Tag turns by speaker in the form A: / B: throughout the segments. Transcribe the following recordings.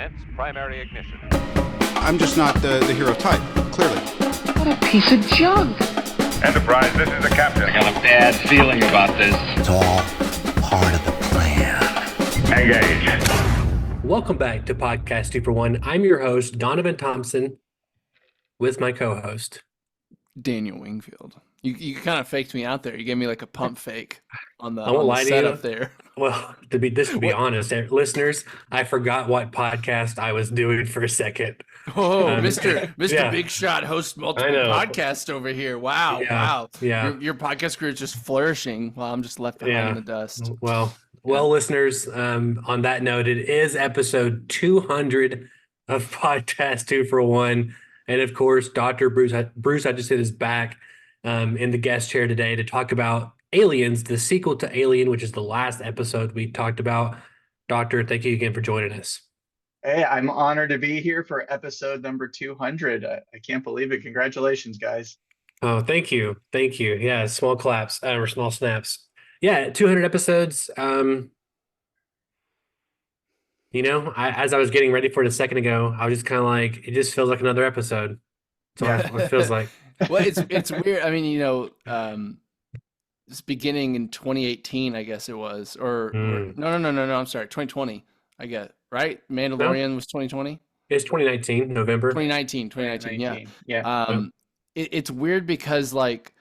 A: Commence primary ignition.
B: I'm just not the hero type, clearly.
C: What a piece of junk.
D: Enterprise, this is the captain.
E: I got a bad feeling about this.
F: It's all part of the plan.
D: Engage.
G: Welcome back to Podcast 2 for 1. I'm your host, Donovan Thompson, with my co-host,
H: Daniel Wingfield. You kind of faked me out there. You gave me like a pump fake on the,
G: I won't lie to you.
H: setup there.
G: Well, to be honest, listeners, I forgot what podcast I was doing for a second.
H: Oh, Mr.
G: yeah.
H: Big Shot hosts multiple podcasts over here. Wow, wow.
G: Yeah.
H: Your podcast career is just flourishing while I'm just left behind in the dust.
G: Well, listeners, on that note, it is episode 200 of Podcast 2 for 1. And of course, Dr. Bruce Hutchinson is back in the guest chair today to talk about Aliens, the sequel to Alien, which is the last episode we talked about. Doctor, thank you again for joining us.
I: Hey, I'm honored to be here for episode number 200. I can't believe it. Congratulations, guys.
G: Oh, thank you. Thank you. Yeah, small claps or small snaps. Yeah, 200 episodes. As I was getting ready for it a second ago, I was just kind of like, it just feels like another episode. That's what it feels like.
H: Well, it's weird. I mean, it's beginning in 2018, I guess it was, or no. I'm sorry, 2020. I get right. Mandalorian was 2020.
G: It's 2019, November.
H: 2019.
I: Yeah.
H: It's weird because like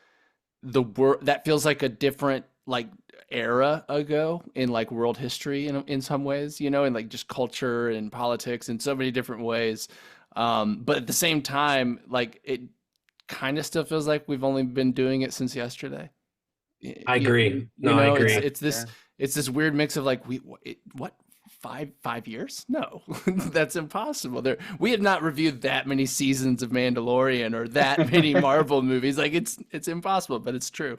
H: the world that feels like a different like era ago in like world history in some ways, and like just culture and politics in so many different ways. But at the same time, like it kind of still feels like we've only been doing it since yesterday.
G: I agree.
H: I
G: agree.
H: It's this weird mix of like what 5 years? No, that's impossible. We have not reviewed that many seasons of Mandalorian or that many Marvel movies. Like it's impossible, but it's true.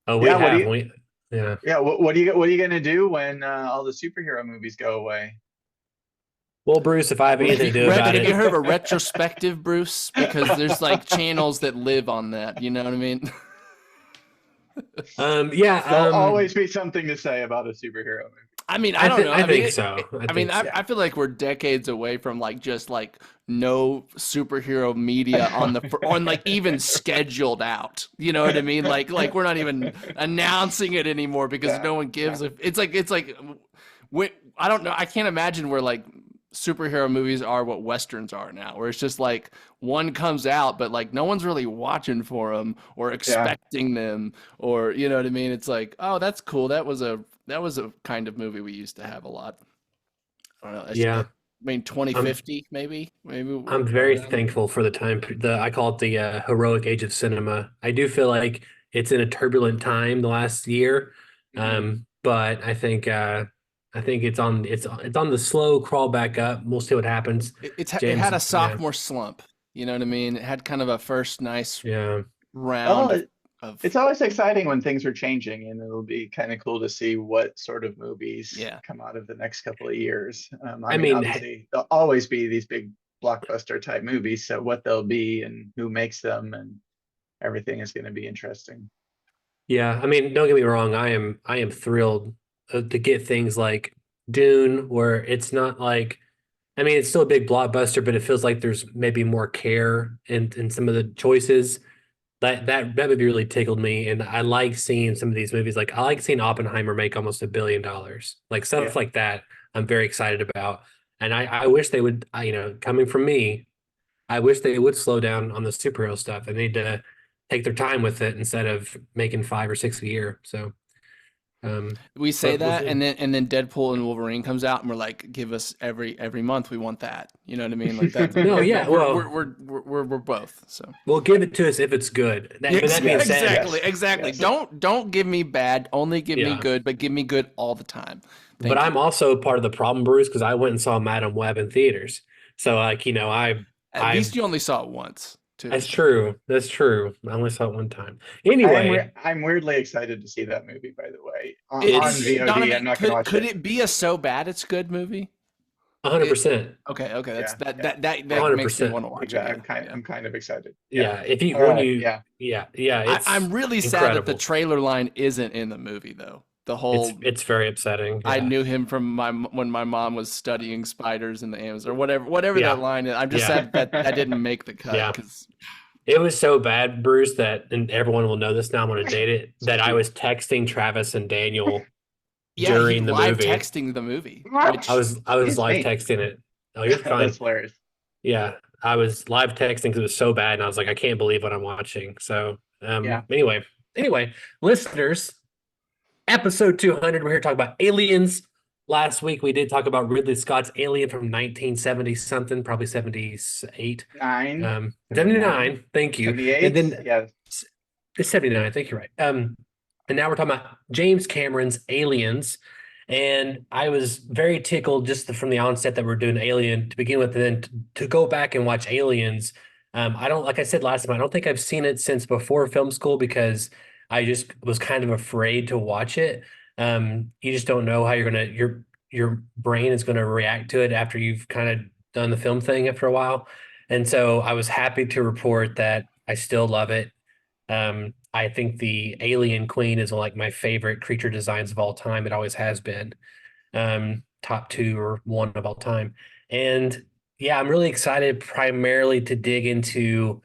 G: Oh, we have.
I: What are you gonna do when all the superhero movies go away?
G: Well, Bruce, if I have anything to do about it.
H: Have you heard of a retrospective, Bruce? Because there's like channels that live on that. You know what I mean?
I: There'll always be something to say about a superhero movie.
H: I mean, I don't know.
G: I think so.
H: I feel like we're decades away from like just like no superhero media on like even scheduled out. You know what I mean? Like we're not even announcing it anymore because no one gives a. It's like I don't know. I can't imagine where like superhero movies are what Westerns are now, where it's just like one comes out, but like no one's really watching for them or expecting them, or you know what I mean? It's like, oh, that's cool. That was a kind of movie we used to have a lot. I don't know. I mean, 2050, maybe.
G: I'm very thankful for the time. I call it the heroic age of cinema. I do feel like it's in a turbulent time the last year, but I think it's on the slow crawl back up. We'll see what happens.
H: It had a sophomore slump. You know what I mean? It had kind of a first nice round.
I: It's always exciting when things are changing, and it'll be kind of cool to see what sort of movies come out of the next couple of years. I mean, obviously, there'll always be these big blockbuster type movies, so what they'll be and who makes them and everything is going to be interesting.
G: Yeah, I mean, don't get me wrong. I am thrilled to get things like Dune, where it's not like, I mean, it's still a big blockbuster, but it feels like there's maybe more care in some of the choices. That movie really tickled me, and I like seeing some of these movies. Like I like seeing Oppenheimer make almost $1 billion, like stuff like that. I'm very excited about, and I wish they would. Coming from me, I wish they would slow down on the superhero stuff. They need to take their time with it instead of making 5 or 6 a year. So.
H: We say that, and then Deadpool and Wolverine comes out, and we're like, give us every month. We want that. You know what I mean? Like that.
G: No, yeah.
H: We're both. So
G: well, give it to us if it's good. That being said,
H: exactly. Yes. Don't give me bad. Only give me good, but give me good all the time.
G: But I'm also part of the problem, Bruce, because I went and saw Madam Web in theaters. So like
H: at least you only saw it once. Too.
G: That's true. I only saw it one time. Anyway,
I: I'm weirdly excited to see that movie. By the way, on VOD,
H: Donovan,
I: I'm not going to watch it.
H: Could it be a so bad it's good movie?
G: 100%.
H: Okay. That 100%. Makes me want to watch it.
I: I'm kind of excited.
G: It's
H: I'm really sad that the trailer line isn't in the movie though. The whole
G: it's very upsetting.
H: I
G: Yeah.
H: knew him from when my mom was studying spiders in the Amazon or whatever
G: Yeah.
H: that line is. I'm just
G: Yeah.
H: sad that didn't make the cut
G: Yeah.
H: because
G: It was so bad, Bruce, that, and everyone will know this now, I'm going to date it, that I was texting Travis and Daniel
H: yeah, he
G: during the
H: live
G: movie.
H: texting the movie, which
G: I was
I: It's
G: live
I: me.
G: texting it. Oh, you're fine.
I: That's hilarious.
G: Yeah, I was live texting because it was so bad, and I was like, I can't believe what I'm watching. So,
I: Yeah.
G: anyway, listeners, episode 200, we're here to talk about aliens. Last week we did talk about Ridley Scott's Alien from 1970 something, probably 78. 79. Thank you.
I: 78.
G: And then
I: Yeah.
G: it's 79. I think you're right. And now we're talking about James Cameron's Aliens. And I was very tickled just from the onset that we're doing Alien to begin with, and then to go back and watch Aliens. I don't, like I said last time, I don't think I've seen it since before film school because I just was kind of afraid to watch it. You just don't know how your brain is gonna react to it after you've kind of done the film thing after a while. And so I was happy to report that I still love it. I think the Alien Queen is like my favorite creature designs of all time. It always has been. Top two or one of all time. And yeah, I'm really excited primarily to dig into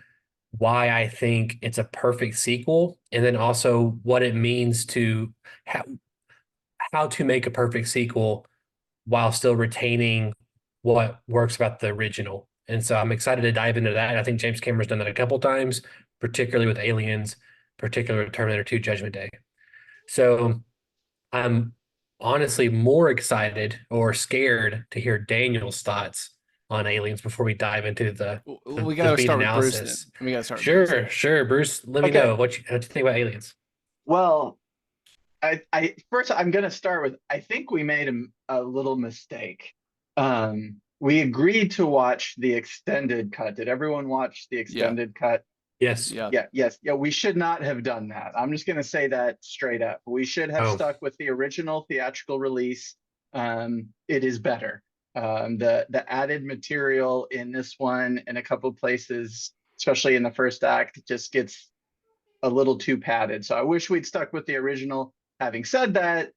G: why I think it's a perfect sequel, and then also what it means to how to make a perfect sequel while still retaining what works about the original. And so I'm excited to dive into that. I think James Cameron's done that a couple times, particularly with Aliens, particularly with Terminator 2 Judgment Day. So I'm honestly more excited or scared to hear Daniel's thoughts on Aliens before we dive into
H: we
G: the
H: gotta
G: beat
H: start with Bruce.
G: analysis.
H: Then. We gotta start. With Bruce.
G: Sure, Bruce. Let me know what you think about Aliens.
I: Well, I first I'm gonna start with I think we made a little mistake. We agreed to watch the extended cut. Did everyone watch the extended cut?
G: Yes.
I: Yes. We should not have done that. I'm just gonna say that straight up. We should have stuck with the original theatrical release. It is better. The added material in this one in a couple places, especially in the first act, just gets a little too padded. So I wish we'd stuck with the original. Having said that,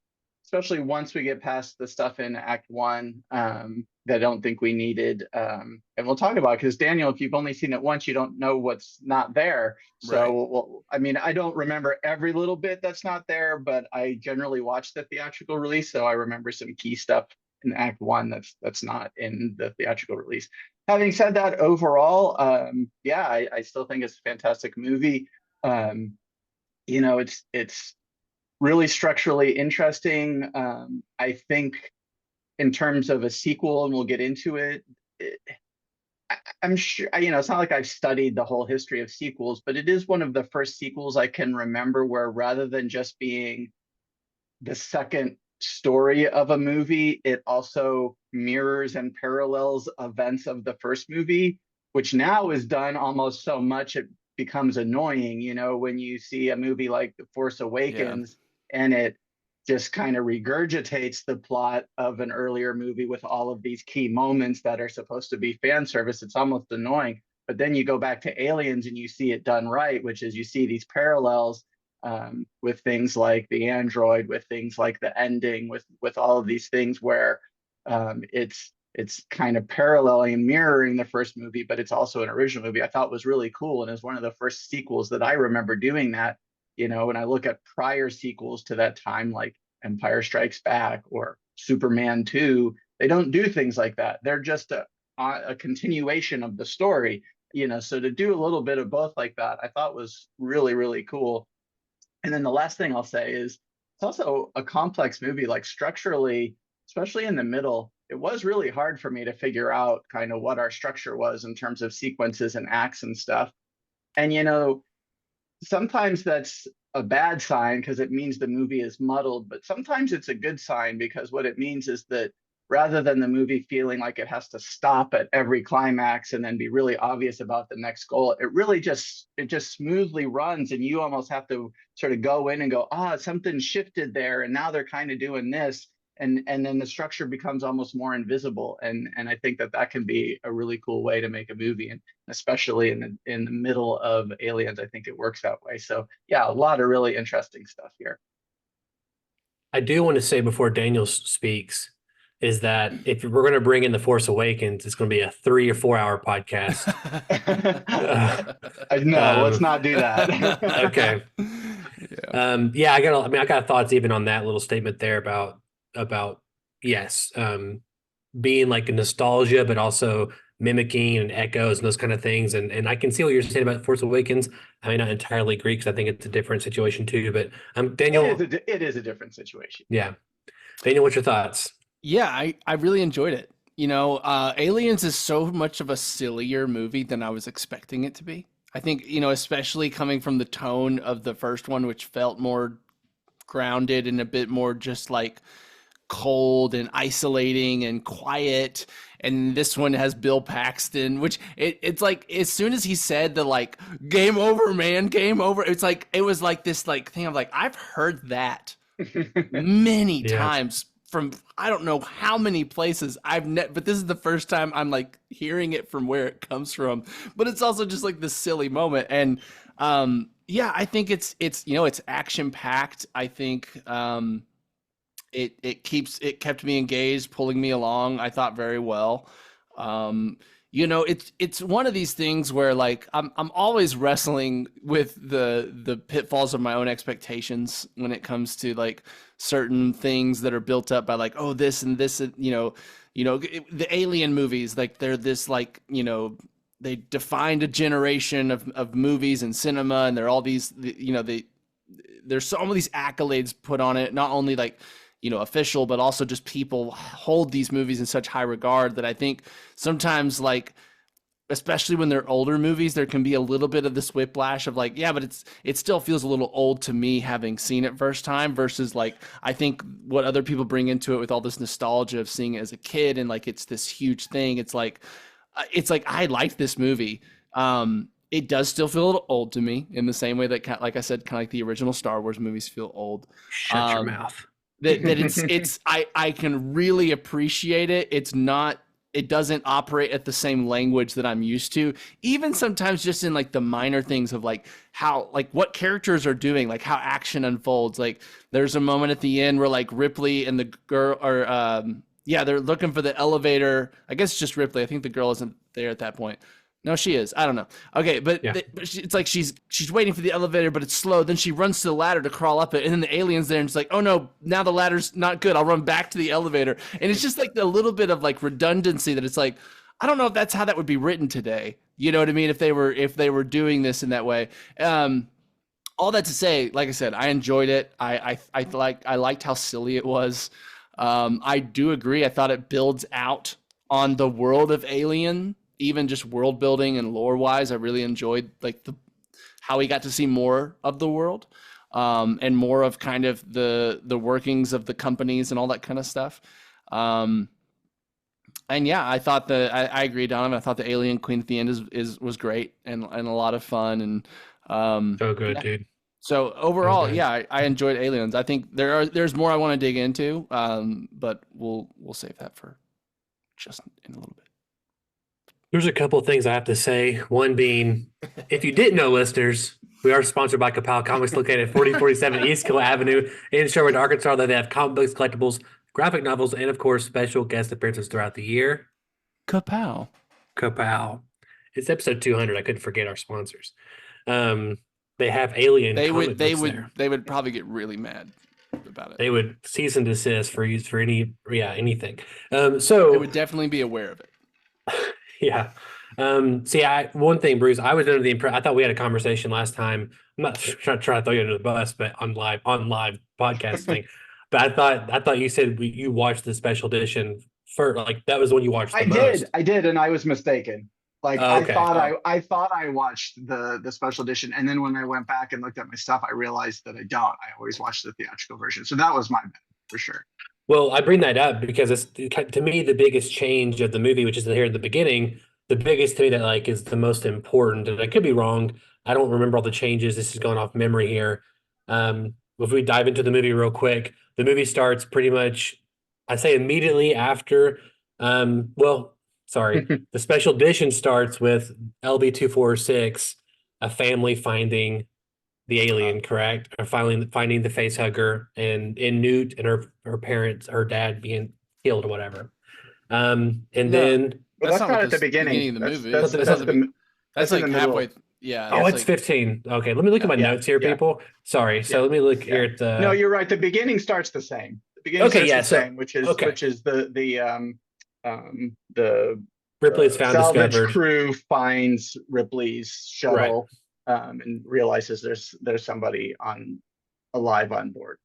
I: especially once we get past the stuff in Act One that I don't think we needed, and we'll talk about because Daniel, if you've only seen it once, you don't know what's not there. So, I mean, I don't remember every little bit that's not there, but I generally watch the theatrical release, so I remember some key stuff in Act One that's not in the theatrical release. Having said that, overall, I still think it's a fantastic movie. It's really structurally interesting. I think in terms of a sequel, and we'll get into it, I'm sure, it's not like I've studied the whole history of sequels, but it is one of the first sequels I can remember where rather than just being the second story of a movie, it also mirrors and parallels events of the first movie, which now is done almost so much it becomes annoying, when you see a movie like The Force Awakens and it just kind of regurgitates the plot of an earlier movie with all of these key moments that are supposed to be fan service. It's almost annoying. But then you go back to Aliens and you see it done right, which is you see these parallels with things like the android, with things like the ending, with all of these things where it's kind of paralleling and mirroring the first movie, but it's also an original movie. I thought was really cool, and is one of the first sequels that I remember doing that. When I look at prior sequels to that time, like Empire Strikes Back or Superman 2, they don't do things like that. They're just a continuation of the story. So to do a little bit of both like that, I thought was really, really cool. And then the last thing I'll say is it's also a complex movie, like structurally, especially in the middle. It was really hard for me to figure out kind of what our structure was in terms of sequences and acts and stuff. And, sometimes that's a bad sign because it means the movie is muddled, but sometimes it's a good sign because what it means is that rather than the movie feeling like it has to stop at every climax and then be really obvious about the next goal, it just smoothly runs, and you almost have to sort of go in and go, something shifted there, and now they're kind of doing this, and then the structure becomes almost more invisible, and I think that can be a really cool way to make a movie, and especially in the middle of Aliens, I think it works that way. So yeah, a lot of really interesting stuff here.
G: I do want to say before Daniel speaks is that if we're going to bring in The Force Awakens, it's going to be a 3 or 4 hour podcast.
I: No, let's not do that.
G: Okay. Yeah, I got thoughts even on that little statement there about yes, being like a nostalgia, but also mimicking and echoes and those kind of things. And I can see what you're saying about Force Awakens. I may not entirely agree because I think it's a different situation too. But Daniel,
I: it is a different situation.
G: Yeah, Daniel, what's your thoughts?
H: Yeah, I really enjoyed it. Aliens is so much of a sillier movie than I was expecting it to be. I think, especially coming from the tone of the first one, which felt more grounded and a bit more just like cold and isolating and quiet. And this one has Bill Paxton, which it's like as soon as he said the like game over, man, game over, it was like this like thing of like I've heard that many times from I don't know how many places but this is the first time I'm like hearing it from where it comes from. But it's also just like this silly moment. And I think it's action packed. I think it kept me engaged, pulling me along, I thought, very well. It's one of these things where like I'm always wrestling with the pitfalls of my own expectations when it comes to like certain things that are built up by like, oh, this and this, the Alien movies, like they're this like, they defined a generation of movies and cinema, and they're all these, there's so many these accolades put on it, not only like, official, but also just people hold these movies in such high regard that I think sometimes like, especially when they're older movies, there can be a little bit of this whiplash of like, yeah, but it still feels a little old to me having seen it first time versus like, I think what other people bring into it with all this nostalgia of seeing it as a kid and like, it's this huge thing. It's like I liked this movie. It does still feel a little old to me in the same way that, like I said, kind of like the original Star Wars movies feel old.
G: Shut your mouth.
H: I can really appreciate it. It doesn't operate at the same language that I'm used to. Even sometimes just in like the minor things of like how, like what characters are doing, like how action unfolds. Like there's a moment at the end where like Ripley and the girl are, they're looking for the elevator. I guess it's just Ripley. I think the girl isn't there at that point. No, she is. I don't know. Okay, but it's like she's waiting for the elevator, but it's slow. Then she runs to the ladder to crawl up it, and then the alien's there, and it's like, oh no, now the ladder's not good. I'll run back to the elevator, and it's just like a little bit of like redundancy that it's like, I don't know if that's how that would be written today. You know what I mean? If they were doing this in that way. All that to say, like I said, I enjoyed it. I liked how silly it was. I do agree. I thought it builds out on the world of Alien. Even just world building and lore wise, I really enjoyed like how we got to see more of the world, and more of kind of the workings of the companies and all that kind of stuff. And yeah, I thought I agree, Donovan. I thought the Alien Queen at the end was great and a lot of fun and
G: so good, dude.
H: So overall, I enjoyed Aliens. I think there's more I want to dig into, but we'll save that for just in a little bit.
G: There's a couple of things I have to say. One being, if you didn't know, listeners, we are sponsored by Kapow Comics, located at 4047 East Kill Avenue in Sherwood, Arkansas. They have comic books, collectibles, graphic novels, and of course, special guest appearances throughout the year.
H: Kapow.
G: It's episode 200. I couldn't forget our sponsors. They have Alien.
H: They would probably get really mad about it.
G: They would cease and desist for anything. So
H: they would definitely be aware of it.
G: Yeah. One thing, Bruce, I was under the impression, I thought we had a conversation last time. I'm not trying to throw you under the bus, but on live podcasting. But I thought you said you watched the special edition for like that was the one you watched.
I: I did, and I was mistaken. Like I thought I watched the special edition, and then when I went back and looked at my stuff, I realized that I don't. I always watch the theatrical version, so that was my bad for sure.
G: Well, I bring that up because it's to me the biggest change of the movie, which is here in the beginning. The biggest to me that like is the most important, and I could be wrong. I don't remember all the changes. This is going off memory here. If we dive into the movie real quick, the movie starts pretty much, I say immediately after. The special edition starts with LB-246, a family finding the alien, correct? Or finally finding the face hugger and Newt and her parents, her dad being killed or whatever. And
H: No,
G: then
I: Well, that's not at the beginning.
H: of the movie.
I: That's
H: That's
I: in
H: like
I: the
H: halfway.
I: middle.
H: Yeah.
G: oh,
H: that's
G: it's
H: like,
G: 15. Okay, let me look at my
I: Yeah,
G: notes here,
I: yeah.
G: people. Sorry. So let me look here at the.
I: No, you're right. The beginning starts the same. The beginning
G: Okay,
I: starts
G: yeah,
I: the
G: so-
I: same, which is
G: okay.
I: the
G: Ripley is found
I: salvage
G: discovered.
I: crew finds Ripley's shuttle, and realizes there's somebody alive on board.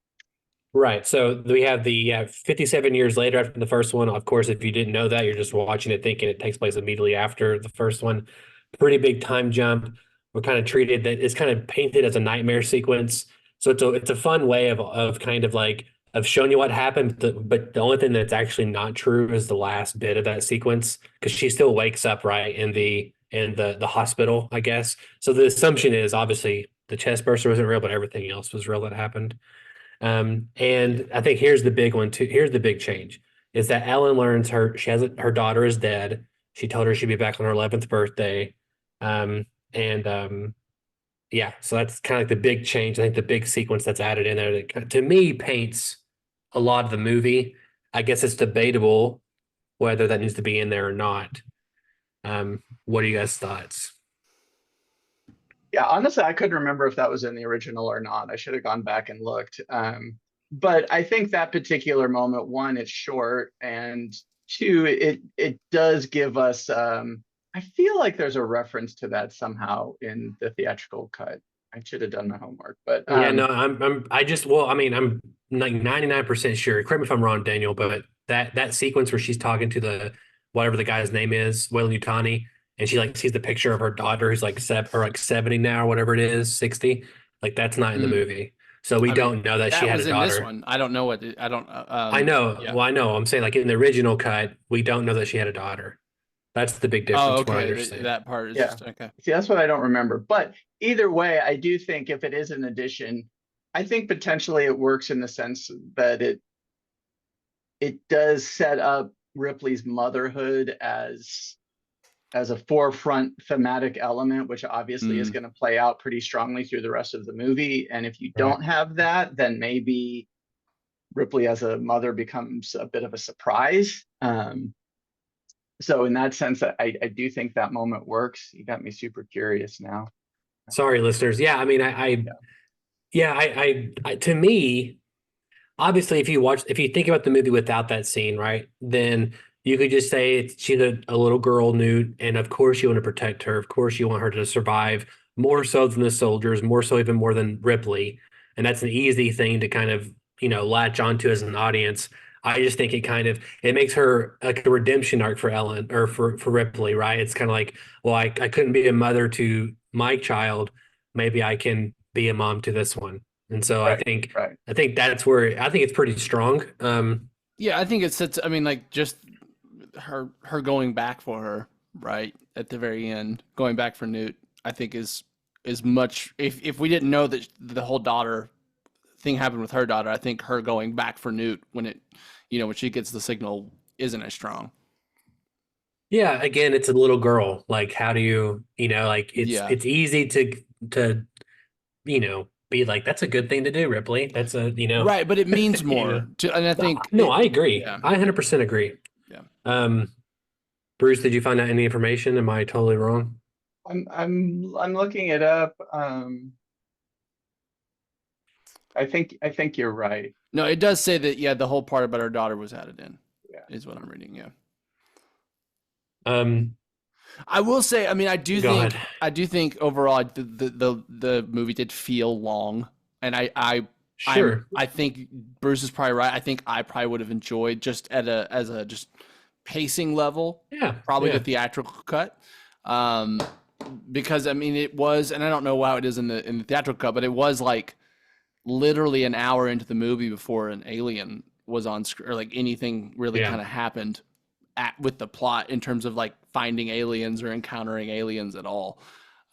G: Right. So we have the 57 years later after the first one. Of course, if you didn't know that, you're just watching it thinking it takes place immediately after the first one. Pretty big time jump. We're kind of treated that it's kind of painted as a nightmare sequence. So it's a fun way of kind of like of showing you what happened. But the only thing that's actually not true is the last bit of that sequence because she still wakes up right in the hospital, I guess. So the assumption is obviously the chest burster wasn't real, but everything else was real that happened. And I think here's the big one too. Here's the big change is that Ellen learns her daughter is dead. She told her she'd be back on her 11th birthday. And yeah, so that's kind of like the big change. I think the big sequence that's added in there that to me paints a lot of the movie. I guess it's debatable whether that needs to be in there or not. What are you guys' thoughts?
I: Yeah, honestly, I couldn't remember if that was in the original or not. I should have gone back and looked. But I think that particular moment, one, it's short, and two, it does give us. I feel like there's a reference to that somehow in the theatrical cut. I should have done my homework, but
G: yeah, no, I'm like 99% sure. Correct me if I'm wrong, Daniel, but that sequence where she's talking to the whatever the guy's name is, Weyland-Yutani, and she like sees the picture of her daughter who's like 70 now or whatever it is, 60. Like that's not in the movie. So we don't know that she had a daughter.
H: in this one. I don't know I don't
G: I know.
H: Yeah.
G: Well, I know. I'm saying like in the original cut, we don't know that she had a daughter. That's the big difference.
H: Oh,
G: from what I
H: okay.
G: understand.
H: That part is
I: Yeah.
H: just okay.
I: See, that's what I don't remember. But either way, I do think if it is an addition, I think potentially it works in the sense that it does set up Ripley's motherhood as a forefront thematic element, which obviously is going to play out pretty strongly through the rest of the movie. And if you don't have that, then maybe Ripley as a mother becomes a bit of a surprise. So in that sense, I do think that moment works. You got me super curious now.
G: Sorry, listeners. Yeah, I mean, I to me, obviously, if you think about the movie without that scene, right, then you could just say she's a little girl, Newt, and of course you want to protect her. Of course you want her to survive more so than the soldiers, more so even more than Ripley, and that's an easy thing to kind of latch onto as an audience. I just think it makes her like a redemption arc for Ellen or for Ripley, right? It's kind of like, well, I couldn't be a mother to my child, maybe I can be a mom to this one. And so I think that's where I think it's pretty strong.
H: Yeah, I think it sets. I mean, like just her going back for her right at the very end, going back for Newt. I think is much. If we didn't know that the whole daughter thing happened with her daughter, I think her going back for Newt when she gets the signal isn't as strong.
G: Yeah, again, it's a little girl. Like, how do you, like it's easy to be like, that's a good thing to do, Ripley. That's
H: right, but it means more. And I think
G: no, I agree.
H: Yeah.
G: I 100% agree.
H: Yeah.
G: Bruce, did you find out any information? Am I totally wrong?
I: I'm looking it up. I think you're right.
H: No, it does say that. Yeah, the whole part about her daughter was added in.
I: Yeah,
H: is what I'm reading. Yeah.
G: I
H: will say, I mean, I do think overall the movie did feel long, and I think Bruce is probably right. I think I probably would have enjoyed just as a just pacing level.
G: Yeah,
H: probably the theatrical cut. Because I mean it was, and I don't know how it is in the theatrical cut, but it was like literally an hour into the movie before an alien was on screen, or like anything really kind of happened with the plot in terms of like finding aliens or encountering aliens at all.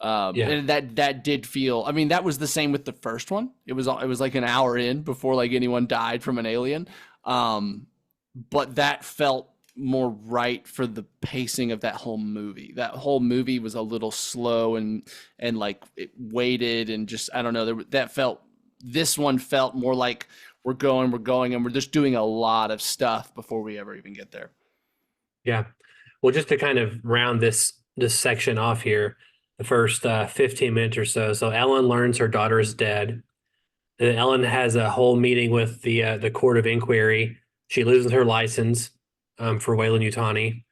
H: And that did feel, I mean, that was the same with the first one. It was like an hour in before like anyone died from an alien. But that felt more right for the pacing of that whole movie. That whole movie was a little slow and like it waited and just, I don't know, this one felt more like we're going and we're just doing a lot of stuff before we ever even get there.
G: Yeah. Well, just to kind of round this section off here, the first 15 minutes or so. So Ellen learns her daughter is dead. And Ellen has a whole meeting with the court of inquiry. She loses her license for Weyland-Yutani.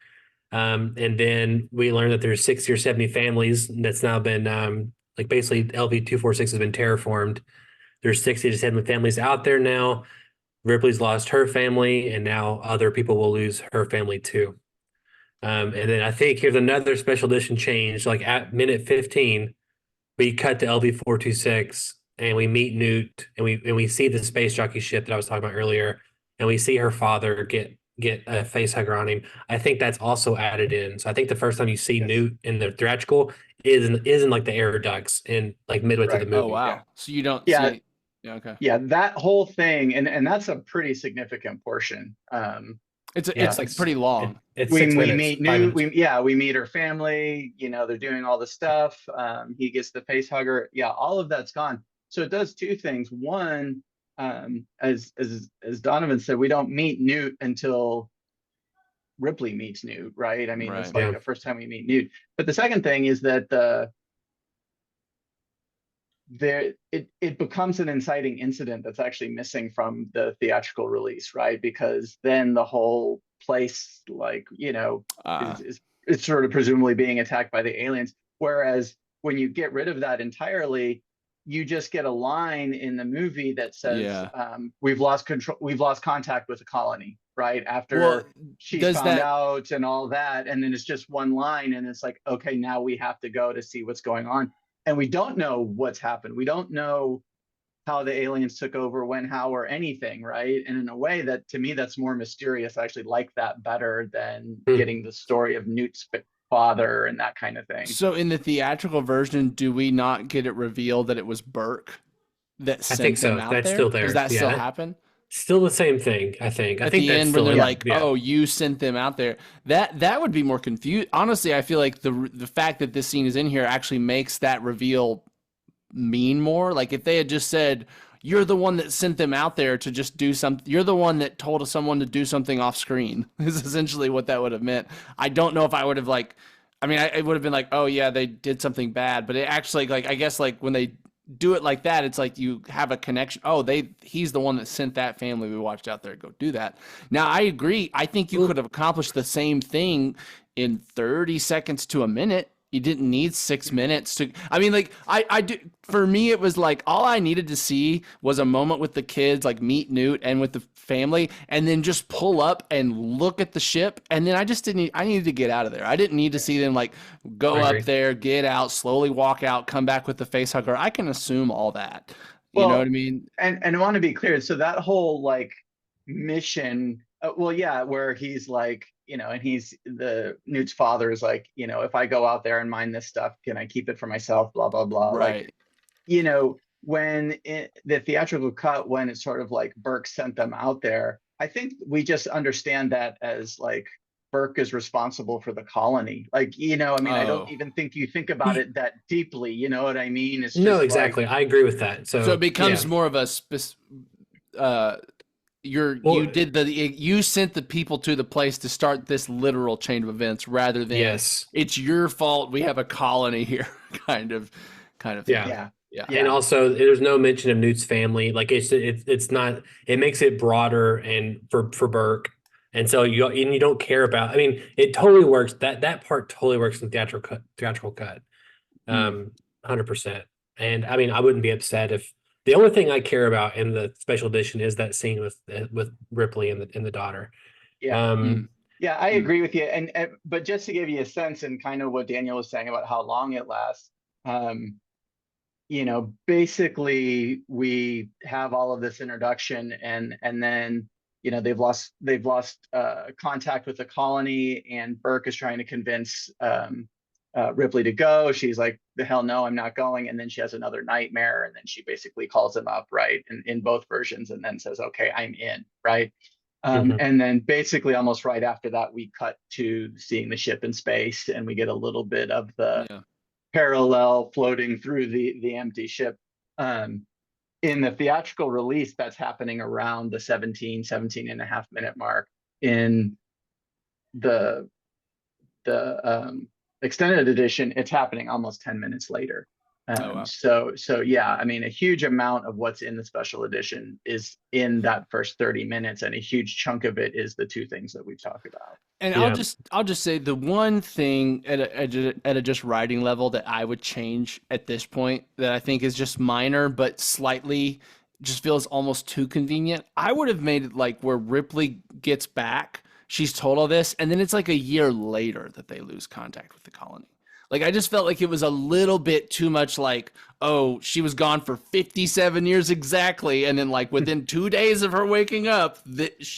G: And then we learn that there's 60 or 70 families that's now been like basically LV-246 has been terraformed. There's 60 to 70 families out there now. Ripley's lost her family, and now other people will lose her family too. And then I think here's another special edition change. Like at minute 15, we cut to LV-426 and we meet Newt and we see the space jockey ship that I was talking about earlier, and we see her father get a face hugger on him. I think that's also added in. So I think the first time you see Newt in the theatrical is in like the air ducts in like midway through the movie.
H: Oh wow! Yeah. So you don't see. Yeah. Okay.
I: Yeah, that whole thing, and that's a pretty significant portion.
H: It's like pretty long.
I: We meet Newt. We meet her family. You know, they're doing all the stuff. He gets the face hugger. Yeah, all of that's gone. So it does two things. One, as Donovan said, we don't meet Newt until Ripley meets Newt, right? I mean, it's like the first time we meet Newt. But the second thing is that it becomes an inciting incident that's actually missing from the theatrical release, right? Because then the whole place, like, you know, is sort of presumably being attacked by the aliens. Whereas when you get rid of that entirely, you just get a line in the movie that says, we've lost contact with the colony, right? After she's found out and all that. And then it's just one line and it's like, okay, now we have to go to see what's going on. And we don't know what's happened. We don't know how the aliens took over, when, how, or anything, right? And in a way that, to me, that's more mysterious. I actually like that better than getting the story of Newt's father and that kind of thing.
H: So in the theatrical version, do we not get it revealed that it was Burke that sent them out there?
G: Still there.
H: Does that still happen?
G: Still the same thing, I think.
H: At the end, where they're like, "Oh, you sent them out there." That would be more confused. Honestly, I feel like the fact that this scene is in here actually makes that reveal mean more. Like if they had just said, "You're the one that sent them out there to just do something. You're the one that told someone to do something off screen," is essentially what that would have meant. I don't know if I would have like. I mean, it would have been like, "Oh yeah, they did something bad," but it actually like I guess like when they do it like that, it's like you have a connection. Oh, he's the one that sent that family we watched out there go do that. Now I agree. I think you could have accomplished the same thing in 30 seconds to a minute. You didn't need 6 minutes to, I mean, like I do, for me, it was like, all I needed to see was a moment with the kids, like meet Newt and with the family, and then just pull up and look at the ship. And then I needed to get out of there. I didn't need to see them like go up there, get out, slowly walk out, come back with the face hugger. I can assume all that. You know what I mean?
I: And I want to be clear. So that whole like mission, where he's like, you know, and Newt's father is like, you know, if I go out there and mine this stuff, can I keep it for myself? Blah, blah, blah.
H: Right.
I: Like, you know, when the theatrical cut, when it's sort of like Burke sent them out there, I think we just understand that as like Burke is responsible for the colony. Like, you know, I mean, I don't even think you think about it that deeply. You know what I mean? It's just
G: no, exactly. I agree with that. So
H: it becomes more of a you sent the people to the place to start this literal chain of events rather than it's your fault we have a colony here kind of thing.
G: Yeah. And also there's no mention of Newt's family. Like it's not, it makes it broader and for Burke. And so you don't care about, I mean, it totally works. That part totally works in the theatrical cut. 100%. And I mean, I wouldn't be upset if the only thing I care about in the special edition is that scene with Ripley and the daughter.
I: Yeah, I agree with you. And but just to give you a sense and kind of what Daniel was saying about how long it lasts, you know, basically we have all of this introduction and then, you know, they've lost contact with the colony, and Burke is trying to convince Ripley to go. She's like, the hell no, I'm not going. And then she has another nightmare, and then she basically calls him up, right, in both versions, and then says, okay, I'm in, right. And then basically almost right after that, we cut to seeing the ship in space, and we get a little bit of the parallel floating through the empty ship. In the theatrical release, that's happening around the 17 and a half minute mark. In the extended edition, it's happening almost 10 minutes later. So yeah, I mean, a huge amount of what's in the special edition is in that first 30 minutes, and a huge chunk of it is the two things that we've talked about.
H: And I'll just say the one thing at a just writing level that I would change at this point that I think is just minor but slightly just feels almost too convenient. I would have made it like where Ripley gets back, she's told all this, and then it's like a year later that they lose contact with the colony. Like, I just felt like it was a little bit too much like, oh, she was gone for 57 years exactly. And then like within 2 days of her waking up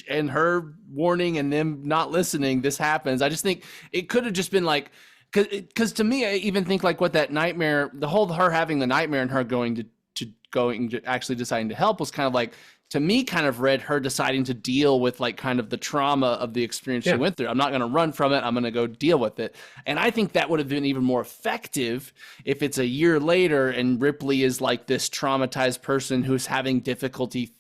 H: and her warning and them not listening, this happens. I just think it could have just been like, because to me, I even think like what that nightmare, the whole her having the nightmare and her going to actually deciding to help was kind of like, to me, kind of read her deciding to deal with like kind of the trauma of the experience she went through. I'm not going to run from it. I'm going to go deal with it. And I think that would have been even more effective if it's a year later and Ripley is like this traumatized person who's having difficulty,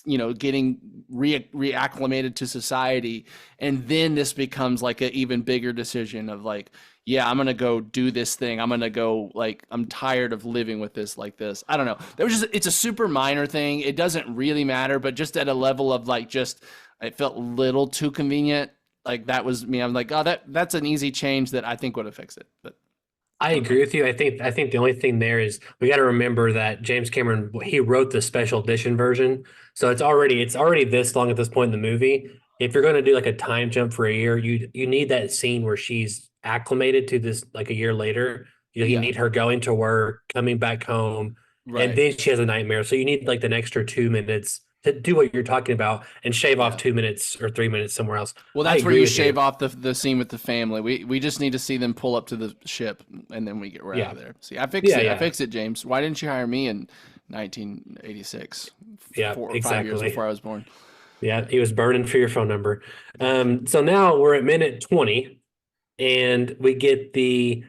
H: you know, getting reacclimated to society. And then this becomes like an even bigger decision of like, yeah, I'm going to go do this thing. I'm going to go, like, I'm tired of living with this like this. I don't know. It's a super minor thing. It doesn't really matter, but just at a level of like, just, it felt a little too convenient. Like that was me. I'm like, oh, that's an easy change that I think would have fixed it. But
G: I agree with you. I think the only thing there is we got to remember that James Cameron, he wrote the special edition version. So it's already this long at this point in the movie. If you're going to do like a time jump for a year, you need that scene where she's acclimated to this like a year later. You need her going to work, coming back home, and then she has a nightmare. So you need like an extra 2 minutes to do what you're talking about and shave off 2 minutes or 3 minutes somewhere else.
H: Well, that's where you shave off the scene with the family. We just need to see them pull up to the ship and then we're out of there. See, I fixed it. I fixed it, James. Why didn't you hire me in 1986? 4 or 5 years before I was born.
G: Yeah, he was burning for your phone number. So now we're at minute 20. And we get the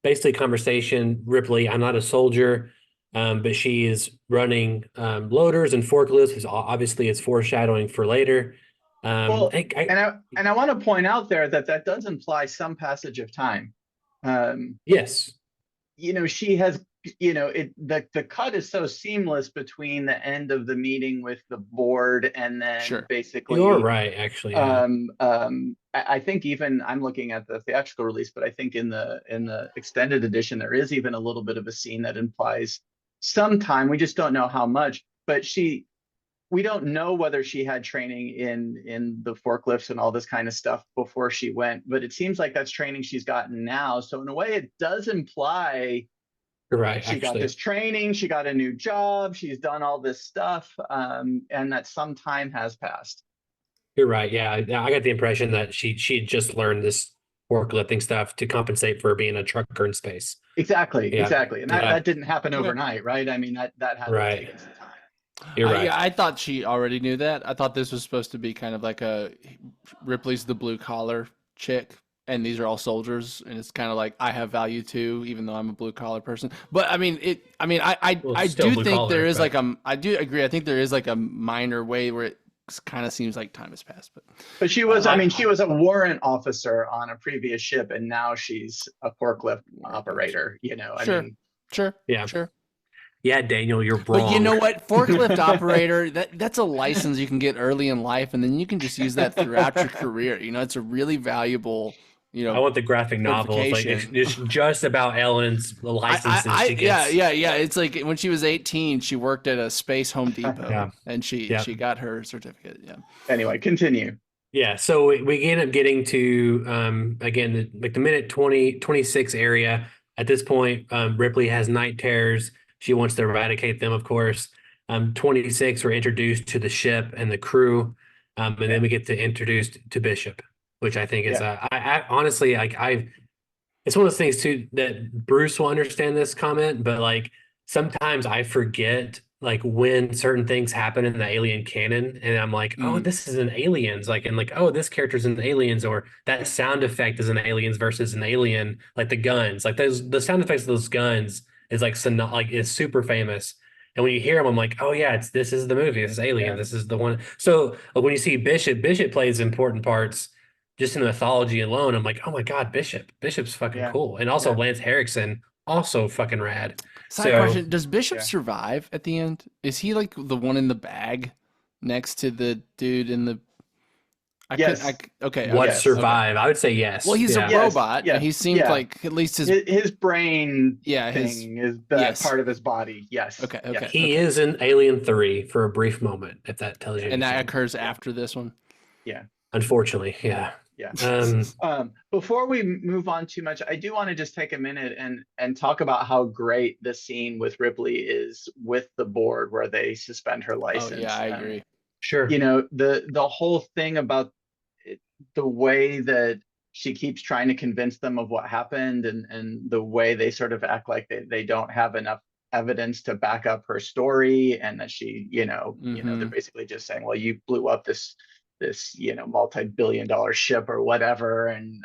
G: basically conversation. Ripley, I'm not a soldier, but she is running loaders and forklifts. Obviously, it's foreshadowing for later.
I: I want to point out there that does imply some passage of time.
G: Yes.
I: You know, she has, you know, the cut is so seamless between the end of the meeting with the board and then basically
G: you're right, actually.
I: I think even I'm looking at the theatrical release, but I think in the extended edition there is even a little bit of a scene that implies some time. We just don't know how much, but we don't know whether she had training in the forklifts and all this kind of stuff before she went, but it seems like that's training she's gotten now. So in a way it does imply she got this training, she got a new job, she's done all this stuff, and that some time has passed.
G: You're right. Yeah, I got the impression that she just learned this forklifting stuff to compensate for being a trucker in space.
I: Exactly. And that didn't happen overnight, right? I mean, that had to take some time.
G: You're right.
H: I thought she already knew that. I thought this was supposed to be kind of like Ripley's the blue collar chick, and these are all soldiers, and it's kind of like I have value too, even though I'm a blue collar person. But I mean, I do think there is I do agree. I think there is like a minor way where it kind of seems like time has passed.
I: But she was, she was a warrant officer on a previous ship, and now she's a forklift operator. You know,
H: Sure.
G: Yeah, Daniel, you're wrong.
H: But you know what? Forklift operator, that's a license you can get early in life, and then you can just use that throughout your career. You know, it's a really valuable, you know.
G: I want the graphic novel. It's just about Ellen's license.
H: Yeah. It's like when she was 18, she worked at a space Home Depot, and she got her certificate. Yeah.
I: Anyway, continue.
G: Yeah, so we end up getting to, again, like the minute 26 area. At this point, Ripley has night terrors. She wants to eradicate them, of course. 26, we're introduced to the ship and the crew, and then we get introduced to Bishop, which I think is, I honestly, like it's one of those things too that Bruce will understand this comment, but like sometimes I forget like when certain things happen in the Alien canon, and I'm like, oh,
H: Mm.
G: this is an Aliens, like, and like, oh, this character's in Aliens, or that sound effect is an Aliens versus an Alien, like the guns, like those the sound effects of those guns is like like is super famous. And when you hear them, I'm like, oh yeah, this is the movie, this is Alien,
I: Yeah.
G: this is the one. So like, when you see Bishop plays important parts just in the mythology alone. I'm like, oh my God, Bishop's fucking
I: Yeah.
G: cool, and also
I: Yeah.
G: Lance Henriksen, also fucking rad.
H: Side
G: So.
H: question: does Bishop
I: Yeah.
H: survive at the end? Is he like the one in the bag next to the dude in the?
I: Yes.
H: Okay,
G: What
H: okay,
I: Yes.
H: okay.
G: survive? I would say
H: Well,
G: yes.
H: he's a
G: Yeah.
I: Yes.
H: robot, and
I: Yeah.
H: he seemed
I: Yeah.
H: like at least his
I: His brain
H: yeah his
I: thing is that
H: yes.
I: part of his body. Yes.
H: Okay,
I: Yes.
H: okay,
G: He
H: okay.
G: is in Alien 3 for a brief moment, if that tells you
H: And that
G: anything.
H: occurs
I: Yeah.
H: after this one.
I: Yeah.
G: Unfortunately, yeah.
I: Yeah.
G: Um,
I: Before we move on too much, I do want to just take a minute and talk about how great the scene with Ripley is with the board where they suspend her
H: Oh yeah,
I: license.
H: I agree.
G: sure.
I: You know, the whole thing about the way that she keeps trying to convince them of what happened, and the way they sort of act like they don't have enough evidence to back up her story, and that she, they're basically just saying, well, you blew up this multi-billion-dollar ship or whatever. And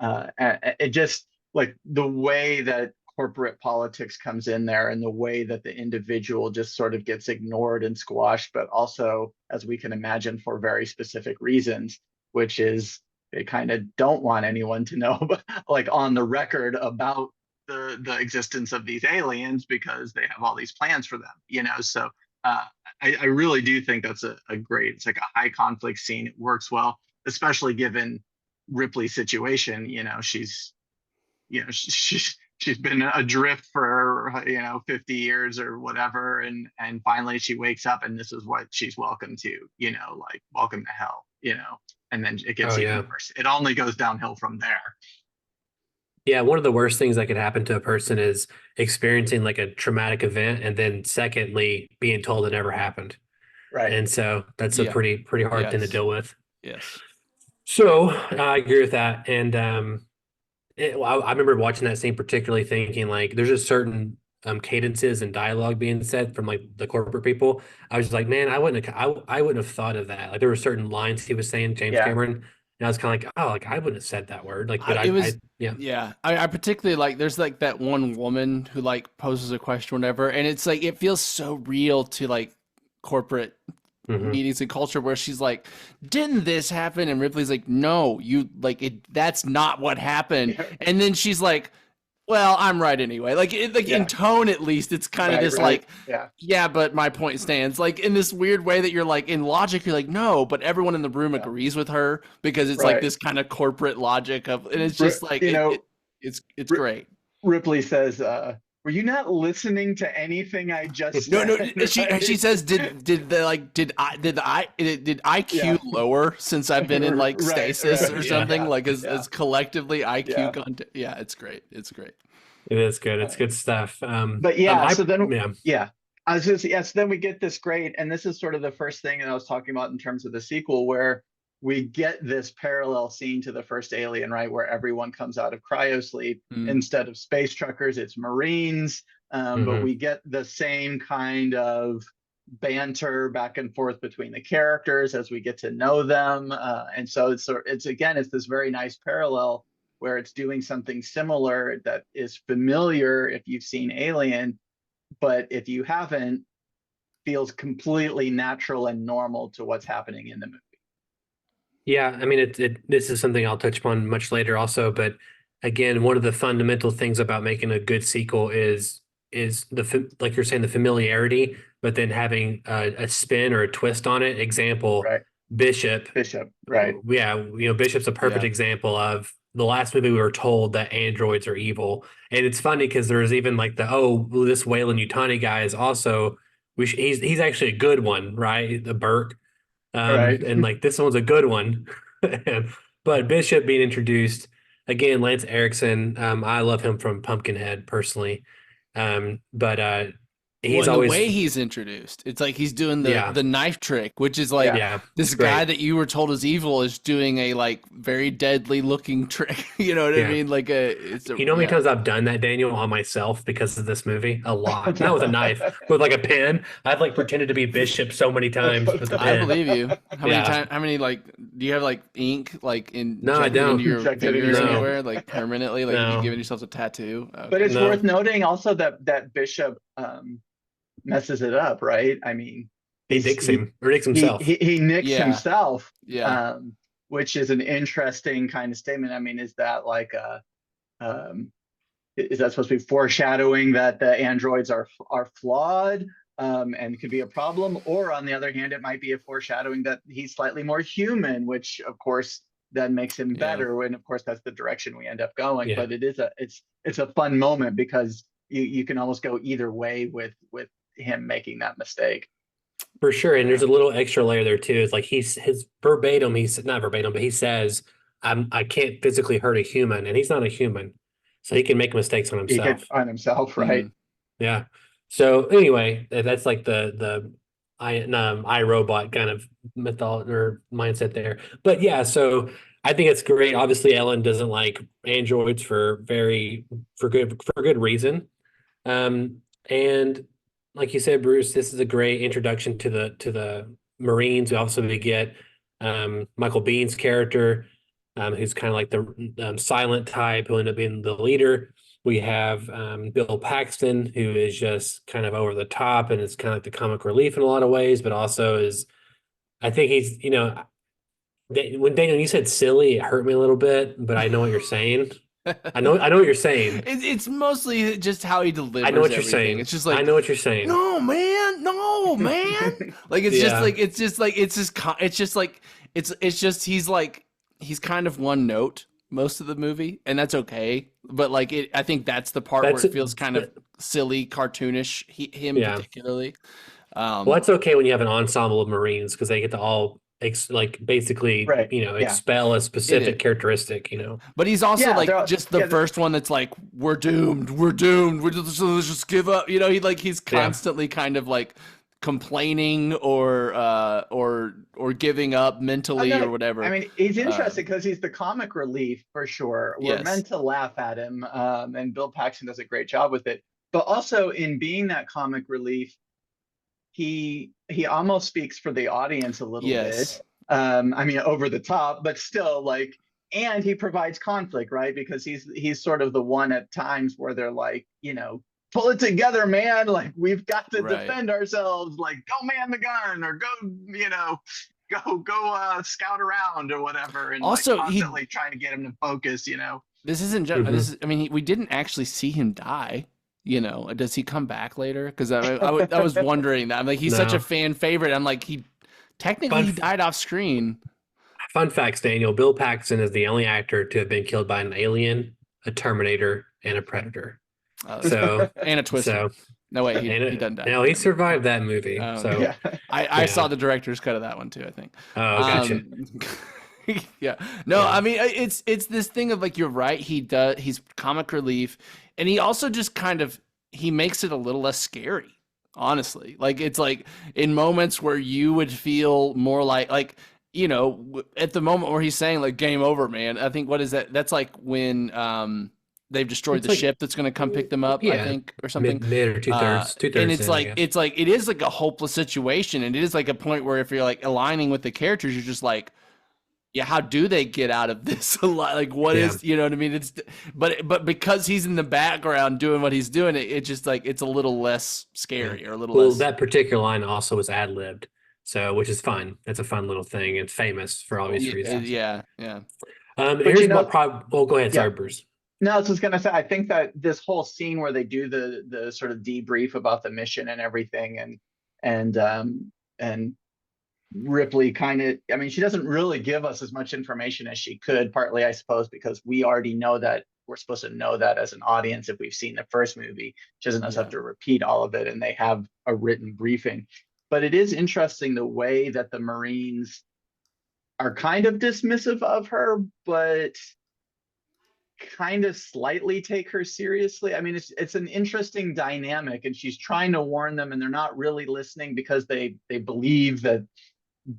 I: it just, like, the way that corporate politics comes in there, and the way that the individual just sort of gets ignored and squashed, but also, as we can imagine, for very specific reasons, which is they kind of don't want anyone to know, like, on the record about the existence of these aliens, because they have all these plans for them. So I really do think that's a great, it's like a high conflict scene. It works well, especially given Ripley's situation. She's been adrift for 50 years or whatever, and finally she wakes up, and this is what she's welcome to, like, welcome to hell. And then it
G: Oh
I: gets even
G: yeah.
I: worse. It only goes downhill from there.
G: Yeah, one of the worst things that could happen to a person is experiencing like a traumatic event, and then secondly, being told it never happened.
I: Right.
G: And so that's a
H: Yeah.
G: pretty hard thing to
H: Yes.
G: deal with.
H: Yes.
G: So I agree with that. And I remember watching that scene particularly thinking like there's just certain cadences and dialogue being said from like the corporate people. I was just like, man, I wouldn't have thought of that. Like there were certain lines he was saying, James
I: Yeah.
G: Cameron, and I was kind of like, oh, like I wouldn't have said that word. Like, but
H: It was
G: yeah.
H: yeah. I particularly like there's like that one woman who like poses a question or whatever, and it's like it feels so real to like corporate meetings and culture where she's like, didn't this happen? And Ripley's like, no, you like it, that's not what happened.
I: Yeah.
H: And then she's like, well, I'm right anyway. Like in tone, at least, it's kind of this like, yeah, but my point stands. Like in this weird way that you're like, in logic, you're like, no, but everyone in the room agrees with her because it's like this kind of corporate logic of, and it's just like, it's great.
I: Ripley says, were you not listening to anything I just
H: No,
I: said?
H: no. She says, did IQ lower since I've been in like stasis or something? Like as collectively IQ gone? Yeah, it's great. It's great.
G: It is good. It's good stuff.
I: But so then I was just so then we get this great, and this is sort of the first thing that I was talking about in terms of the sequel, where we get this parallel scene to the first Alien, right, where everyone comes out of cryosleep. Instead of space truckers, it's Marines. But we get the same kind of banter back and forth between the characters as we get to know them. And so it's this very nice parallel where it's doing something similar that is familiar if you've seen Alien, but if you haven't, feels completely natural and normal to what's happening in the movie.
G: Yeah, I mean, this is something I'll touch upon much later also, but again, one of the fundamental things about making a good sequel is like you're saying, the familiarity, but then having a spin or a twist on it. Example, Bishop,
I: right?
G: Yeah, Bishop's a perfect example of the last movie we were told that androids are evil. And it's funny because there's even like this Weyland-Yutani guy is also, he's actually a good one, right? The Burke. And like this one's a good one. But Bishop being introduced again, Lance Henriksen, I love him from Pumpkinhead personally. But he's
H: the
G: always
H: way he's introduced, it's like he's doing the
G: Yeah.
H: the knife trick, which is like
G: yeah,
H: this
G: great.
H: guy that you were told is evil is doing a like very deadly looking trick. You know what I
G: Yeah.
H: mean? Like it's a
G: You know how many times I've done that, Daniel, on myself because of this movie? A lot. Not with a knife, with like a pen. I've like pretended to be Bishop so many times with a
H: I
G: pen.
H: believe you. How many
G: Yeah.
H: times? How many like? Do you have like ink like
G: No, I
H: injected
G: don't.
H: into your
I: Injected in
H: fingers
I: your
G: No.
H: anywhere, like permanently? Like
G: No.
H: you giving yourself a tattoo?
I: But
H: Okay.
I: it's
G: No.
I: worth noting also that Bishop messes it up, right? I mean,
G: He nicks him or nicks
I: he
G: himself.
I: he nicks
H: Yeah.
I: himself,
H: Yeah.
I: which is an interesting kind of statement. I mean, is that like is that supposed to be foreshadowing that the androids are flawed and could be a problem? Or on the other hand, it might be a foreshadowing that he's slightly more human, which of course then makes him better. And of course, that's the direction we end up going.
G: Yeah.
I: But it is it's a fun moment because you can almost go either way with him making that mistake.
G: For sure. And there's a little extra layer there too. It's like his verbatim, he's not verbatim, but he says, I can't physically hurt a human, and he's not a human. So he can make mistakes on
I: He
G: himself.
I: hit on himself, right?
G: Yeah. So anyway, that's like the iRobot kind of mythology or mindset there. But yeah, so I think it's great. Obviously, Ellen doesn't like androids for good reason. And like you said, Bruce, this is a great introduction to the Marines. We also get Michael Bihn's character, who's kind of like the silent type who ended up being the leader. We have Bill Paxton, who is just kind of over the top and is kind of like the comic relief in a lot of ways, but also I think he's, when Daniel, you said silly, it hurt me a little bit, but I know what you're saying. I know what you're saying.
H: It's mostly just how he delivers.
G: I know what you're
H: everything.
G: saying.
H: It's just like
G: I know what you're saying.
H: No, man. Like it's just he's kind of one note most of the movie, and that's okay. But like I think that's the part where it feels kind of silly, cartoonish. Particularly.
G: Well, that's okay when you have an ensemble of Marines because they get to all basically expel a specific characteristic.
H: But he's also just the first one that's like, we're doomed, let's just give up. He's constantly kind of like complaining or giving up mentally or whatever.
I: I mean, he's interesting because he's the comic relief for sure. We're meant to laugh at him, and Bill Paxton does a great job with it. But also in being that comic relief, he almost speaks for the audience a little bit. I mean, over the top, but still and he provides conflict, right? Because he's sort of the one at times where they're like, pull it together, man. Like, we've got to defend ourselves. Like, go man the gun or go scout around or whatever. And also constantly trying to get him to focus,
H: This isn't just, this is, I mean, we didn't actually see him die. Does he come back later? Because I was wondering that. I'm like, he's such a fan favorite. I'm like, he technically died off screen.
G: Fun facts, Daniel. Bill Paxton is the only actor to have been killed by an alien, a Terminator, and a Predator.
H: And a Twister. No, wait, he doesn't die.
G: No, he survived that movie.
H: I saw the director's cut of that one too, I think.
G: Oh, gotcha.
H: I mean, it's this thing of like, you're right. He's comic relief, and he also just he makes it a little less scary, honestly. Like, it's like in moments where you would feel more like at the moment where he's saying like, game over, man. I think, what is that? That's like when they've destroyed the ship that's going to come pick them up, I think, or something.
G: Mid or two-thirds.
H: And it's it is like a hopeless situation. And it is like a point where if you're like aligning with the characters, you're just like, yeah, how do they get out of this? Like, what is, you know what I mean? But because he's in the background doing what he's doing, it just like, it's a little less scary or a little less.
G: Well, that particular line also was ad-libbed. So, which is fun. It's a fun little thing. It's famous for obvious reasons.
H: Yeah.
G: Here's what go ahead. Sorry, Bruce.
I: No, I was just gonna say, I think that this whole scene where they do the sort of debrief about the mission and everything, and Ripley I mean, she doesn't really give us as much information as she could, partly, I suppose, because we already know that we're supposed to know that as an audience if we've seen the first movie. She doesn't have to repeat all of it, and they have a written briefing. But it is interesting the way that the Marines are kind of dismissive of her, but kind of slightly take her seriously. I mean, it's an interesting dynamic, and she's trying to warn them, and they're not really listening because they believe that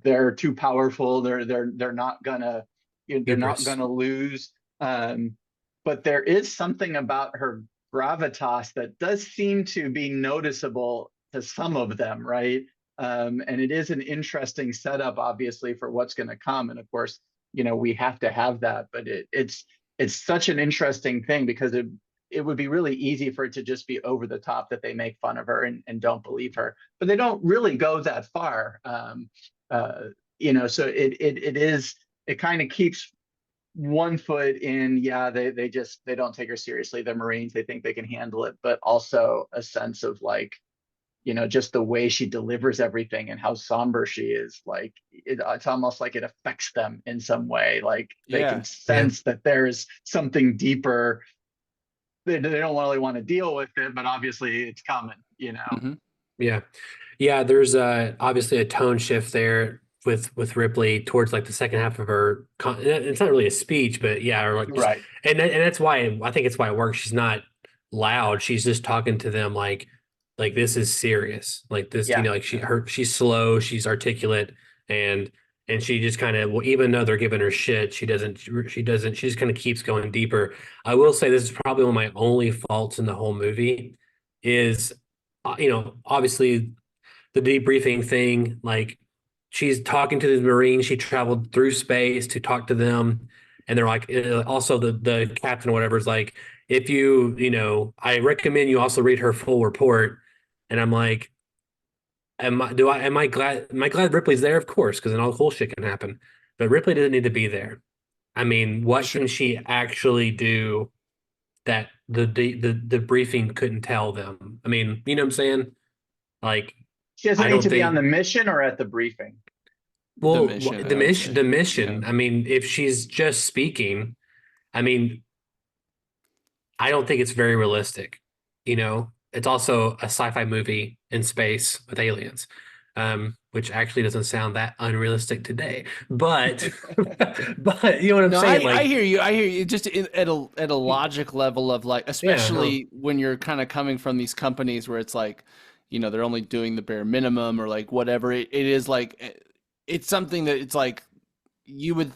I: they're too powerful. They're not gonna, they're not gonna lose. But there is something about her gravitas that does seem to be noticeable to some of them, right? And it is an interesting setup, obviously, for what's going to come. And of course, we have to have that. But it's such an interesting thing because it would be really easy for it to just be over the top, that they make fun of her and don't believe her, but they don't really go that far. So it kind of keeps one foot in, they don't take her seriously, the Marines, they think they can handle it, but also a sense of like, just the way she delivers everything and how somber she is, like it's almost like it affects them in some way, like they can sense that there's something deeper. They don't really want to deal with it, but obviously it's coming.
G: Mm-hmm. Yeah, there's obviously a tone shift there with Ripley towards like the second half of her it's not really a speech, but or like
I: right.
G: And that's why I think it's why it works. She's not loud, she's just talking to them like this is serious, like this, like she's slow, she's articulate, and she just kind of, even though they're giving her shit, she just kind of keeps going deeper. I will say this is probably one of my only faults in the whole movie is obviously the debriefing thing, like she's talking to the Marines, she traveled through space to talk to them, and they're like, also the captain or whatever is like, if I recommend you also read her full report. And I'm like, am I glad Ripley's there? Of course, because then all cool shit can happen. But Ripley doesn't need to be there. I mean, what can she actually do that the briefing couldn't tell them? I mean, you know what I'm saying? Like,
I: she doesn't need to be on the mission or at the briefing.
G: Well, the mission. Yeah. I mean, if she's just speaking, I mean, I don't think it's very realistic. It's also a sci-fi movie in space with aliens, which actually doesn't sound that unrealistic today. But, but you know what I'm saying?
H: I hear you. Just at a logic level of like, especially when you're kind of coming from these companies where it's like, they're only doing the bare minimum or like whatever. It is like, it's something that it's like you would.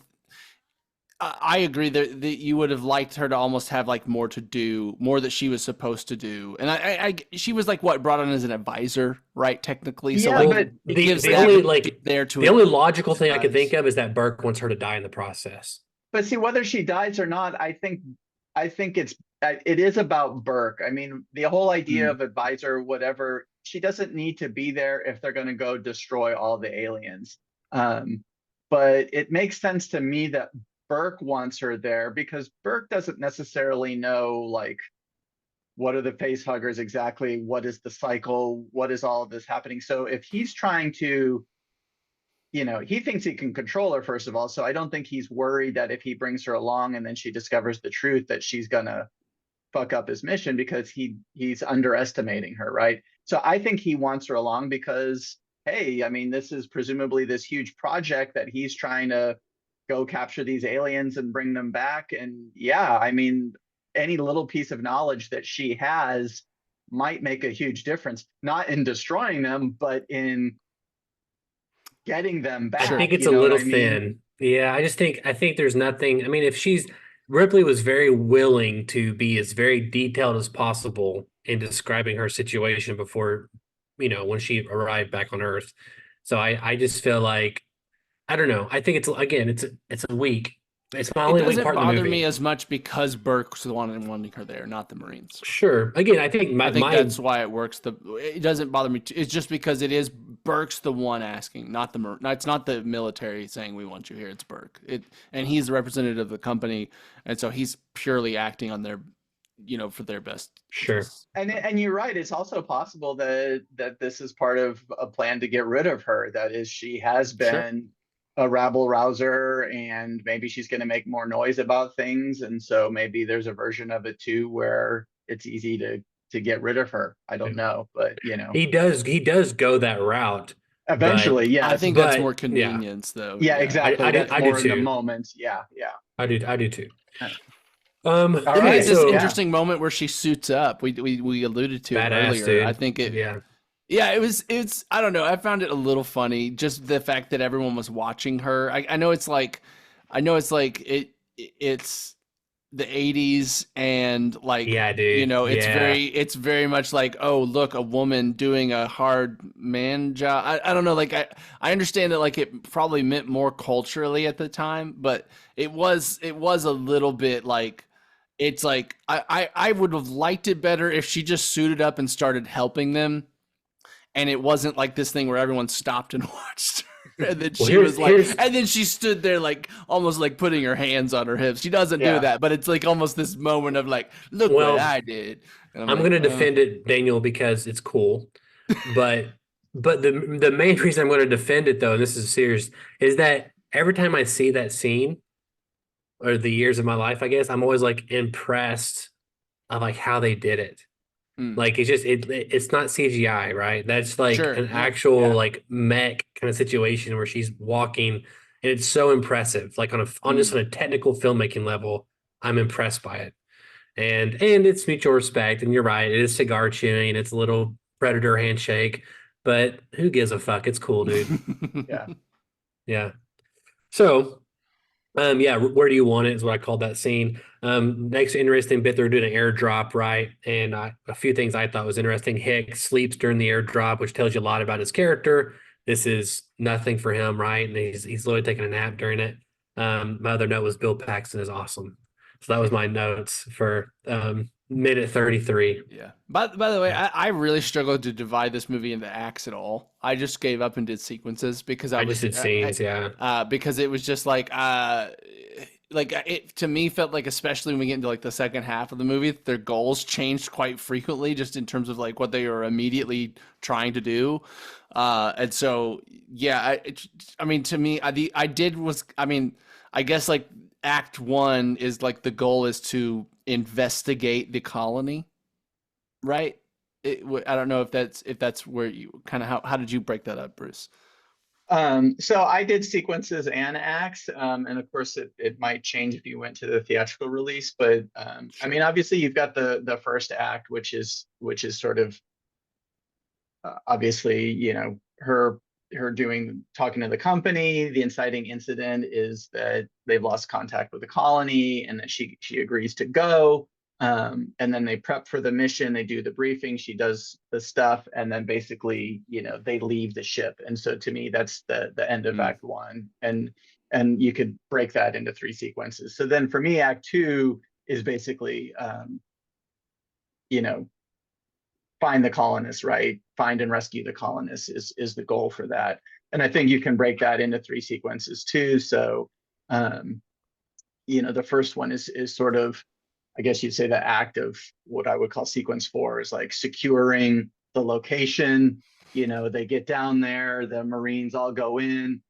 H: I agree that you would have liked her to almost have like more to do, more that she was supposed to do. And she was like brought on as an advisor, right? Technically. So
I: but
G: the only logical thing I could think of is that Burke wants her to die in the process.
I: But see, whether she dies or not, I think it is about Burke. I mean, the whole idea of advisor, whatever, she doesn't need to be there if they're going to go destroy all the aliens. But it makes sense to me that Burke wants her there because Burke doesn't necessarily know, like, what are the face huggers exactly? What is the cycle? What is all of this happening? So if he's trying to, he thinks he can control her, first of all. So I don't think he's worried that if he brings her along and then she discovers the truth, that she's going to fuck up his mission, because he's underestimating her, right? So I think he wants her along because, hey, I mean, this is presumably this huge project that he's trying to go capture these aliens and bring them back. And I mean, any little piece of knowledge that she has might make a huge difference, not in destroying them, but in getting them back.
G: I think it's a little thin. Yeah, I think there's nothing. I mean, Ripley was very willing to be as very detailed as possible in describing her situation before, when she arrived back on Earth. So I just feel like, I don't know. I think it's a weak. It's my only weak part of the movie. It doesn't bother me
H: as much because Burke's the one wanting her there, not the Marines.
G: Sure. Again, I think
H: that's why it works. It doesn't bother me. It's just because it is Burke's the one asking, not the it's not the military saying we want you here. It's Burke. And he's the representative of the company, and so he's purely acting on their, for their best.
G: Sure.
I: And you're right. It's also possible that this is part of a plan to get rid of her. That is, she has been a rabble rouser, and maybe she's going to make more noise about things, and so maybe there's a version of it too where it's easy to get rid of her. I don't know, but
G: he does go that route
I: eventually. Yeah,
H: I think that's more convenience, though.
I: Yeah, exactly.
G: I do too.
I: In the moment. Yeah.
G: I do too.
I: All
H: It
I: right,
H: is this
I: so-
H: interesting moment where she suits up. We alluded to it
G: Badass,
H: earlier.
G: dude.
H: I think it.
G: Yeah.
H: Yeah, it's I don't know. I found it a little funny, just the fact that everyone was watching her. I know it's like, it's the 80s, and like,
G: Yeah, dude. Yeah.
H: it's very much like, oh, look, a woman doing a hard man job. I don't know, like, I understand that, like, it probably meant more culturally at the time, but it was a little bit like, it's like, I would have liked it better if she just suited up and started helping them, and it wasn't like this thing where everyone stopped and watched her. And then
G: Well,
H: she was like, and then she stood there like almost like putting her hands on her hips. She doesn't do that, but it's like almost this moment of like, look what I did. And
G: I'm
H: like,
G: going to defend it, Daniel, because it's cool. But the main reason I'm going to defend it, though, and this is serious, is that every time I see that scene, or the years of my life, I guess, I'm always like impressed of like how they did it. Like it's just it's not CGI, right? That's like an actual like mech kind of situation where she's walking, and it's so impressive. Like on just on a technical filmmaking level, I'm impressed by it. And it's mutual respect. And you're right, it is cigar chewing, it's a little predator handshake, but who gives a fuck? It's cool, dude.
I: Yeah.
G: Yeah. So yeah, where do you want it is what I called that scene. Next interesting bit, they're doing an airdrop, right? And a few things I thought was interesting. Hicks sleeps during the airdrop, which tells you a lot about his character. This is nothing for him, right? And he's literally taking a nap during it. My other note was Bill Paxton is awesome. So that was my notes for minute 33.
H: Yeah. By the way, I really struggled to divide this movie into acts at all. I just gave up and did sequences because I
G: just did scenes,
H: because it was just like it to me felt like, especially when we get into like the second half of the movie, their goals changed quite frequently, just in terms of like what they were immediately trying to do. And so yeah, I mean, to me, I guess like act one is like the goal is to investigate the colony, right? I don't know if that's where you kind of, how did you break that up, Bruce?
I: So I did sequences and acts, and of course it might change if you went to the theatrical release, but I mean, obviously you've got the first act, which is sort of obviously, you know, her talking to the company. The inciting incident is that they've lost contact with the colony, and that she agrees to go. And then they prep for the mission, they do the briefing, she does the stuff, and then basically, you know, they leave the ship. And so to me, that's the end of act one. And you could break that into three sequences. So then for me, act two is basically, you know, find the colonists, right? Find and rescue the colonists is the goal for that. And I think you can break that into three sequences too. So, you know, the first one is sort of, I guess you'd say, the act of what I would call sequence 4 is like securing the location. You know, they get down there, the Marines all go in.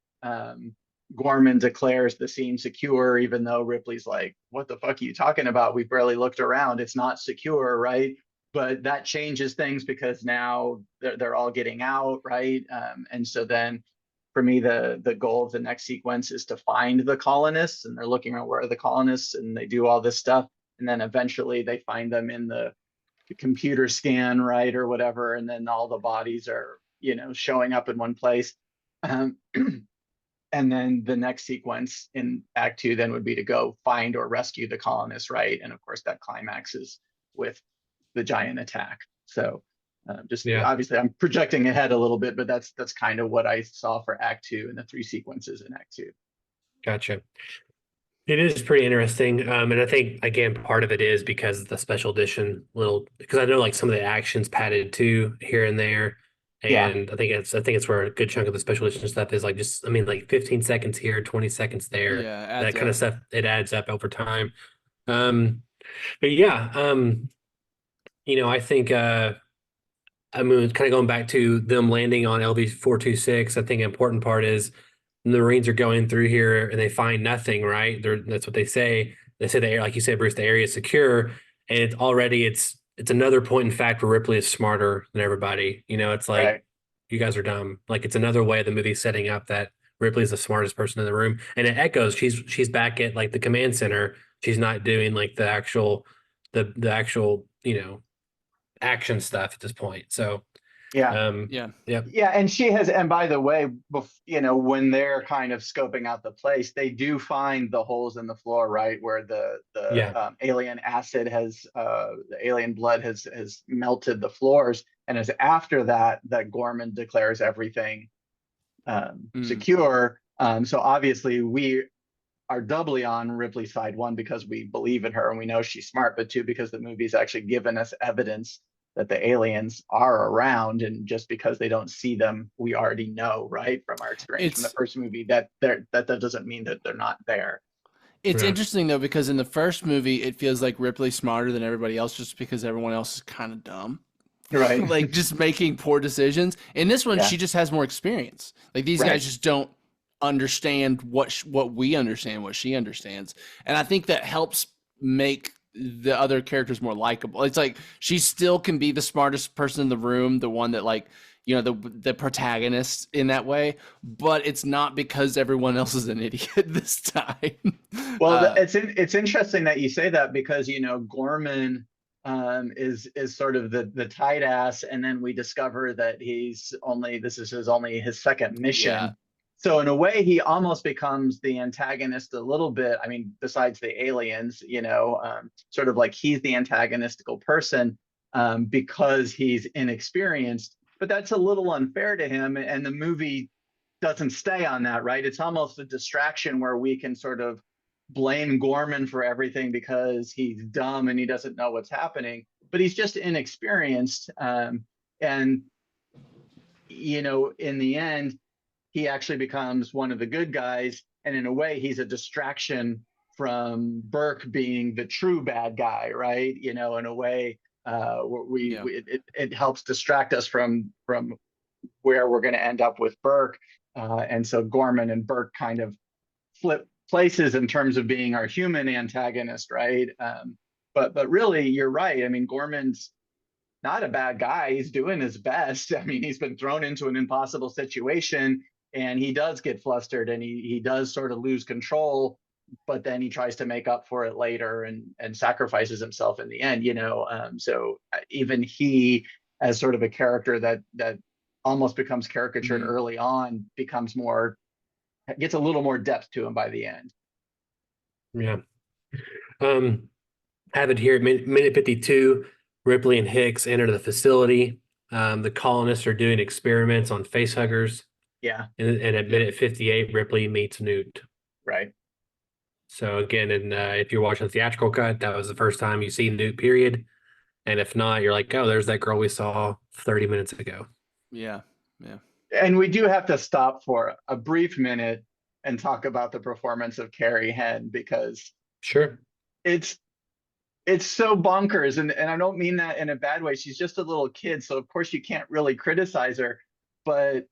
I: Gorman declares the scene secure, even though Ripley's like, what the fuck are you talking about? We barely looked around. It's not secure, right? But that changes things because now they're all getting out, right? And so then for me, the goal of the next sequence is to find the colonists, and they're looking around, where are the colonists, and they do all this stuff. And then eventually they find them in the computer scan, right, or whatever. And then all the bodies are, you know, showing up in one place. And then the next sequence in act 2 then would be to go find or rescue the colonists, right? And of course that climaxes with the giant attack. So obviously I'm projecting ahead a little bit, but that's kind of what I saw for act 2 and the three sequences in act 2.
G: Gotcha. It is pretty interesting. And I think, again, part of it is because of the special edition because I know like some of the actions padded too here and there. And I think it's where a good chunk of the special edition stuff is like, just, I mean, like 15 seconds here, 20 seconds there, that kind of stuff. It adds up over time. But yeah, you know, I think, I mean, kind of going back to them landing on LV-426, I think an important part is the Marines are going through here and they find nothing, right? That's what they say. They say the, like you said, Bruce, the area is secure, and it's another point in fact where Ripley is smarter than everybody. You know, it's like, you guys are dumb. Like, it's another way the movie's setting up that Ripley is the smartest person in the room, and it echoes. She's back at like the command center. She's not doing like the actual action stuff at this point. So
I: Yeah.
H: Yeah.
I: And she has, and by the way, when they're kind of scoping out the place, they do find the holes in the floor, right, where the alien acid the alien blood has melted the floors, and it's after that Gorman declares everything secure. So obviously we are doubly on Ripley's side, one, because we believe in her and we know she's smart, but two, because the movie's actually given us evidence that the aliens are around, and just because they don't see them, we already know, right, from our experience from the first movie, that doesn't mean that they're not there.
H: It's interesting though, because in the first movie, it feels like Ripley's smarter than everybody else, just because everyone else is kind of dumb.
I: Right.
H: Like just making poor decisions. In this one, she just has more experience. Like these guys just don't understand what we understand, what she understands. And I think that helps make the other characters more likable. It's like she still can be the smartest person in the room, the one that the protagonist in that way, but it's not because everyone else is an idiot this time.
I: Well, it's interesting that you say that, because Gorman is sort of the tight ass, and then we discover that this is only his second mission.
H: Yeah.
I: So in a way, he almost becomes the antagonist a little bit. I mean, besides the aliens, sort of like he's the antagonistical person because he's inexperienced. But that's a little unfair to him, and the movie doesn't stay on that, right? It's almost a distraction where we can sort of blame Gorman for everything because he's dumb and he doesn't know what's happening, but he's just inexperienced. And in the end, he actually becomes one of the good guys, and in a way, he's a distraction from Burke being the true bad guy, right? In a way, it helps distract us from where we're going to end up with Burke, and so Gorman and Burke kind of flip places in terms of being our human antagonist, right? But really, you're right. I mean, Gorman's not a bad guy. He's doing his best. I mean, he's been thrown into an impossible situation, and he does get flustered, and he does sort of lose control, but then he tries to make up for it later and sacrifices himself in the end, so even he, as sort of a character that almost becomes caricatured early on, gets a little more depth to him by the end.
G: Yeah. Have it here at minute 52, Ripley and Hicks enter the facility. The colonists are doing experiments on facehuggers.
I: Yeah.
G: And at minute 58, Ripley meets Newt.
I: Right.
G: So again, if you're watching the theatrical cut, that was the first time you see Newt, period. And if not, you're like, oh, there's that girl we saw 30 minutes ago.
H: Yeah.
I: And we do have to stop for a brief minute and talk about the performance of Carrie Henn, because
G: sure,
I: it's so bonkers, and I don't mean that in a bad way. She's just a little kid, so of course you can't really criticize her, but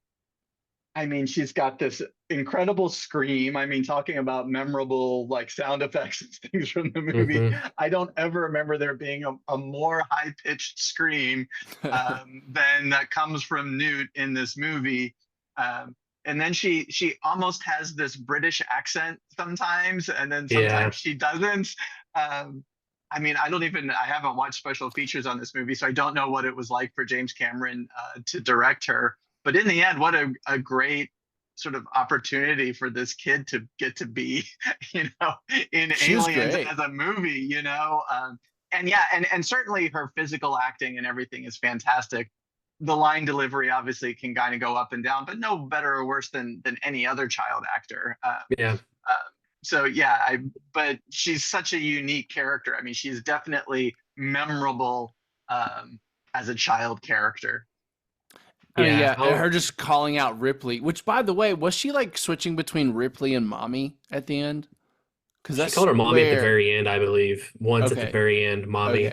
I: I mean, she's got this incredible scream. I mean, talking about memorable like sound effects and things from the movie. Mm-hmm. I don't ever remember there being a more high-pitched scream than that comes from Newt in this movie. And then she almost has this British accent sometimes, and then sometimes she doesn't. I mean, I haven't watched special features on this movie, so I don't know what it was like for James Cameron to direct her. But in the end, what a great sort of opportunity for this kid to get to be, in Aliens as a movie, and certainly her physical acting and everything is fantastic. The line delivery obviously can kind of go up and down, but no better or worse than any other child actor. But she's such a unique character. I mean, she's definitely memorable as a child character.
H: Her just calling out Ripley, which, by the way, was she like switching between Ripley and Mommy at the end?
G: Because she called her Mommy at the very end, I believe. Once at the very end, Mommy.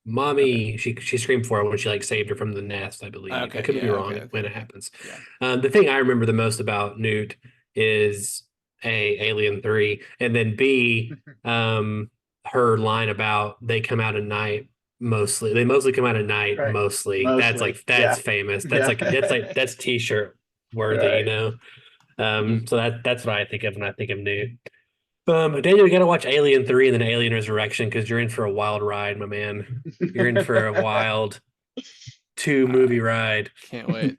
G: Mommy. She screamed for her when she like saved her from the nest, I believe. I could be wrong when it happens. Yeah. The thing I remember the most about Newt is Alien 3, and then B, her line about they come out at night. They mostly come out at night. Right. Mostly. That's famous. That's t-shirt worthy, So that's what I think of when I think of Newt. Daniel, you got to watch Alien 3 and then Alien Resurrection because you're in for a wild ride, my man. You're in for a wild two-movie ride.
H: Can't wait.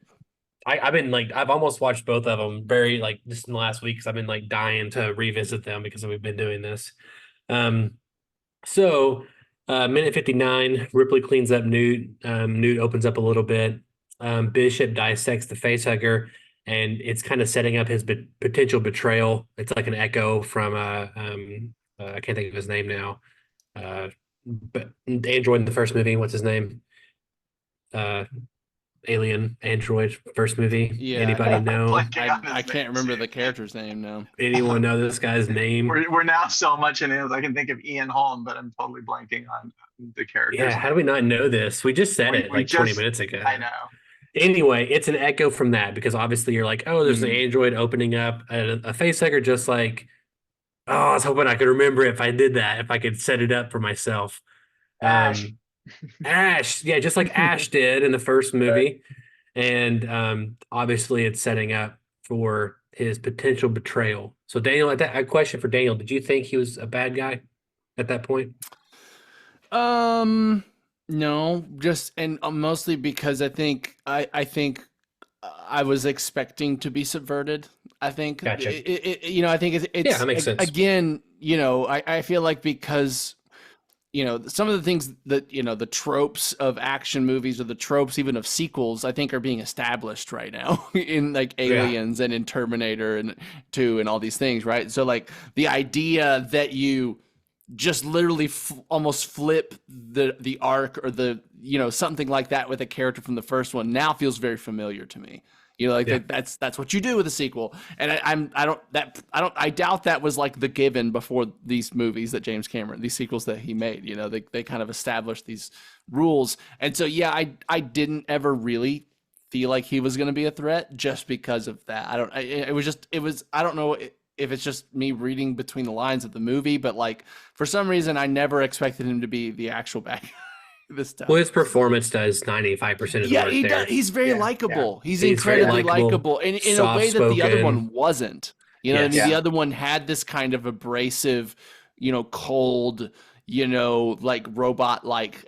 G: I've been like, I've almost watched both of them very like just in the last week because I've been like dying to revisit them because we've been doing this. Um, so minute 59, Ripley cleans up Newt. Newt opens up a little bit. Bishop dissects the facehugger, and it's kind of setting up his potential betrayal. It's like an echo from I can't think of his name now. But Android in the first movie, what's his name? Alien Android first movie.
H: Yeah.
G: Anybody know?
H: I can't remember the character's name now.
G: Anyone know this guy's name?
I: We're now so much in it. I can think of Ian Holm, but I'm totally blanking on the characters.
G: Yeah, how do we not know this? We just said it like 20 minutes ago.
I: I know.
G: Anyway, it's an echo from that because obviously you're like, oh, there's an android opening up a facehugger, just like, oh, I was hoping I could remember if I did that, if I could set it up for myself. Ash, yeah, just like Ash did in the first movie. And obviously it's setting up for his potential betrayal. So Daniel, a question for Daniel, did you think he was a bad guy at that point?
H: No, just and mostly because I think I was expecting to be subverted. I think
G: Gotcha.
H: I think it's
G: yeah, that makes sense.
H: Again, I feel like because some of the things that, the tropes of action movies or the tropes even of sequels, I think are being established right now in like Aliens and in Terminator and 2 and all these things, right? So like the idea that you just literally almost flip the arc or something like that with a character from the first one now feels very familiar to me. That's what you do with a sequel. And I doubt that was like the given before these movies that James Cameron, these sequels that he made, they kind of established these rules. And so, yeah, I didn't ever really feel like he was going to be a threat just because of that. I don't know if it's just me reading between the lines of the movie, but like for some reason, I never expected him to be the actual bad guy. This time.
G: Well, his performance does 95% of the work
H: he
G: there.
H: does. He's very likable. Yeah. He's incredibly likable in a way that the other one wasn't. What I mean? The other one had this kind of abrasive, cold, like robot-like,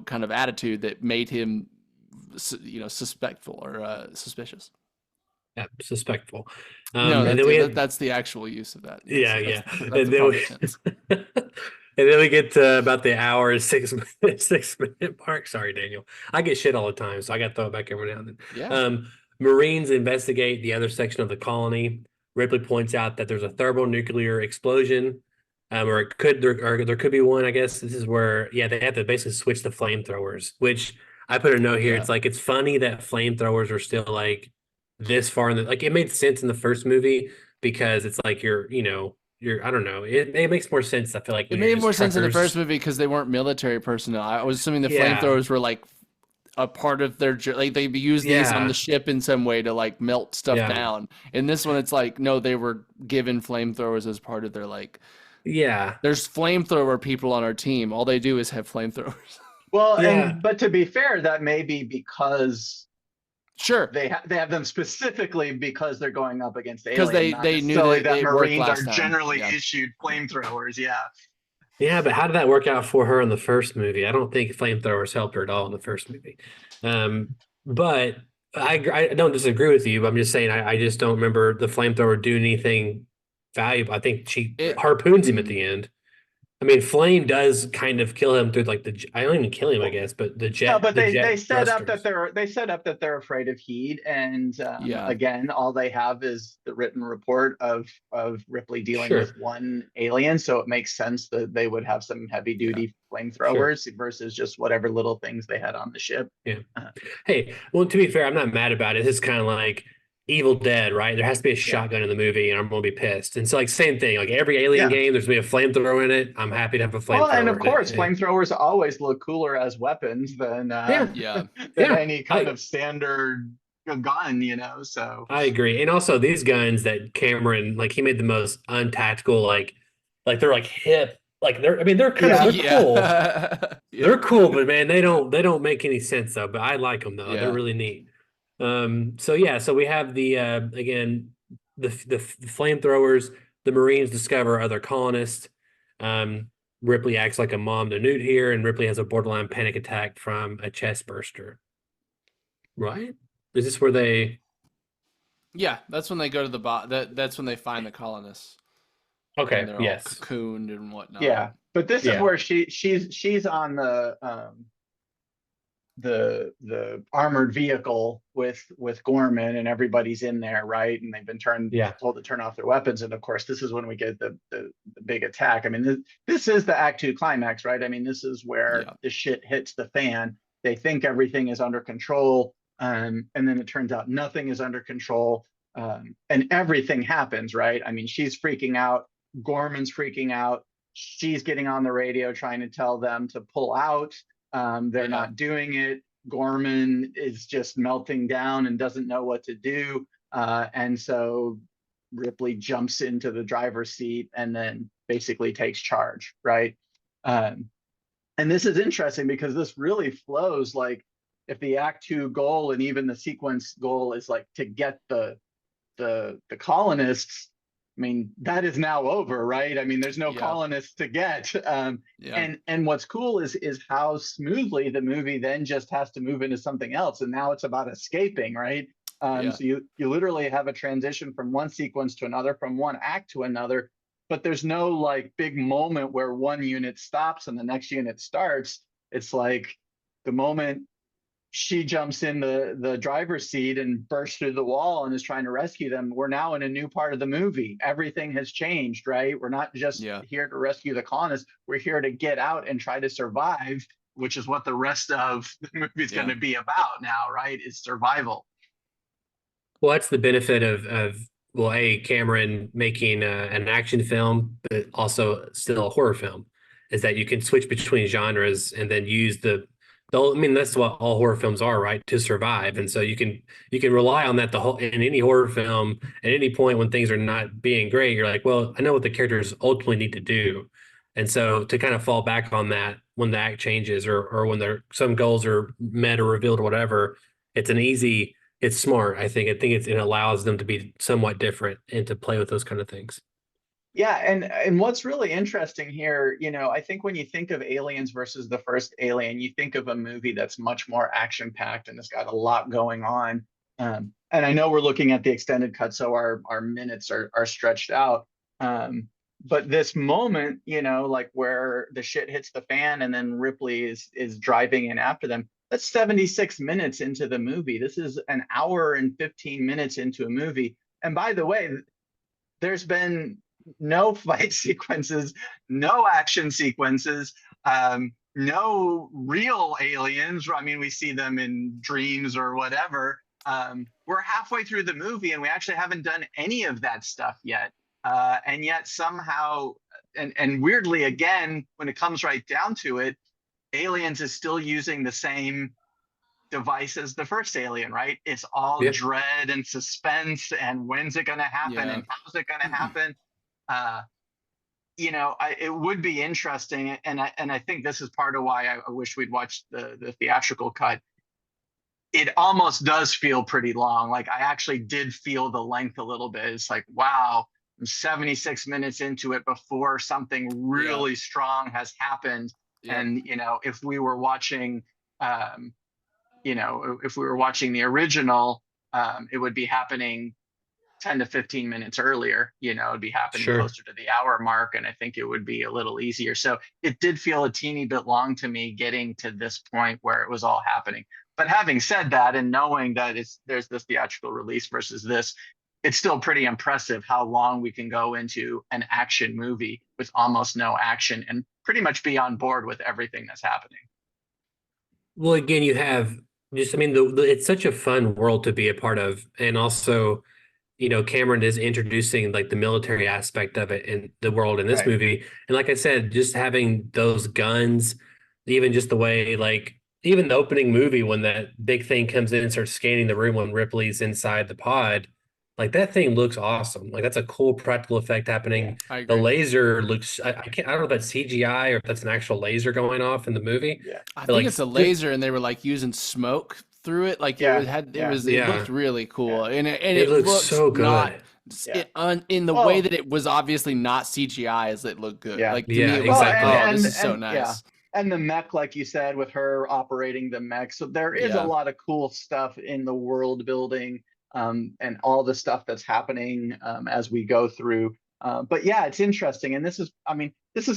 H: kind of attitude that made him, suspectful or suspicious.
G: Yeah, suspectful.
H: That's the actual use of that.
G: That's and then we get to about the hour and 6 minute mark. Sorry, Daniel. I get shit all the time, so I got to throw it back every now and then.
H: Yeah.
G: Marines investigate the other section of the colony. Ripley points out that there's a thermonuclear explosion, or there could be one. I guess this is where they have to basically switch the flamethrowers. Which I put a note here. Yeah. It's like it's funny that flamethrowers are still like this far in the like. It made sense in the first movie because it's like I don't know. It makes more sense. I feel like
H: it made more sense in the first movie because they weren't military personnel. I was assuming the flamethrowers were like a part of their like they used these on the ship in some way to like melt stuff down. In this one, it's like no, they were given flamethrowers as part of their like. Yeah, there's flamethrower people on our team. All they do is have flamethrowers.
I: Well, but to be fair, that may be because.
H: Sure,
I: they have them specifically because they're going up against aliens.
H: Because they knew that
I: Marines are generally issued flamethrowers.
G: Yeah, but how did that work out for her in the first movie? I don't think flamethrowers helped her at all in the first movie. But I don't disagree with you. But I'm just saying I just don't remember the flamethrower doing anything valuable. I think she harpoons him at the end. I mean, flame does kind of kill him through like I don't even kill him, I guess, but the jet.
I: No, but they set up that they're afraid of heat, and again, all they have is the written report of Ripley dealing with one alien, so it makes sense that they would have some heavy duty flamethrowers versus just whatever little things they had on the ship.
G: Yeah. Hey, well, to be fair, I'm not mad about it. It's kind of like Evil Dead, right? There has to be a shotgun in the movie, and I'm gonna be pissed. And so, like, same thing. Like every Alien game, there's gonna be a flamethrower in it. I'm happy to have a flamethrower.
I: Well, and of course, flamethrowers always look cooler as weapons than any kind of standard gun. So
G: I agree. And also, these guns that Cameron, like, he made the most untactical, like they're like hip. Like they're kind of cool. They're cool, but man, they don't make any sense though. But I like them though. They're really neat. So we have the again the flamethrowers. the Marines discover other colonists. Ripley acts like a mom to Newt here, and Ripley has a borderline panic attack from a chest burster. Right? Is this where they?
H: Yeah, that's when they go to the that's when they find the colonists.
G: Okay.
H: And they're all cocooned and whatnot.
I: Yeah, but this is where she's on the armored vehicle with Gorman, and everybody's in there, right? And they've been told to turn off their weapons. And of course, this is when we get the big attack. I mean, this is the Act 2 climax, right? I mean, this is where the shit hits the fan. They think everything is under control, and then it turns out nothing is under control, and everything happens, right? I mean, she's freaking out, Gorman's freaking out, she's getting on the radio trying to tell them to pull out. They're not doing it. Gorman is just melting down and doesn't know what to do. And so Ripley jumps into the driver's seat and then basically takes charge, right? And this is interesting because this really flows like if the Act 2 goal and even the sequence goal is like to get the colonists. I mean, that is now over, right? I mean, there's no colonists to get. And what's cool is how smoothly the movie then just has to move into something else. And now it's about escaping, right? So you literally have a transition from one sequence to another, from one act to another, but there's no like big moment where one unit stops and the next unit starts. It's like the moment she jumps in the driver's seat and bursts through the wall and is trying to rescue them, we're now in a new part of the movie. Everything has changed, right? We're not just here to rescue the colonists. We're here to get out and try to survive, which is what the rest of the movie is going to be about now, right? Is survival.
G: Well, that's the benefit of Cameron making an action film, but also still a horror film, is that you can switch between genres and then use I mean, that's what all horror films are, right? To survive. And so you can rely on that in any horror film at any point when things are not being great. You're like, well, I know what the characters ultimately need to do. And so to kind of fall back on that when the act changes or when some goals are met or revealed or whatever, it's smart. I think it allows them to be somewhat different and to play with those kind of things.
I: Yeah, and what's really interesting here, I think when you think of Aliens versus the first Alien, you think of a movie that's much more action-packed and it's got a lot going on. And I know we're looking at the extended cut, so our minutes are stretched out. But this moment, like where the shit hits the fan and then Ripley is driving in after them, that's 76 minutes into the movie. This is an hour and 15 minutes into a movie. And by the way, there's been no fight sequences, no action sequences, no real aliens. I mean, we see them in dreams or whatever. We're halfway through the movie and we actually haven't done any of that stuff yet. And yet somehow, and weirdly, again, when it comes right down to it, Aliens is still using the same device as the first Alien, right? It's all dread and suspense and when's it going to happen and how's it going to happen? It would be interesting, and I think this is part of why I wish we'd watched the theatrical cut. It almost does feel pretty long. Like I actually did feel the length a little bit. It's like, wow, I'm 76 minutes into it before something really strong has happened. And if we were watching, if we were watching the original, it would be happening 10 to 15 minutes earlier, it'd be happening closer to the hour mark. And I think it would be a little easier. So it did feel a teeny bit long to me getting to this point where it was all happening. But having said that, and knowing that there's this theatrical release versus this, it's still pretty impressive how long we can go into an action movie with almost no action and pretty much be on board with everything that's happening.
G: Well, again, you have it's such a fun world to be a part of. And also, Cameron is introducing like the military aspect of it in the world in this movie. And like I said, just having those guns, even just the way, like even the opening movie, when that big thing comes in and starts scanning the room when Ripley's inside the pod, like that thing looks awesome. Like that's a cool practical effect happening.
H: Yeah,
G: the laser looks, I don't know if that's CGI or if that's an actual laser going off in the movie.
I: Yeah.
H: I think it's a laser and they were like using smoke through it. Like it looked really cool. And it
G: looks
H: looked
G: so good.
I: Yeah.
H: in the way that it was obviously not CGI as it looked good.
I: Yeah.
H: Like to me, it was
G: exactly.
H: like, oh, this is so nice.
I: Yeah. And the mech, like you said, with her operating the mech. So there is a lot of cool stuff in the world building, and all the stuff that's happening as we go through. But yeah, it's interesting. And this is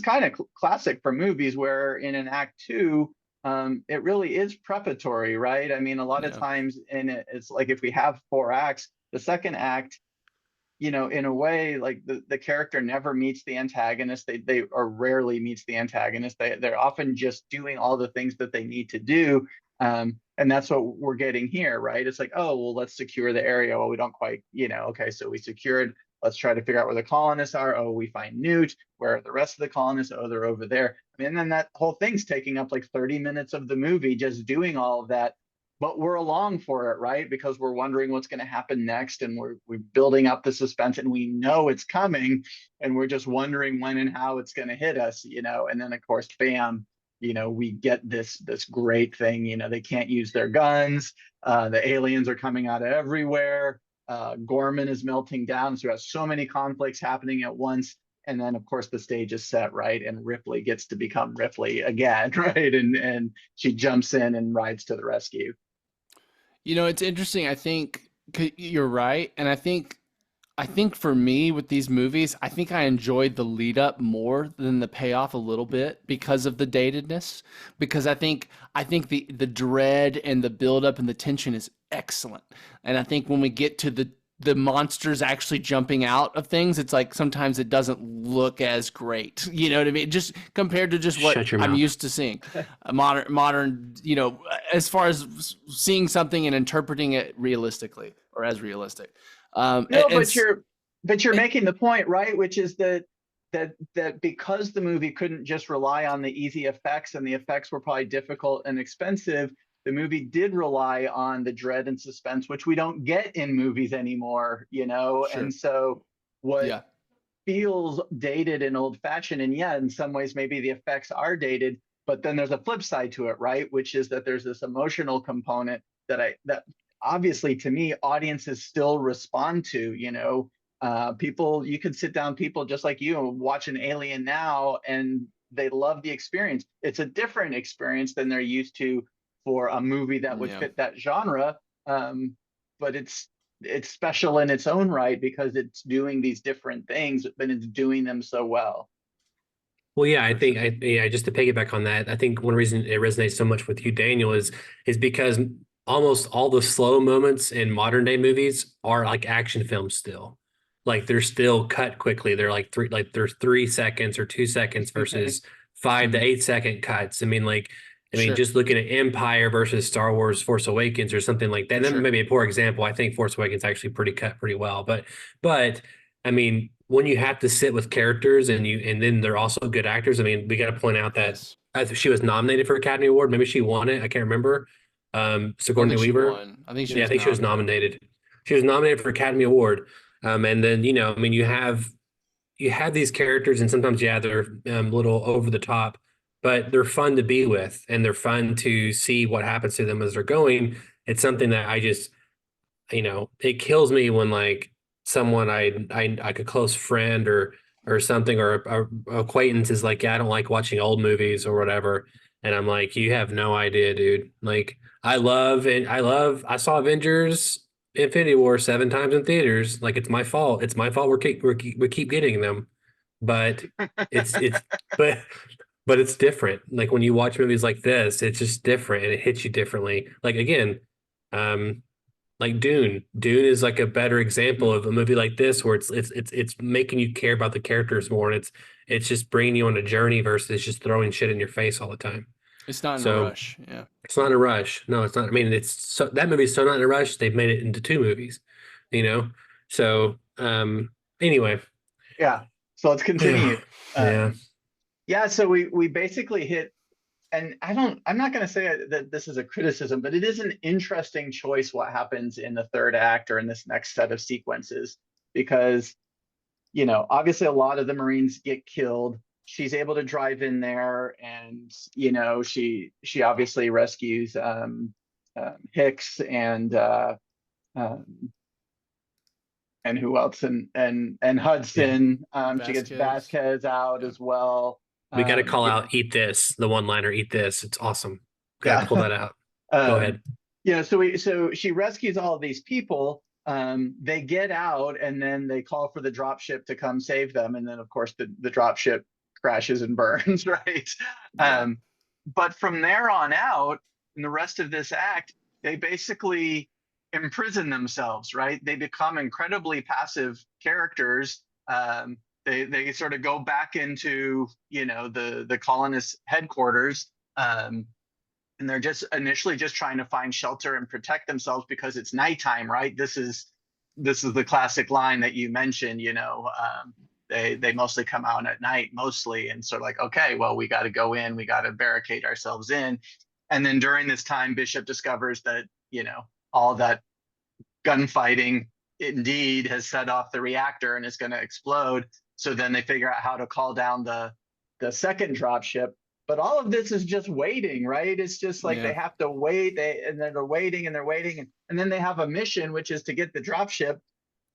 I: kind of classic for movies where in an act two, it really is preparatory, right? I mean, a lot of times it's like if we have 4 acts, the second act, in a way, like the character never meets the antagonist. They or rarely meets the antagonist. They're often just doing all the things that they need to do. And that's what we're getting here, right? It's like, oh, well, let's secure the area. Well, we don't quite, okay, so we secured. Let's try to figure out where the colonists are. Oh, we find Newt. Where are the rest of the colonists? Oh, they're over there. I mean, and then that whole thing's taking up like 30 minutes of the movie, just doing all of that. But we're along for it, right? Because we're wondering what's going to happen next, and we're building up the suspense, and we know it's coming, and we're just wondering when and how it's going to hit us, And then of course, bam, we get this great thing. They can't use their guns. The aliens are coming out of everywhere. Gorman is melting down, so we have so many conflicts happening at once. And then, of course, the stage is set, right? And Ripley gets to become Ripley again, right? And she jumps in and rides to the rescue.
H: It's interesting. I think you're right, and I think for me with these movies, I think I enjoyed the lead up more than the payoff a little bit because of the datedness. Because I think the dread and the build up and the tension is excellent, and I think when we get to the monsters actually jumping out of things, it's like sometimes it doesn't look as great. You know what I mean? Just compared to just what I'm used to seeing. Modern, as far as seeing something and interpreting it realistically or as realistic.
I: No, but you're making the point, right? Which is that because the movie couldn't just rely on the easy effects, and the effects were probably difficult and expensive, the movie did rely on the dread and suspense, which we don't get in movies anymore, Sure. And so what feels dated and old fashioned, and in some ways, maybe the effects are dated, but then there's a flip side to it, right? Which is that there's this emotional component that obviously to me, audiences still respond to, people, you could sit down, people just like you, watch an Alien now, and they love the experience. It's a different experience than they're used to for a movie that would fit that genre. But it's special in its own right because it's doing these different things, but it's doing them so well.
G: Well, yeah, I think just to piggyback on that, I think one reason it resonates so much with you, Daniel, is because almost all the slow moments in modern day movies are like action films still. Like they're still cut quickly. They're like they're 3 seconds or 2 seconds versus 5 to 8 second cuts. I mean, just looking at Empire versus Star Wars Force Awakens or something like that. That may be a poor example. I think Force Awakens actually cut pretty well. But I mean, when you have to sit with characters and then they're also good actors, I mean, we got to point out that she was nominated for Academy Award. Maybe she won it. I can't remember. Sigourney Weaver.
H: I think she was
G: nominated. She was nominated for Academy Award. And then, I mean, you have these characters, and sometimes, they're a little over the top, but they're fun to be with, and they're fun to see what happens to them as they're going. It's something that I just, it kills me when like someone like a close friend or something, or a acquaintance is like, I don't like watching old movies or whatever. And I'm like, you have no idea, dude. Like I saw Avengers Infinity War 7 times in theaters. Like it's my fault. It's my fault. We keep getting them, but it's but it's different. Like when you watch movies like this, it's just different and it hits you differently. Like again, like Dune. Dune is like a better example of a movie like this where it's making you care about the characters more, and it's just bringing you on a journey versus just throwing shit in your face all the time.
H: It's not in a rush. Yeah.
G: It's not in a rush. No, it's not. I mean, that movie's so not in a rush. They've made it into 2 movies, So, anyway.
I: Yeah. So let's continue.
G: Yeah.
I: So we basically hit, and I'm not going to say that this is a criticism, but it is an interesting choice what happens in the third act or in this next set of sequences, because, obviously a lot of the Marines get killed. She's able to drive in there, and she obviously rescues Hicks and and who else? And Hudson. She gets
H: Vasquez.
I: Vasquez out as well.
G: We got to call
I: You
G: out
I: know,
G: "Eat This," the one-liner "Eat This." It's awesome. Got to
I: yeah.
G: pull that out. Go ahead.
I: So she rescues all of these people. They get out and then they call for the dropship to come save them. And then of course the dropship crashes and burns, right? But from there on out, in the rest of this act, they basically imprison themselves, right? They become incredibly passive characters. They sort of go back into, the colonist headquarters. And they're just initially just trying to find shelter and protect themselves because it's nighttime, right? This is the classic line that you mentioned. They mostly come out at night, mostly, and sort of like, okay, well, we got to go in, we got to barricade ourselves in. And then during this time, Bishop discovers that all that gunfighting indeed has set off the reactor and is going to explode. So then they figure out how to call down the second dropship. But all of this is just waiting, right? It's just like they have to wait, and then they're waiting and they're waiting, and then they have a mission, which is to get the dropship.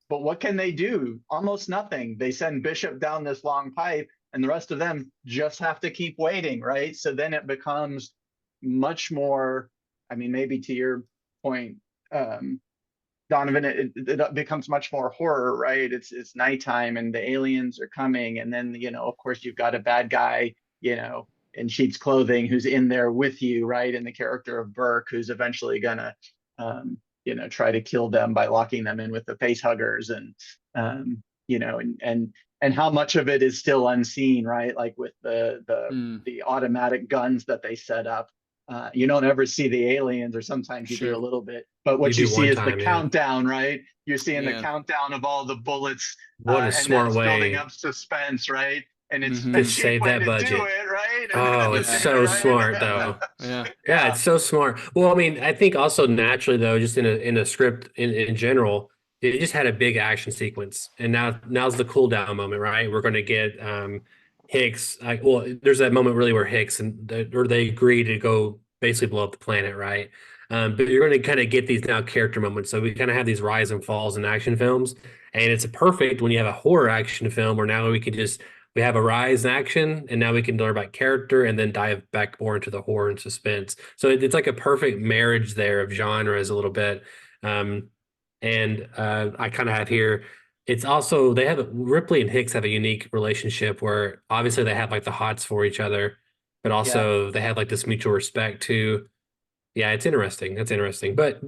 I: But what can they do? Almost nothing. They send Bishop down this long pipe, and the rest of them just have to keep waiting, right? So then it becomes much more. I mean, maybe to your point, Donovan, it becomes much more horror, right? It's nighttime and the aliens are coming, and then of course, you've got a bad guy, in sheep's clothing who's in there with you, right? And the character of Burke, who's eventually gonna try to kill them by locking them in with the face huggers, and and how much of it is still unseen, right? Like with the automatic guns that they set up. You don't ever see the aliens, or sometimes you do a little bit, but what you see is the countdown, right? You're seeing the countdown of all the bullets.
G: What a smart way.
I: Building up suspense, right? And it's
G: to save that budget.
I: Do it, right?
G: Oh, it's so smart though. Yeah, it's so smart. Well, I mean, I think also naturally though, just in a script in general, it just had a big action sequence, and now's the cool down moment, right? We're going to get Hicks. There's that moment really where Hicks or they agree to go basically blow up the planet, right? But you're going to kind of get these now character moments. So we kind of have these rise and falls in action films, and it's perfect when you have a horror action film where now we have a rise in action, and now we can learn about character and then dive back more into the horror and suspense. So it's like a perfect marriage there of genres a little bit. I kind of have here, it's also, Ripley and Hicks have a unique relationship where obviously they have like the hots for each other, but also they have like this mutual respect too. Yeah, it's interesting. That's interesting. But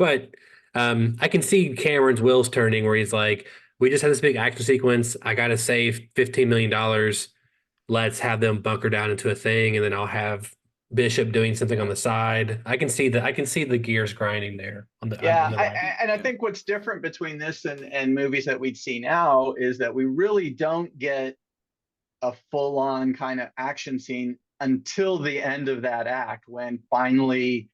G: I can see Cameron's wheels turning where he's like, we just had this big action sequence. I got to save $15 million. Let's have them bunker down into a thing, and then I'll have Bishop doing something on the side. I can see the gears grinding there.
I: I think what's different between this and movies that we'd see now is that we really don't get a full-on kind of action scene until the end of that act, when finally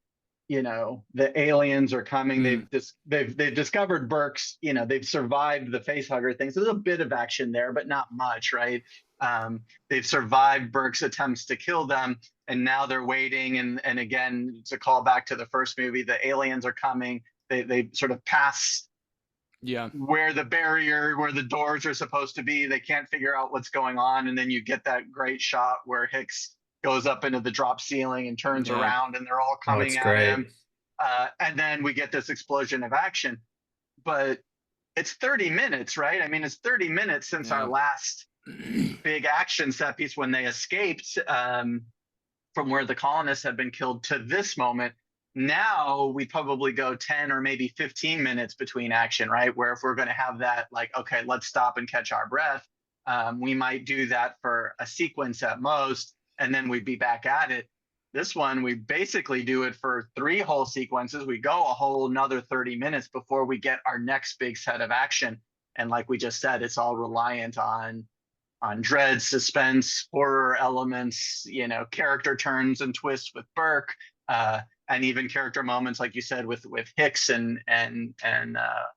I: the aliens are coming. They've discovered Burke's, they've survived the face hugger thing. So there's a bit of action there, but not much, right? They've survived Burke's attempts to kill them, and now they're waiting. And again, it's a callback to the first movie. The aliens are coming. They sort of pass where the doors are supposed to be. They can't figure out what's going on. And then you get that great shot where Hicks goes up into the drop ceiling and turns around, and they're all coming at him. And then we get this explosion of action. But it's 30 minutes, right? I mean, it's 30 minutes since our last big action set piece when they escaped from where the colonists had been killed to this moment. Now we probably go 10 or maybe 15 minutes between action, right? Where if we're going to have that, like, okay, let's stop and catch our breath, we might do that for a sequence at most, and then we'd be back at it. This one, we basically do it for 3 whole sequences. We go a whole another 30 minutes before we get our next big set of action. And like we just said, it's all reliant on dread, suspense, horror elements, character turns and twists with Burke, and even character moments, like you said, with Hicks and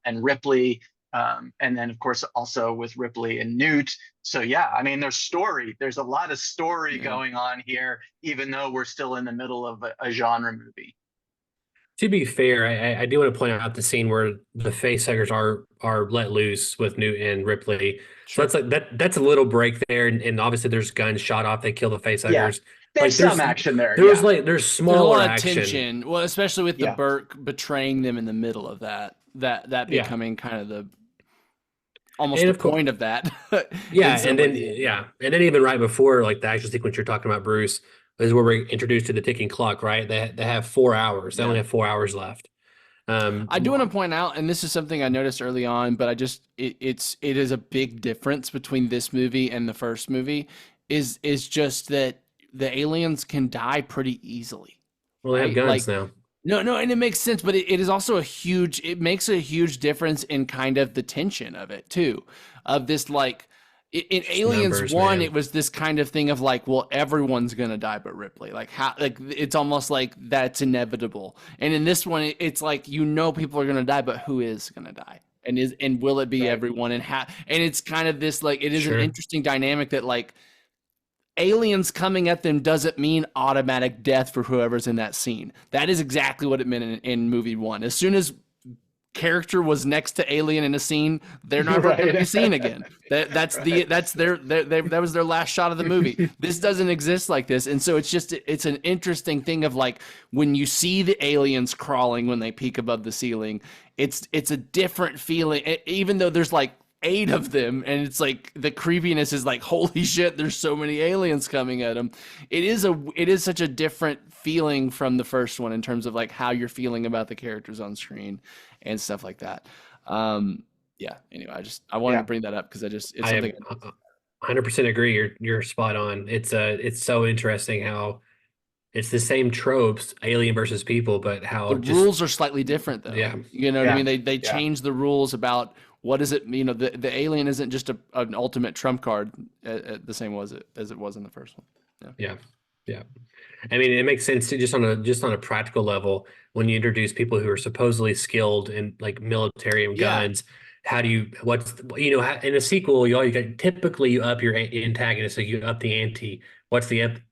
I: Ripley. And then, of course, also with Ripley and Newt. So, yeah, I mean, there's story. There's a lot of story going on here, even though we're still in the middle of a genre movie.
G: To be fair, I do want to point out the scene where the facehuggers are let loose with Newt and Ripley. So
H: Sure.
G: that's like that's a little break there, and obviously there's guns shot off. They kill the
I: Yeah,
G: facehuggers.
I: there's
G: Like
I: some action there.
G: there's
I: Yeah,
G: like there's
H: There's a
G: smaller
H: lot of
G: action.
H: tension. Well, especially with the
I: Yeah.
H: Burke betraying them in the middle of that
G: Yeah.
H: becoming kind of the almost
G: And
H: the
G: of course-
H: point of that.
G: Yeah,
H: in some
G: and then
H: ways.
G: and then even right before like the action sequence you're talking about, Bruce, is where we're introduced to the ticking clock. Right, they have 4 hours. They
H: Yeah.
G: only have 4 hours left.
H: I do want to point out, and this is something I noticed early on, but it is a big difference between this movie and the first movie, is just that the aliens can die pretty easily.
G: Well, they have
H: right?
G: guns
H: Like,
G: now.
H: No, and it makes sense, but it is also it makes a huge difference in kind of the tension of it too, of this like in Aliens
G: numbers,
H: 1,
G: man.
H: it was this kind of thing of like, well, everyone's gonna die but Ripley, like how, like it's almost like that's inevitable, and in this one, it's like people are gonna die, but who is gonna die? And will it be everyone? And it's kind of this like it is
G: Sure.
H: an interesting dynamic that like aliens coming at them doesn't mean automatic death for whoever's in that scene. That is exactly what it meant in movie 1. As soon as character was next to alien in a scene, they're not going to be seen again. That was their last shot of the movie. This doesn't exist like this, and so it's an interesting thing of like when you see the aliens crawling when they peek above the ceiling, it's a different feeling, even though there's like 8 of them, and it's like the creepiness is like, holy shit, there's so many aliens coming at them. It is such a different feeling from the first one in terms of like how you're feeling about the characters on screen and stuff like that. Yeah. Anyway, I wanted to bring that up because it's something.
G: 100% agree. You're spot on. It's so interesting how it's the same tropes, alien versus people, but how
H: the rules are slightly different though.
G: Yeah.
H: You know what I mean? They change the rules about what is it, the alien isn't just an ultimate trump card the same as it was in the first one.
G: Yeah. I mean, it makes sense to just on a practical level when you introduce people who are supposedly skilled in like military and guns. How do you in a sequel you got typically you up your antagonist, so you up the ante.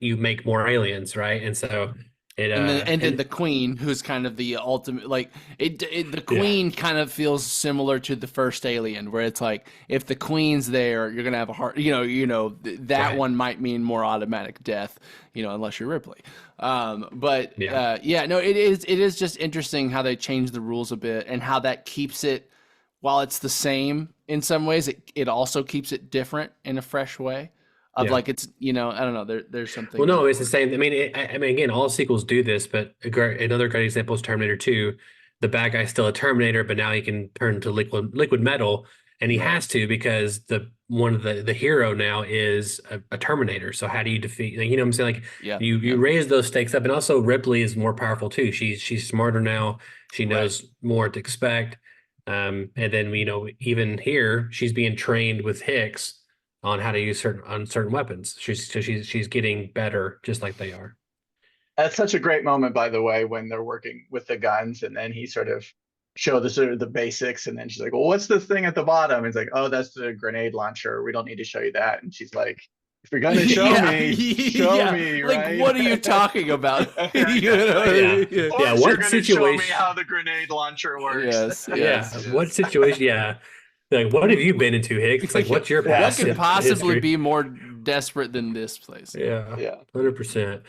G: You make more aliens, right? And so
H: and then the queen, who's kind of the ultimate, like the queen kind of feels similar to the first Alien, where it's like if the queen's there, you're gonna have a heart. That one might mean more automatic death, unless you're Ripley. It is just interesting how they change the rules a bit and how that keeps it, while it's the same in some ways, it also keeps it different in a fresh way. Like it's I don't know, there's something.
G: Well, no, it's the same. I mean, again, all sequels do this, but another great example is Terminator 2. The bad guy's still a Terminator, but now he can turn to liquid metal, and he has to because the hero now is a Terminator. So how do you defeat? Like, you know what I'm saying? Like you raise those stakes up, and also Ripley is more powerful too. She's smarter now. She knows more to expect. And then even here she's being trained with Hicks on how to use certain weapons. She's getting better just like they are.
I: That's such a great moment, by the way, when they're working with the guns and then he sort of show the sort of the basics, and then she's like, well, what's this thing at the bottom? It's like, oh, that's the grenade launcher. We don't need to show you that. And she's like, if you're gonna show me, show me,
H: like,
I: right?
H: What are you talking about?
I: What
G: situation?
I: Show me how the grenade launcher works.
H: Yes.
G: What situation? Yeah. Like, what have you been into, Hicks? It's like, what's your past?
H: What could possibly
G: history?
H: be more desperate than this place?
G: Yeah. 100%.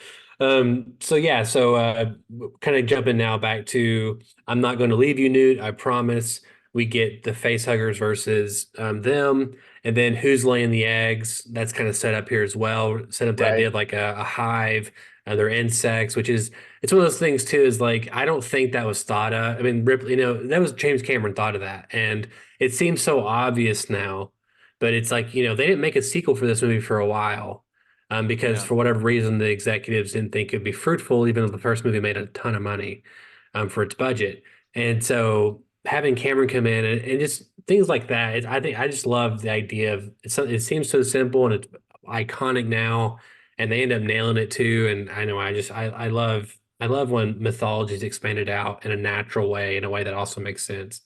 G: So kind of jumping now back to I'm not going to leave you, Newt. I promise. We get the facehuggers versus them, and then who's laying the eggs. That's kind of set up here as well. Set up the idea of like a hive. They're insects, it's one of those things too. Is like I don't think that was thought of. I mean, Ripley, that was James Cameron thought of that, and it seems so obvious now. But it's like they didn't make a sequel for this movie for a while. Because for whatever reason, the executives didn't think it'd be fruitful, even though the first movie made a ton of money for its budget. And so having Cameron come in and just things like that, I just love the idea of it seems so simple and it's iconic now, and they end up nailing it too. And I love when mythology is expanded out in a natural way, in a way that also makes sense.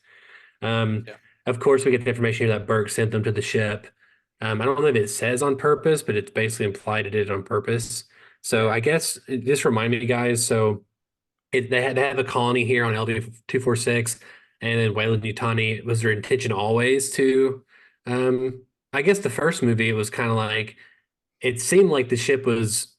G: Of course, we get the information here that Burke sent them to the ship. I don't know if it says on purpose, but it's basically implied it did on purpose. So I guess just remind me, guys. So they have a colony here on LV 246, and then Weyland-Yutani was their intention always to. I guess the first movie it was kind of like it seemed like the ship was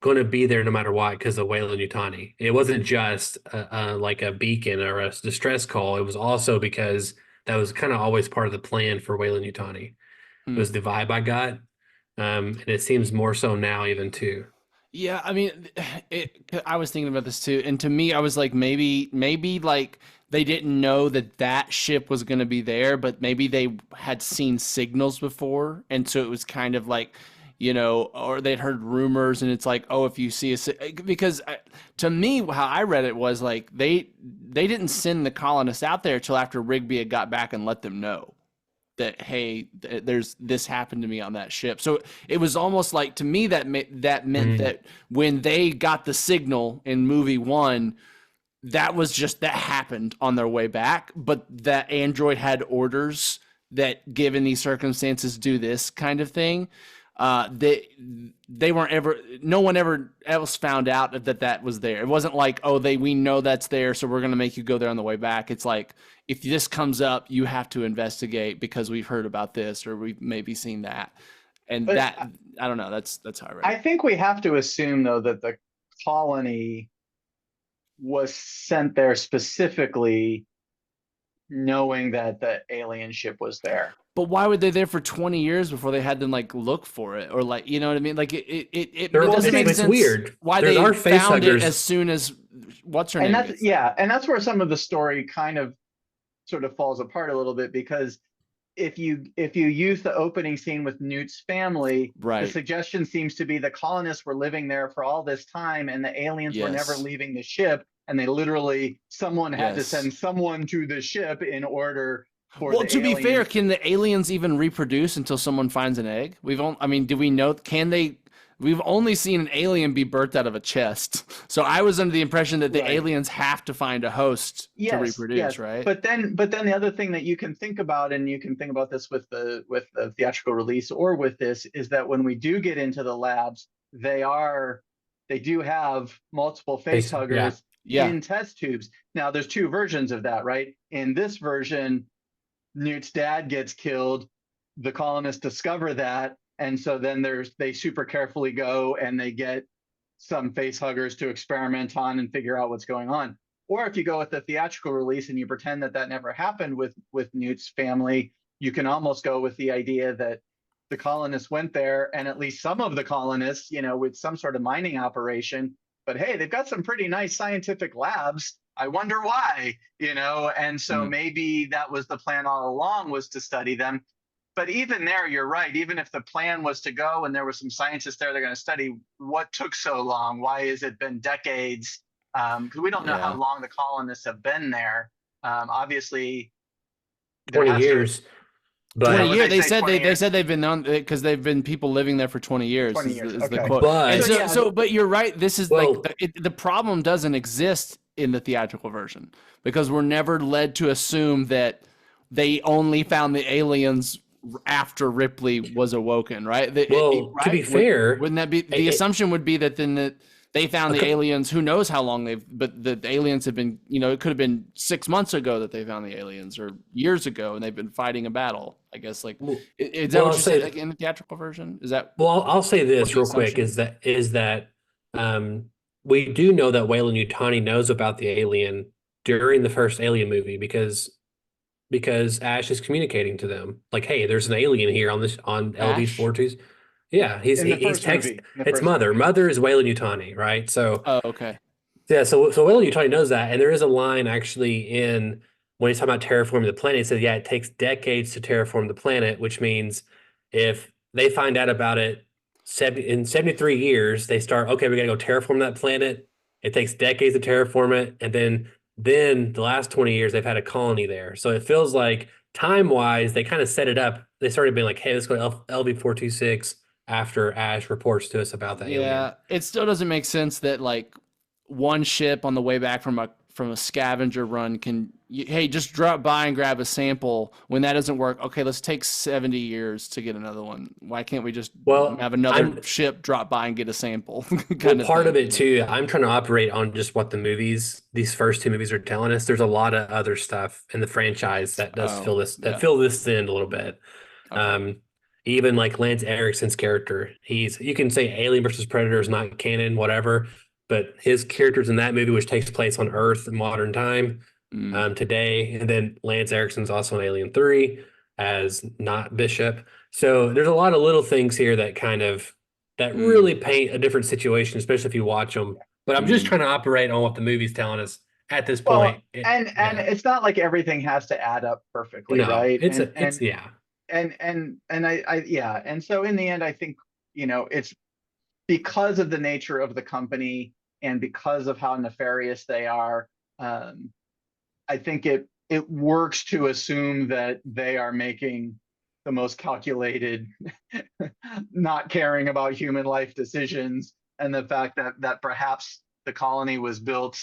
G: going to be there no matter what because of Weyland-Yutani. It wasn't just like a beacon or a distress call. It was also because that was kind of always part of the plan for Weyland-Yutani. It was the vibe I got, and it seems more so now even too.
H: Yeah, I mean, I was thinking about this too, and to me, I was like, maybe like they didn't know that ship was going to be there, but maybe they had seen signals before, and so it was kind of like, or they'd heard rumors, and it's like, oh, if you see because to me, how I read it was like they didn't send the colonists out there till after Rigby had got back and let them know that, hey, there's this happened to me on that ship. So it was almost like, to me, that meant that when they got the signal in movie 1, that happened on their way back, but that android had orders that, given these circumstances, do this kind of thing. They weren't ever, no one ever else found out that was there. It wasn't like, oh, we know that's there, so we're going to make you go there on the way back. It's like, if this comes up, you have to investigate because we've heard about this or we've maybe seen that. And but that, I don't know. That's how I read it.
I: I think we have to assume, though, that the colony was sent there specifically knowing that the alien ship was there.
H: But why were they there for 20 years before they had to like look for it, or like, you know what I mean? Like it doesn't make sense.
G: Weird.
H: Why they found it as soon as what's her name?
I: And that's where some of the story kind of sort of falls apart a little bit, because if you use the opening scene with Newt's family,
H: right,
I: the suggestion seems to be the colonists were living there for all this time and the aliens were never leaving the ship, and they literally someone had to send someone to the ship in order.
H: Well, to be fair, can the aliens even reproduce until someone finds an egg? Do we know? Can they? We've only seen an alien be birthed out of a chest. So I was under the impression that the aliens have to find a host to reproduce, right?
I: But then the other thing that you can think about, and you can think about this with the theatrical release or with this, is that when we do get into the labs, they do have multiple face huggers in test tubes. Now there's 2 versions of that, right? In this version, Newt's dad gets killed. The colonists discover that, and so then they super carefully go and they get some face huggers to experiment on and figure out what's going on. Or if you go with the theatrical release and you pretend that never happened with Newt's family, you can almost go with the idea that the colonists went there, and at least some of the colonists, with some sort of mining operation, but hey, they've got some pretty nice scientific labs. I wonder why, and so maybe that was the plan all along, was to study them. But even there, you're right. Even if the plan was to go and there were some scientists there, they're going to study what took so long. Why has it been decades? Because we don't know how long the colonists have been there. Obviously,
G: 20 years. But
H: 20 years. They said they've been on because they've been people living there for 20 years.
I: 20 years.
H: Is the quote. But you're right. This is the problem doesn't exist in the theatrical version, because we're never led to assume that they only found the aliens after Ripley was awoken, right?
G: To be fair,
H: wouldn't that be the assumption? Would be that then that they found the aliens. Who knows how long but the aliens have been, it could have been 6 months ago that they found the aliens, or years ago, and they've been fighting a battle. I guess is that what you said in the theatrical version? Is that?
G: Well, I'll say this real quick: is that we do know that Weyland-Yutani knows about the alien during the first Alien movie, because Ash is communicating to them like, "Hey, there's an alien here on LV-42s." Yeah, he's texting. It's Mother. Mother is Weyland-Yutani, right? So.
H: Oh, okay.
G: Yeah, so Weyland-Yutani knows that, and there is a line actually in when he's talking about terraforming the planet. He says, "Yeah, it takes decades to terraform the planet," which means if they find out about it in 73 years, they start, okay, we got to go terraform that planet. It takes decades to terraform it, and then the last 20 years they've had a colony there. So it feels like time-wise they kind of set it up. They started being like, hey, let's go to LV-426 after Ash reports to us about that alien.
H: It still doesn't make sense that like one ship on the way back from a from a scavenger run hey, just drop by and grab a sample. When that doesn't work, okay, let's take 70 years to get another one. Why can't we just have another ship drop by and get a sample?
G: Part of it too, I'm trying to operate on just what these first two movies are telling us. There's a lot of other stuff in the franchise that does fill this in a little bit. Okay. Even like Lance Erickson's character, you can say Alien versus Predator is not canon, whatever, but his character's in that movie, which takes place on Earth in modern time, today. And then Lance Erickson's also in Alien 3 as not Bishop. So there's a lot of little things here that really paint a different situation, especially if you watch them. But I'm just trying to operate on what the movie's telling us at this point.
I: And it's not like everything has to add up perfectly, right? And so in the end, I think, it's because of the nature of the company and because of how nefarious they are. I think it works to assume that they are making the most calculated, not caring about human life decisions, and the fact that perhaps the colony was built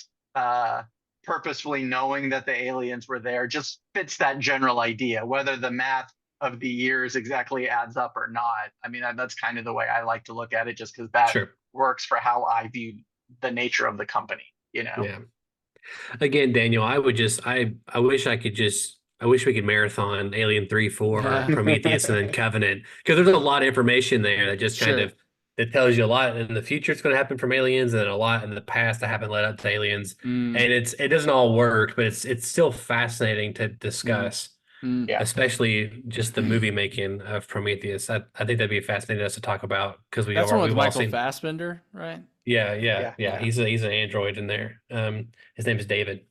I: purposefully knowing that the aliens were there just fits that general idea, whether the math of the years exactly adds up or not. I mean, that's kind of the way I like to look at it, just because that works for how I view the nature of the company,
G: Yeah. Again, Daniel, I wish we could marathon Alien 3, 4, Prometheus, and then Covenant, because there's a lot of information there that just that tells you a lot in the future it's going to happen from aliens, and a lot in the past that happened led up to aliens. And it doesn't all work, but it's still fascinating to discuss. Especially just the movie making of Prometheus. I think that'd be fascinating to us to talk about, because we've
H: all seen Fassbender, right?
G: Yeah. He's an android in there. His name is David.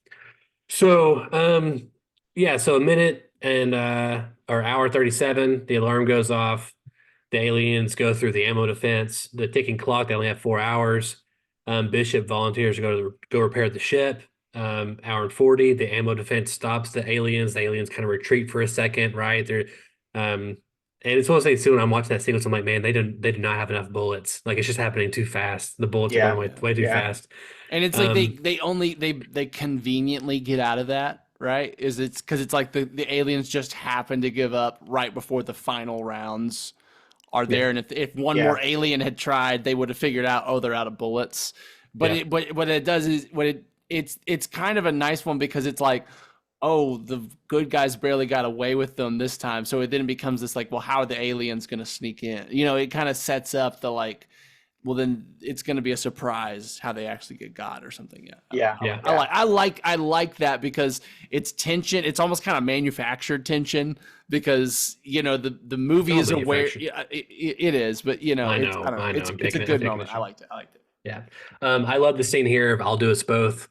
G: So so a minute and or hour 37, the alarm goes off. The aliens go through the ammo defense, the ticking clock. They only have 4 hours. Bishop volunteers to go repair the ship. Hour and 40, the ammo defense stops the aliens. The aliens kind of retreat for a second, right? They're and it's one of those things too, when I'm watching that sequence, I'm like, man, they do not have enough bullets. Like, it's just happening too fast. The bullets are going way too fast.
H: And it's like they conveniently get out of that, right? It's because it's like the aliens just happen to give up right before the final rounds are there. And if one more alien had tried, they would have figured out, oh, they're out of bullets. But what it does is it's kind of a nice one, because it's like, oh, the good guys barely got away with them this time. So it then becomes this like, well, how are the aliens going to sneak in? It kind of sets up the like, well, then it's going to be a surprise how they actually get got or something. I like that, because it's tension. It's almost kind of manufactured tension, because the movie is aware. It is, but it's a good moment. I liked it.
G: Yeah. I love the scene here of "I'll do us both."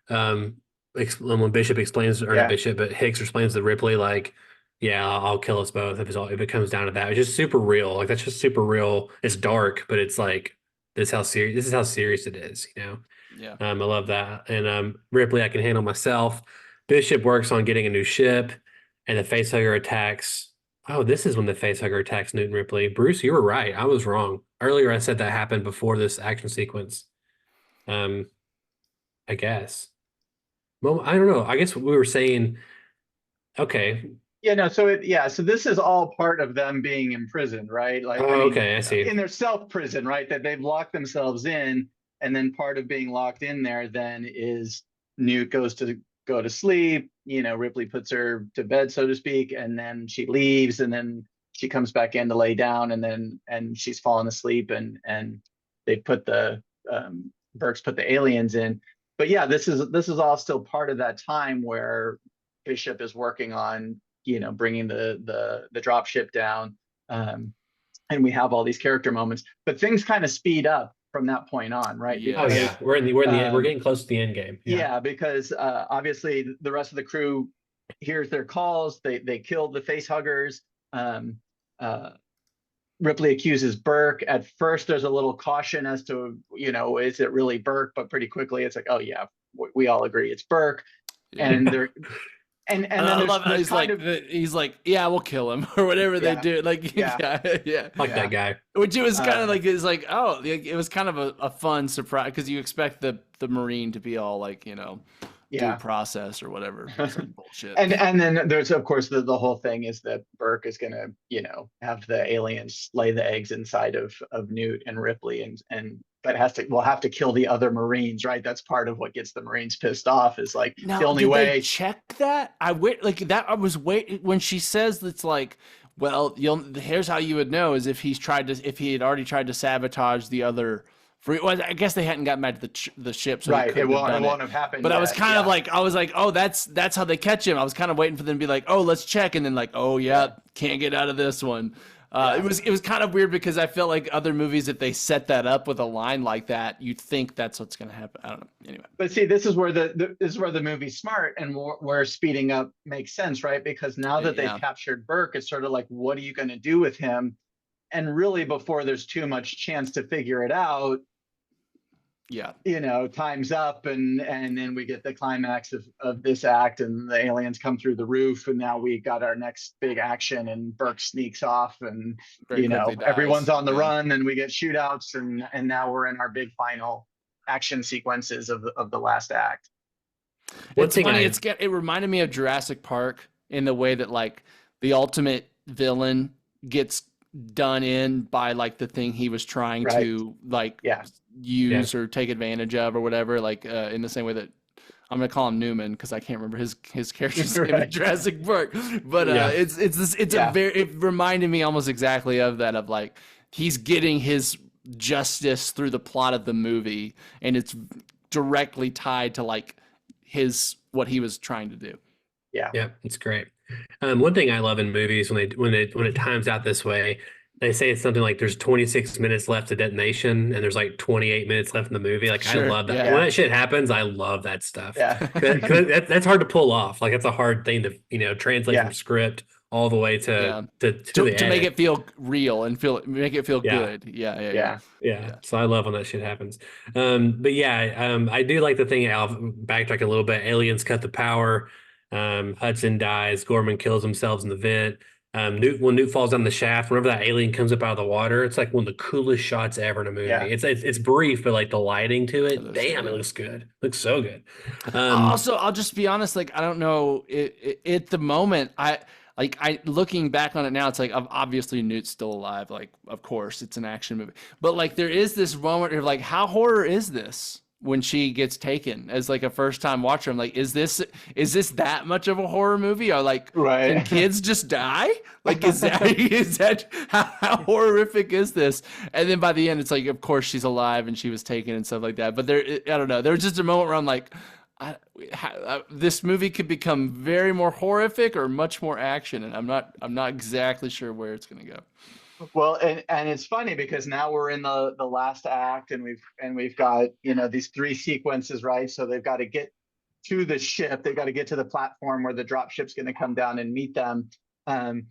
G: When Bishop explains, or not Bishop, but Hicks explains to Ripley, like, yeah, I'll kill us both if it comes down to that. It's just super real. Like, that's just super real. It's dark, but it's like, this is how serious it is,
H: Yeah.
G: I love that. And Ripley, I can handle myself. Bishop works on getting a new ship, and the facehugger attacks. Oh, this is when the facehugger attacks Newton Ripley. Bruce, you were right. I was wrong. Earlier I said that happened before this action sequence. I guess. Well, I don't know. I guess we were saying, okay.
I: So this is all part of them being in prison, right? Like,
G: I see.
I: In their self-prison, right? That they've locked themselves in, and then part of being locked in there then is Newt goes to go to sleep. Ripley puts her to bed, so to speak, and then she leaves, and then she comes back in to lay down, and she's fallen asleep, and they put Burks put the aliens in. But this is all still part of that time where Bishop is working on bringing the drop ship down, and we have all these character moments, but things kind of speed up from that point on, right?
G: Because, we're in the end. We're getting close to the end game.
I: Because obviously the rest of the crew hears their calls. They killed the face huggers. Ripley accuses Burke. At first, there's a little caution as to, is it really Burke? But pretty quickly, it's like, oh yeah, we all agree it's Burke. And they're and then
H: I love how he's like, yeah, we'll kill him or whatever they do. Like,
G: that guy.
H: Which it was kind of like, it's like, it was kind of a fun surprise, because you expect the Marine to be all like, due process or whatever. Some bullshit.
I: And then there's of course the whole thing is that Burke is gonna, have the aliens lay the eggs inside of Newt and Ripley but will have to kill the other Marines, right? That's part of what gets the Marines pissed off is like
H: now,
I: the only way.
H: They check that? I was waiting when she says it's like, well, here's how you would know is if he had already tried to sabotage the other. Well, I guess they hadn't gotten back to the ship, so
I: right. It won't have happened.
H: But
I: yet.
H: I was kind of like, oh, that's how they catch him. I was kind of waiting for them to be like, oh, let's check, and then like, oh yeah, can't get out of this one. It was kind of weird because I felt like other movies, if they set that up with a line like that, you'd think that's what's going to happen. I don't know. Anyway,
I: but see, this is where the movie's smart and where speeding up makes sense, right? Because now that they've captured Burke, it's sort of like, what are you going to do with him? And really, before there's too much chance to figure it out. Time's up and then we get the climax of this act and the aliens come through the roof and now we got our next big action and Burke sneaks off and everyone's on the run and we get shootouts and now we're in our big final action sequences of the last act.
H: It's funny, it reminded me of Jurassic Park in the way that like the ultimate villain gets done in by like the thing he was trying to use or take advantage of or whatever, like in the same way that I'm gonna call him Newman because I can't remember his character's name in Jurassic Park, but it reminded me almost exactly of that, of like he's getting his justice through the plot of the movie and it's directly tied to like what he was trying to do.
G: Yeah, it's great. One thing I love in movies when it times out this way, they say it's something like there's 26 minutes left to detonation and there's like 28 minutes left in the movie. Like I love that. When that shit happens, I love that stuff. Yeah. That's hard to pull off. Like that's a hard thing to translate from script all the way to
H: make it feel real and make it feel good. Yeah.
G: So I love when that shit happens. I do like the thing. I'll backtrack a little bit. Aliens cut the power. Hudson dies. Gorman kills himself in the vent. When Newt falls down the shaft, whenever that alien comes up out of the water, it's like one of the coolest shots ever in a movie. Yeah. It's brief, but like the lighting to it, it looks good. Looks so good.
H: Also, I'll just be honest. Like I don't know. At the moment, I looking back on it now, it's like obviously Newt's still alive. Like of course, it's an action movie, but like there is this moment of like, how horror is this? When she gets taken as like a first time watcher, I'm like, is this that much of a horror movie? Or like, can kids just die? Like, is that how horrific is this? And then by the end, it's like, of course she's alive and she was taken and stuff like that. But I don't know. There was just a moment where I'm like, this movie could become very more horrific or much more action, and I'm not exactly sure where it's gonna go.
I: Well, and it's funny because now we're in the last act and we've got, these three sequences, right? So they've got to get to the ship. They've got to get to the platform where the drop ship's going to come down and meet them. And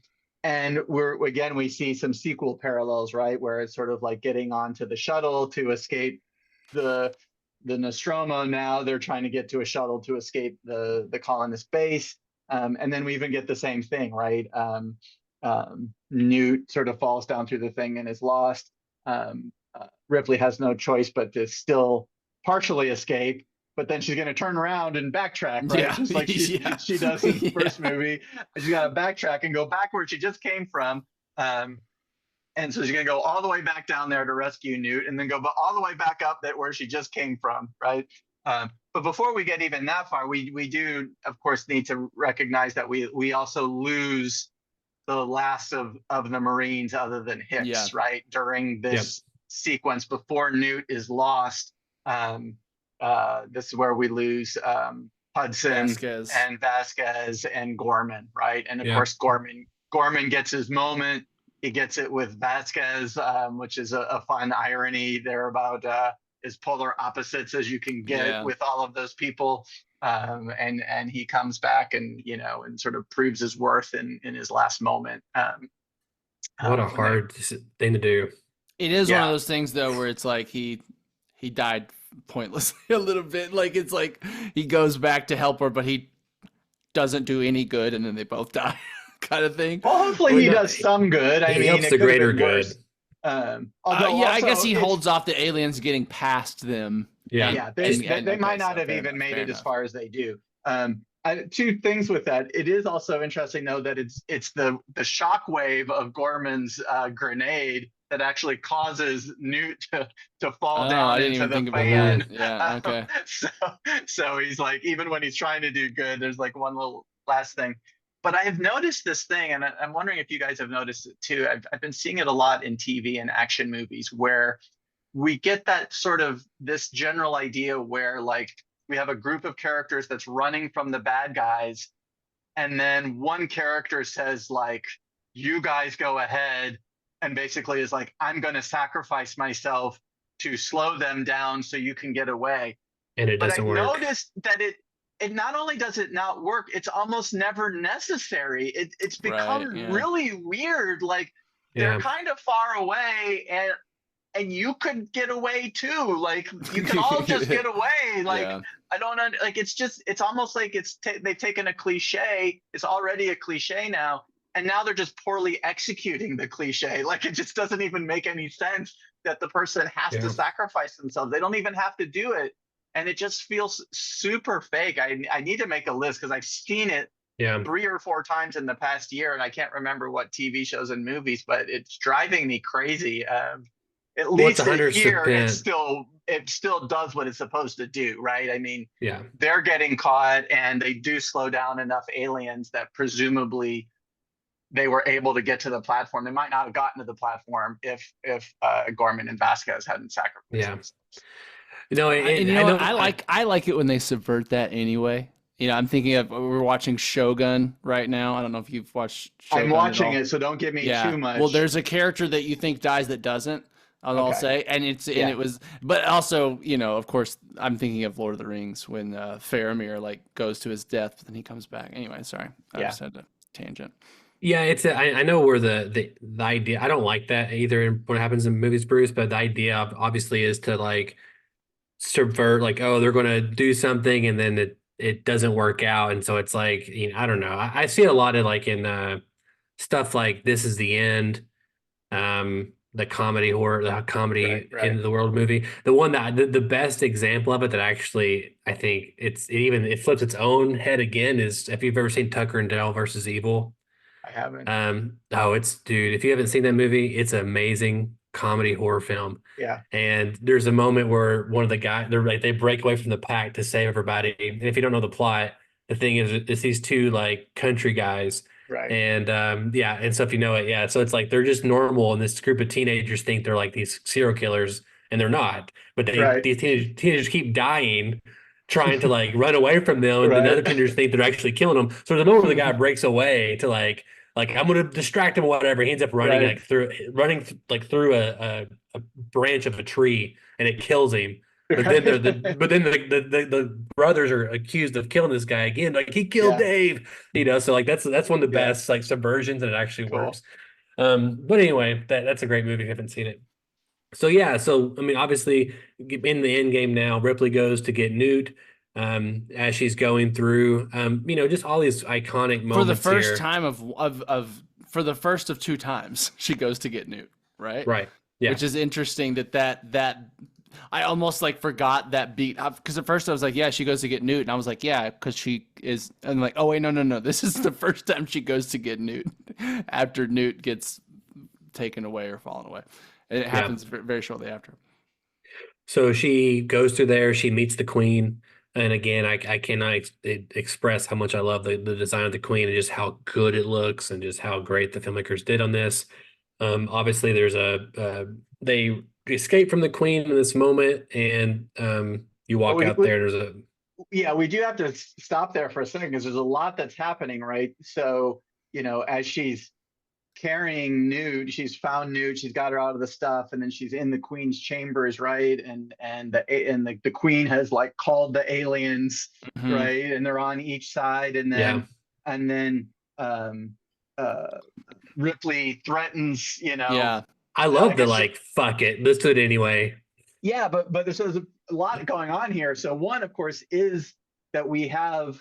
I: we see some sequel parallels, right? Where it's sort of like getting onto the shuttle to escape the Nostromo. Now they're trying to get to a shuttle to escape the colonist base. And then we even get the same thing, right? Newt sort of falls down through the thing and is lost. Ripley has no choice but to still partially escape, but then she's going to turn around and backtrack, right?
H: Yeah.
I: Just like she does in the first movie. She's got to backtrack and go back where she just came from. And so she's going to go all the way back down there to rescue Newt and then go all the way back up where she just came from, right? But before we get even that far, we do, of course, need to recognize that we also lose the last of the Marines other than Hicks, right? During this sequence before Newt is lost. This is where we lose Hudson and Vasquez and Gorman, right? And of course, Gorman gets his moment. He gets it with Vasquez, which is a fun irony there about as polar opposites as you can get with all of those people. And he comes back and sort of proves his worth in his last moment.
G: What a hard thing to do.
H: It is one of those things though where it's like he died pointlessly a little bit. Like it's like he goes back to help her, but he doesn't do any good, and then they both die, kind of thing.
I: Well, hopefully he does some good.
G: He helps the greater good.
H: I guess he holds off the aliens getting past them
I: Yeah, they might not have even made it as far as they do. Two things with that. It is also interesting though that it's the shockwave of Gorman's grenade that actually causes Newt to fall down into the fan.
H: Yeah, okay.
I: So he's like, even when he's trying to do good, there's like one little last thing. But I have noticed this thing, and I'm wondering if you guys have noticed it too. I've been seeing it a lot in TV and action movies where we get that sort of this general idea where like we have a group of characters that's running from the bad guys, and then one character says like, you guys go ahead, and basically is like, I'm going to sacrifice myself to slow them down so you can get away.
G: And it doesn't work.
I: But I noticed that it not only does it not work, it's almost never necessary. It's become really weird. Like they're kind of far away, and you could get away too. Like you can all just get away. Like I don't know. Like it's almost like they've taken a cliche. It's already a cliche now, and now they're just poorly executing the cliche. Like it just doesn't even make any sense that the person has to sacrifice themselves. They don't even have to do it. And it just feels super fake. I need to make a list because I've seen it 3 or 4 times in the past year, and I can't remember what TV shows and movies, but it's driving me crazy. At least here, it still does what it's supposed to do, right? I mean, they're getting caught, and they do slow down enough aliens that presumably they were able to get to the platform. They might not have gotten to the platform if Gorman and Vasquez hadn't sacrificed themselves.
H: I like it when they subvert that anyway. You know, I'm thinking of we're watching Shogun right now. I don't know if you've watched Shogun.
I: I'm watching it, so don't give me too much.
H: Well, there's a character that you think dies that doesn't. I'll say, and it was, but also, you know, of course, I'm thinking of Lord of the Rings when Faramir like goes to his death, but then he comes back. Anyway, sorry, I just had a tangent.
G: Yeah, I know where the idea. I don't like that either when it happens in movies, Bruce. But the idea obviously is to like subvert, like, oh, they're going to do something and then it doesn't work out, and so it's like, you know, I don't know. I see it a lot of like in stuff like This Is the End, the comedy horror, the comedy in the world movie. The one that the best example of it that actually I think it flips its own head again is, if you've ever seen Tucker and Dale versus Evil.
I: I haven't.
G: Dude, if you haven't seen that movie, it's an amazing comedy horror film.
I: Yeah.
G: And there's a moment where one of the guys, they break away from the pack to save everybody. And if you don't know the plot, the thing is, it's these two like country guys.
I: Right.
G: And and so if you know it, so it's like they're just normal, and this group of teenagers think they're like these serial killers, and they're not. But these teenagers keep dying, trying to like run away from them, and the other teenagers think they're actually killing them. So the moment where the guy breaks away to like I'm gonna distract him or whatever, he ends up running through a branch of a tree, and it kills him. But then the brothers are accused of killing this guy again. Like, he killed Dave, you know. So like that's one of the best like subversions, and it actually works. But anyway, that's a great movie if you haven't seen it. So so I mean, obviously in the end game now, Ripley goes to get Newt. As she's going through, you know, just all these iconic moments.
H: For the first time for the first of 2 times, she goes to get Newt, right?
G: Right. Yeah. Which
H: is interesting that I almost like forgot that beat, because at first I was like, yeah, she goes to get Newt, and I was like, yeah, because she is, and like, oh wait, no, this is the first time she goes to get Newt after Newt gets taken away or fallen away. And it happens very shortly after.
G: So she goes through there, she meets the Queen, and again, I cannot express how much I love the design of the Queen and just how good it looks and just how great the filmmakers did on this. Obviously, there's they escape from the Queen in this moment, and you walk out there.
I: We do have to stop there for a second because there's a lot that's happening, right? So, you know, as she's carrying Newt, she's found Newt, she's got her out of the stuff, and then she's in the Queen's chambers, right? And the Queen has like called the aliens, right? And they're on each side, and then Ripley threatens, you know.
H: Yeah.
G: I love the like, fuck it, let's do it anyway.
I: Yeah, but there's a lot going on here. So one, of course, is that we have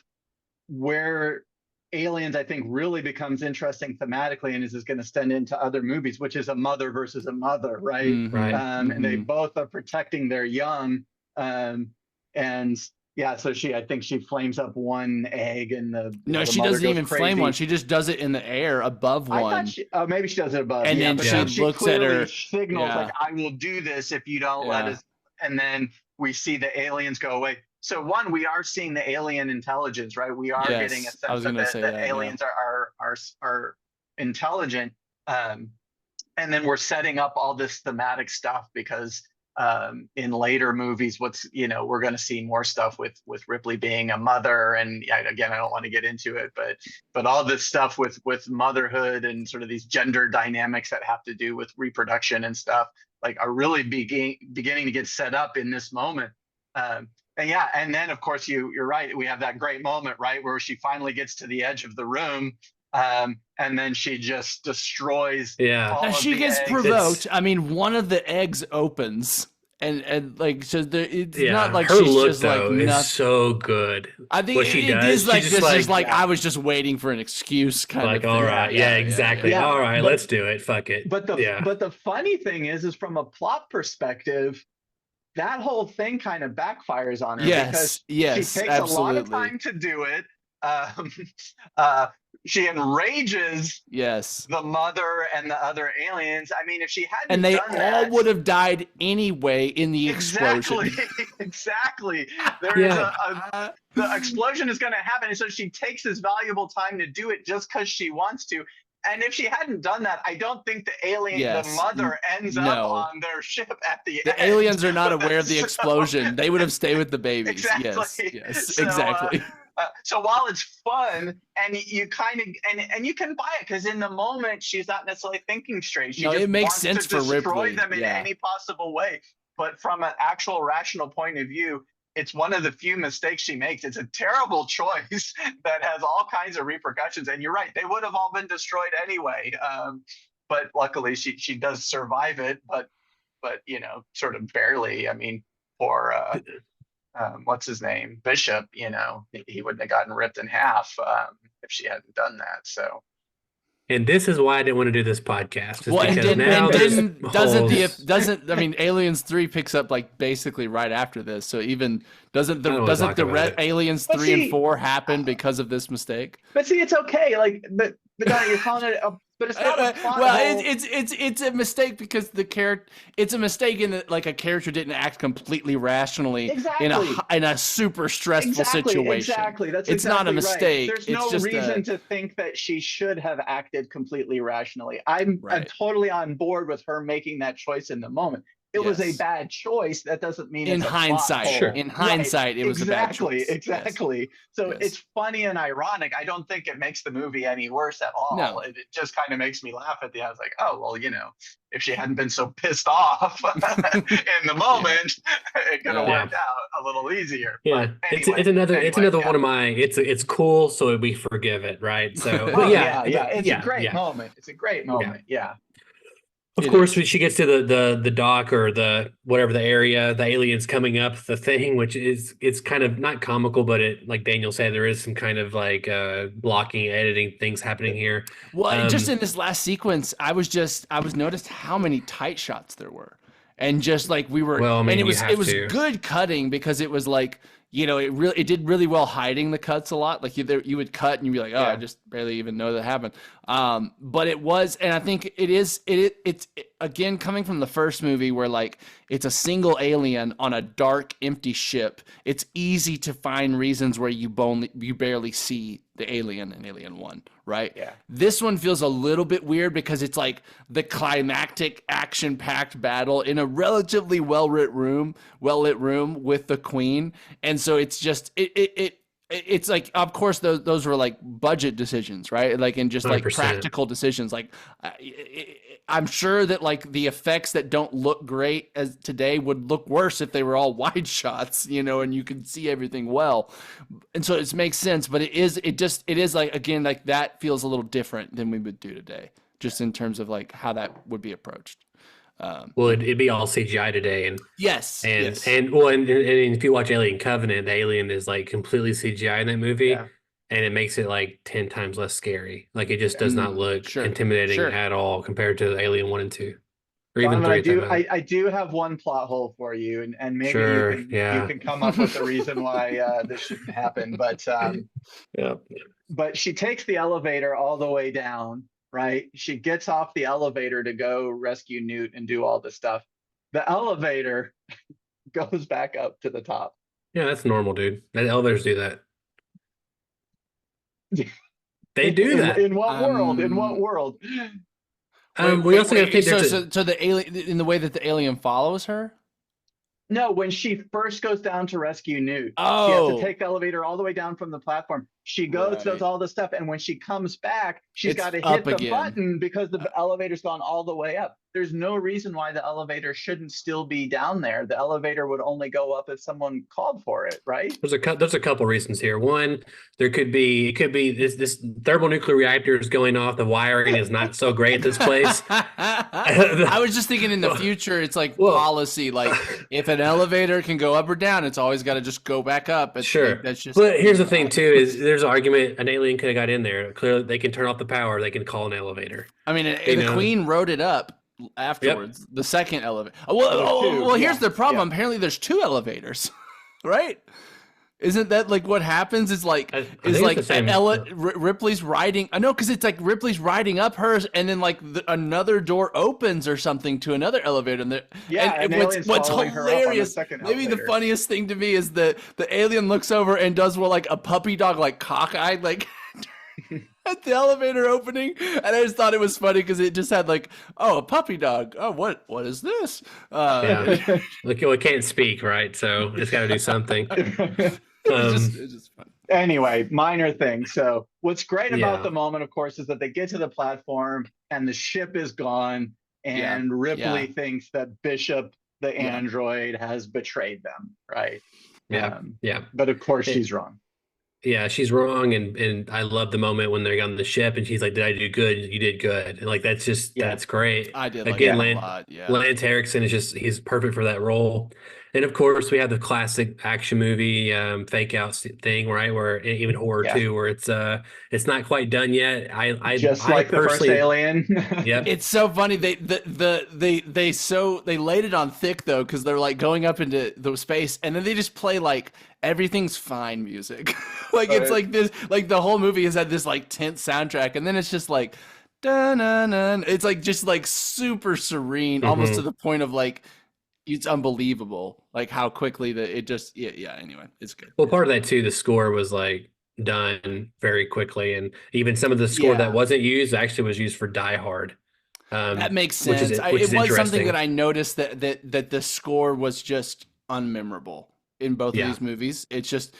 I: where aliens, I think, really becomes interesting thematically, and is going to extend into other movies, which is a mother versus a mother, right? And they both are protecting their young, And yeah, so I think she flames up one egg, and
H: no, she doesn't even flame one. She just does it in the air above one.
I: Maybe she does it above.
H: And then she looks at her,
I: signals like, "I will do this if you don't let us." And then we see the aliens go away. So one, we are seeing the alien intelligence, right? We are getting a sense that aliens are intelligent. And then we're setting up all this thematic stuff because in later movies, we're going to see more stuff with Ripley being a mother. And again, I don't want to get into it, but all this stuff with motherhood and sort of these gender dynamics that have to do with reproduction and stuff, like, are really beginning to get set up in this moment. And then of course you're right. We have that great moment, right, where she finally gets to the edge of the room. And then she just destroys.
H: And she gets provoked. I mean, one of the eggs opens, and like, so it's not like
G: her
H: she's
G: look,
H: just
G: though,
H: like
G: is so good.
H: I think
G: what she does,
H: is like
G: just
H: this is like I was just waiting for an excuse kind of thing.
G: All right, exactly. All right, let's do it. Fuck it.
I: But the funny thing is from a plot perspective, that whole thing kind of backfires on her because she takes a lot of time to do it. She enrages the mother and the other aliens. I mean, if she hadn't,
H: and they
I: done that,
H: all would have died anyway in the explosion.
I: Exactly. The explosion is going to happen, and so she takes this valuable time to do it just because she wants to. And if she hadn't done that, I don't think the mother ends up on their ship at the end.
H: The aliens are not aware of the explosion. They would have stayed with the babies.
I: Exactly.
H: Yes, exactly.
I: So while it's fun and you kind of and you can buy it because in the moment she's not necessarily thinking straight. She just
H: it makes
I: wants
H: sense
I: to
H: for
I: destroy
H: Ripley.
I: them in any possible way. But from an actual rational point of view, it's one of the few mistakes she makes. It's a terrible choice that has all kinds of repercussions. And you're right, they would have all been destroyed anyway. But luckily she does survive it, but sort of barely. I mean, for what's his name? Bishop, he wouldn't have gotten ripped in half if she hadn't done that. So.
G: And this is why I didn't want to do this podcast.
H: Well, I mean, Aliens 3 picks up like basically right after this. So even doesn't Aliens 3 and 4 happen because of this mistake?
I: But see, it's okay. Like, but you're calling it but it's not a plot
H: well, it's a mistake because it's a mistake in that, like, a character didn't act completely rationally in a super stressful situation.
I: Exactly. It's not a mistake. Right. There's no reason to think that she should have acted completely rationally. I'm totally on board with her making that choice in the moment. It was a bad choice. That doesn't mean
H: in hindsight. In hindsight, it was a bad choice.
I: Exactly. Yes. So it's funny and ironic. I don't think it makes the movie any worse at all.
H: No.
I: It just kind of makes me laugh at the end. I was like, oh well, if she hadn't been so pissed off in the moment, it could have worked out a little easier.
G: Yeah, anyway, it's another one of my. It's cool, so we forgive it, right? So
I: it's a great moment. It's a great moment. Yeah.
G: Of course, when she gets to the dock or the whatever the area, the aliens coming up the thing, which it's kind of not comical, but it, like Daniel said, there is some kind of like blocking, editing things happening here.
H: Well, just in this last sequence, I was noticed how many tight shots there were, and just like we were, and it was good cutting because it was like, it did really well hiding the cuts a lot. Like you would cut and you'd be like, I just barely even know that happened. But it was, and I think it's again, coming from the first movie where like it's a single alien on a dark, empty ship. It's easy to find reasons where you barely see the alien in Alien 1, right?
I: Yeah.
H: This one feels a little bit weird because it's like the climactic, action-packed battle in a relatively well-lit room with the Queen, and so it's just it's like, of course, those were like budget decisions, right? Like, and just like 100%. Practical decisions. Like, I'm sure that like the effects that don't look great as today would look worse if they were all wide shots, and you can see everything well. And so it makes sense, but it is like, again, like that feels a little different than we would do today, just in terms of like how that would be approached.
G: Well, it'd be all CGI today, and and if you watch Alien Covenant, the alien is like completely CGI in that movie, and it makes it like 10 times less scary. Like it just does not look intimidating at all compared to Alien 1 and 2. or even
I: Donovan,
G: three at that matter.
I: I do have one plot hole for you, and maybe
G: Sure,
I: you
G: yeah.
I: can come up with a reason why this shouldn't happen. But
G: Yeah.
I: but she takes the elevator all the way down, right? She gets off the elevator to go rescue Newt and do all the stuff. The elevator goes back up to the top.
G: Yeah, that's normal, dude. The elevators do that. They do that.
I: In what world? In what world?
G: We also got to think
H: so the alien, in the way that the alien follows her.
I: No, when she first goes down to rescue Newt, she has
H: Oh,
I: to take the elevator all the way down from the platform. She goes,
H: Right.
I: does all this stuff, and when she comes back, she's
H: It's
I: got to
H: up
I: hit the
H: again.
I: button because the elevator's gone all the way up. There's no reason why the elevator shouldn't still be down there. The elevator would only go up if someone called for it, right?
G: there's a couple reasons here. One, it could be this thermonuclear reactor is going off. The wiring is not so great at this place.
H: I was just thinking in the future, it's like policy. Like if an elevator can go up or down, it's always got to just go back up. It's
G: Sure.
H: like, that's just.
G: But here's the thing too: is there's an argument an alien could have got in there. Clearly, they can turn off the power. They can call an elevator.
H: I mean, the Queen wrote it up afterwards. The second elevator. Well, here's the problem.
I: Yeah.
H: Apparently, there's two elevators, right? Isn't that like what happens? Is like Ripley's riding. I know, because it's like Ripley's riding up hers, and then like another door opens or something to another elevator. And what's hilarious? Maybe the funniest thing to me is the alien looks over and does like a puppy dog, like cockeyed, like. At the elevator opening, and I just thought it was funny because it just had like, oh, a puppy dog. Oh, what is this?
G: Yeah, like it can't speak, right? So it's got to do something.
H: It's just fun.
I: Anyway, minor thing. So what's great about the moment, of course, is that they get to the platform and the ship is gone, and Ripley thinks that Bishop, the android, has betrayed them, right?
G: Yeah.
I: But of course, she's wrong.
G: Yeah, she's wrong, and I love the moment when they're on the ship, and she's like, "Did I do good? You did good." And like that's great.
H: I did
G: again.
H: Like that a lot. Yeah,
G: Lance Erickson is he's perfect for that role. And of course, we have the classic action movie fake out thing, right? Where even horror too, where it's not quite done yet. I
I: like the first Alien.
G: Yeah,
H: it's so funny. They laid it on thick though, because they're like going up into the space, and then they just play like everything's fine music. Like it's like this, like the whole movie has had this like tense soundtrack, and then it's just like dun-dun-dun. It's like just like super serene, almost to the point of like it's unbelievable, like how quickly anyway, it's good.
G: Well, part of that too, the score was like done very quickly, and even some of the score that wasn't used actually was used for Die Hard.
H: That makes sense. It was something that I noticed that the score was just unmemorable in both of these movies. It's just,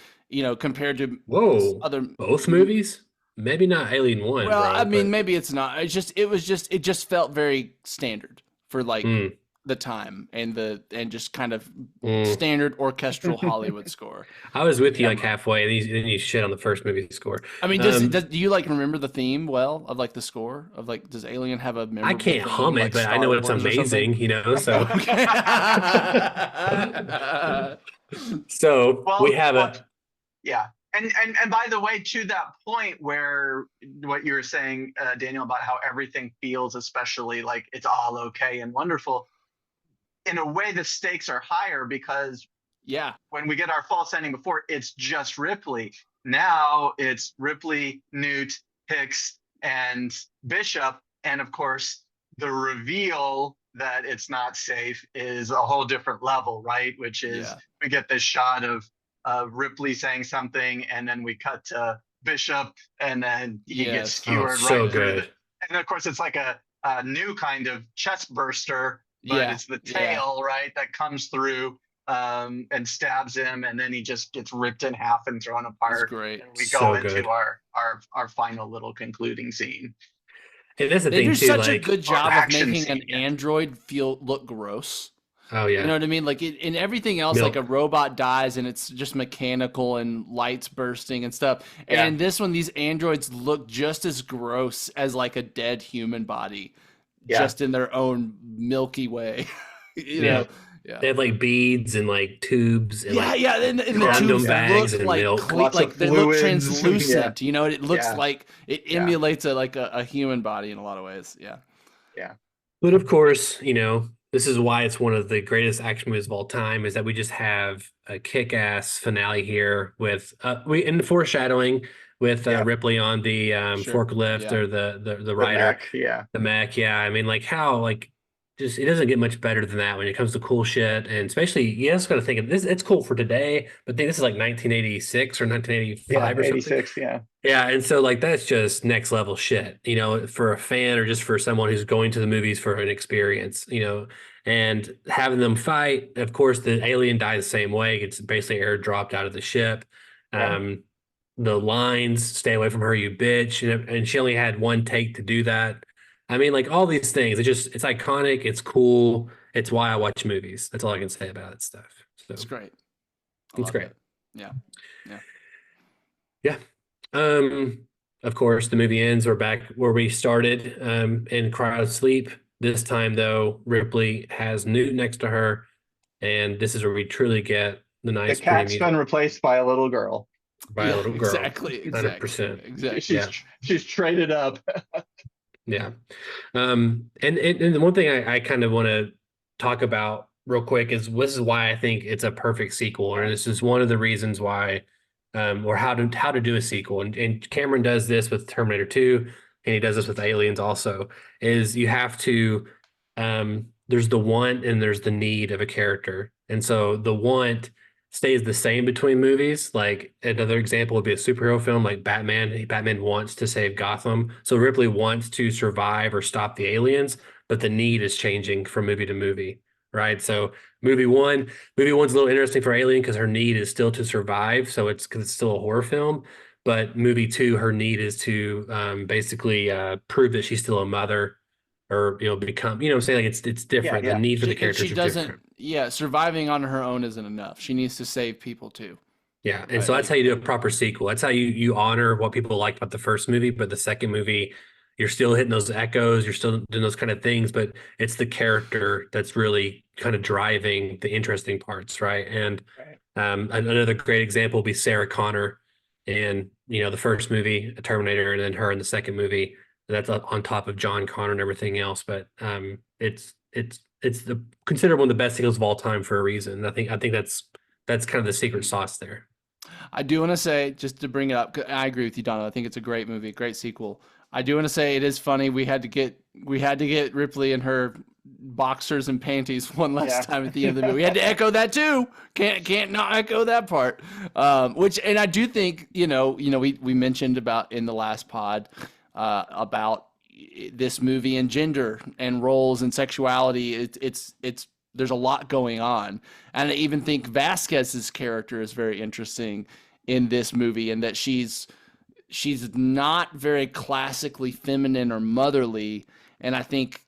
H: compared to
G: both movies, maybe not Alien 1.
H: Well, I mean, maybe it's not. It just felt very standard for like the time and just kind of standard orchestral Hollywood score.
G: I was with you like halfway, and then you shit on the first movie score.
H: I mean, do you like remember the theme well of like the score of like, does Alien have a memorable
G: I can't hum it,
H: like
G: but I know it's amazing, so. So we have
I: and by the way, to that point where what you were saying, Daniel, about how everything feels, especially like it's all okay and wonderful, in a way the stakes are higher because when we get our false ending before, it's just Ripley. Now it's Ripley, Newt, Hicks, and Bishop, and of course the reveal that it's not safe is a whole different level, right? Which is we get this shot of Ripley saying something, and then we cut to Bishop, and then he gets skewered right through it. And of course, it's like a new kind of chest burster, but it's the tail, right, that comes through and stabs him, and then he just gets ripped in half and thrown apart.
H: That's great.
I: And we go into our final little concluding scene.
G: And that's the
H: they
G: thing
H: do
G: too,
H: such
G: like,
H: a good job of making
I: scene,
H: an android look gross.
G: Oh yeah,
H: you know what I mean? Like in everything else, like a robot dies and it's just mechanical and lights bursting and stuff. And in this one, these androids look just as gross as like a dead human body, just in their own milky way. you know? Yeah.
G: They have like beads and like tubes and
H: and the tubes
G: bags
H: look
G: and
H: like
G: milk.
H: like they look translucent. You know, it looks like it emulates a human body in a lot of ways. Yeah.
G: But of course, this is why it's one of the greatest action movies of all time, is that we just have a kick-ass finale here with we in the foreshadowing with
I: Yeah,
G: Ripley on the
H: Sure.
G: forklift
H: Yeah.
G: or the
I: the
G: rider,
I: mech, yeah.
G: the mech. Yeah, I mean, like how just it doesn't get much better than that when it comes to cool shit, and especially you just got to think of this. It's cool for today, but think this is like 1986 or
I: Yeah,
G: 1985 or something.
I: 86, yeah.
G: Yeah, and so like that's just next level shit, for a fan or just for someone who's going to the movies for an experience. And having them fight, of course, the alien dies the same way, gets basically airdropped out of the ship.
I: Yeah.
G: The lines, "Stay away from her, you bitch," and she only had one take to do that. I mean, like all these things, it's iconic, it's cool, it's why I watch movies. That's all I can say about that stuff. So
H: It's great. I
G: it's
H: love
G: great.
H: it. Yeah. Yeah.
G: Yeah. Of course, the movie ends. We're back where we started, in cryo sleep. This time, though, Ripley has Newt next to her, and this is where we truly get the
I: The
G: nice, pretty
I: cat's been
G: music
I: replaced by a little girl.
G: by a
H: Yeah,
G: little girl.
H: exactly. Exactly.
G: 100%.
H: Exactly.
G: Yeah,
I: She's traded up.
G: yeah. And the one thing I kind of want to talk about real quick is this is why I think it's a perfect sequel, and this is one of the reasons why, or how to do a sequel. And Cameron does this with Terminator 2, and he does this with Aliens also, is you have to, there's the want and there's the need of a character. And so the want stays the same between movies. Like another example would be a superhero film like Batman. Batman wants to save Gotham. So Ripley wants to survive or stop the aliens, but the need is changing from movie to movie. Right. So movie one's a little interesting for Alien because her need is still to survive. So it's because it's still a horror film. But movie two, her need is to basically prove that she's still a mother, or become, what I'm saying, like it's
I: Yeah,
G: different. The
I: yeah.
G: need for the
H: She
G: characters are
H: doesn't,
G: different.
H: yeah, surviving on her own isn't enough. She needs to save people too.
G: Yeah, and so that's how you do a proper sequel. That's how you honor what people liked about the first movie, but the second movie, you're still hitting those echoes, you're still doing those kind of things, but it's the character that's really kind of driving the interesting parts, right? And
I: Right.
G: another great example would be Sarah Connor in the first movie, Terminator, and then her in the second movie. That's on top of John Connor and everything else, but it's considered one of the best sequels of all time for a reason. I think that's kind of the secret sauce there.
H: I do want to say, just to bring it up, I agree with you, Donald. I think it's a great movie, great sequel. I do want to say it is funny. We had to get Ripley in her boxers and panties one last time at the end of the movie. We had to echo that too. Can't not echo that part. And I do think we mentioned about in the last pod about this movie and gender and roles and sexuality. It's there's a lot going on. And I even think Vasquez's character is very interesting in this movie, and that she's not very classically feminine or motherly. And I think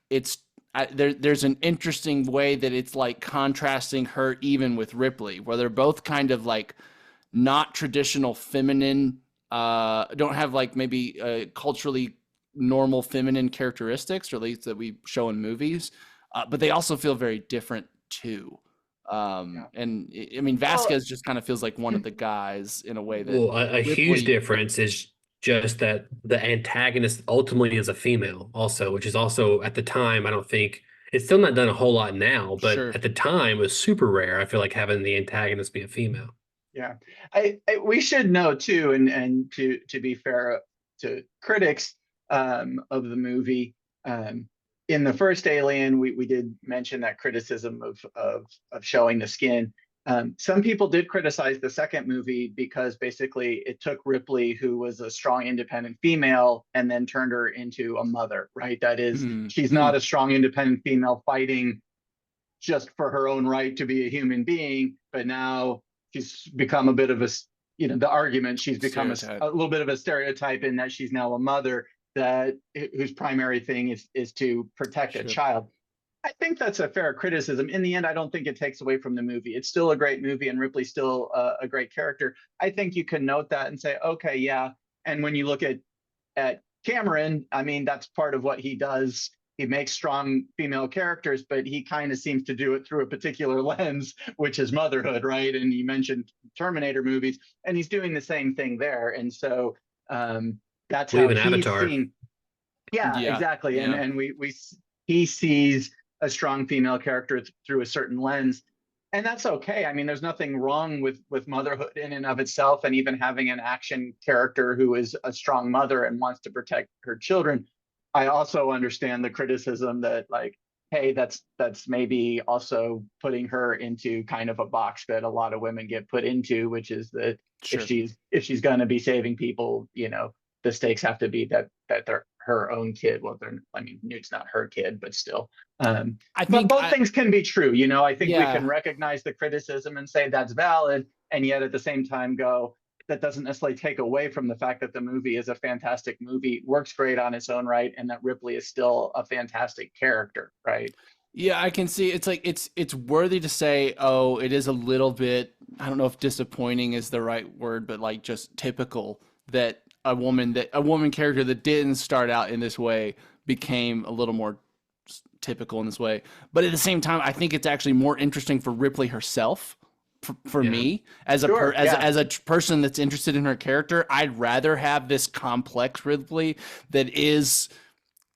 H: there's an interesting way that it's like contrasting her even with Ripley, where they're both kind of like not traditional feminine, don't have like maybe culturally normal feminine characteristics, or at least that we show in movies. But they also feel very different too. And I mean, Vasquez just kind of feels like one of the guys in a way that.
G: Well, a huge difference is just that the antagonist ultimately is a female also, which is also at the time, I don't think it's still not done a whole lot now, but
H: Sure.
G: at the time it was super rare. I feel like having the antagonist be a female.
I: Yeah, we should know too, and to be fair to critics of the movie, in the first Alien, we did mention that criticism of showing the skin. Some people did criticize the second movie because basically it took Ripley, who was a strong, independent female, and then turned her into a mother, right? That is, she's not a strong, independent female fighting just for her own right to be a human being, but now she's become a bit of the argument, she's become a little bit of a stereotype in that she's now a mother whose primary thing is to protect a child. I think that's a fair criticism. In the end, I don't think it takes away from the movie. It's still a great movie, and Ripley's still a great character. I think you can note that and say, okay, yeah. And when you look at Cameron, I mean, that's part of what he does. He makes strong female characters, but he kind of seems to do it through a particular lens, which is motherhood, right? And you mentioned Terminator movies, and he's doing the same thing there. And so that's how he's
G: Avatar.
I: seen. Yeah, exactly. Yeah. And we he sees a strong female character through a certain lens. And that's okay. I mean, there's nothing wrong with motherhood in and of itself, and even having an action character who is a strong mother and wants to protect her children. I also understand the criticism that, like, hey, that's maybe also putting her into kind of a box that a lot of women get put into, which is that
H: Sure.
I: if she's going to be saving people, you know, the stakes have to be that they're her own kid. Well, I mean, Newt's not her kid, but still.
H: I
I: But
H: think
I: both things can be true. You know, I think we
H: Yeah.
I: can recognize the criticism and say that's valid, and yet at the same time go, that doesn't necessarily take away from the fact that the movie is a fantastic movie, works great on its own right, and that Ripley is still a fantastic character, right?
H: Yeah, I can see it's like it's worthy to say, oh, it is a little bit, I don't know if disappointing is the right word, but like just typical that a woman character that didn't start out in this way became a little more typical in this way. But at the same time, I think it's actually more interesting for Ripley herself. For me, as a as a person that's interested in her character, I'd rather have this complex Ripley that is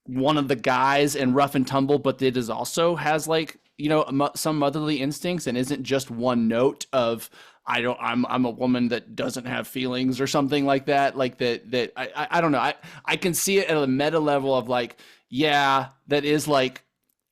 H: one of the guys and rough and tumble, but that is also has, like, you know, some motherly instincts and isn't just one note of I'm a woman that doesn't have feelings or something like that. Like that I don't know. I can see it at a meta level of like, yeah, that is like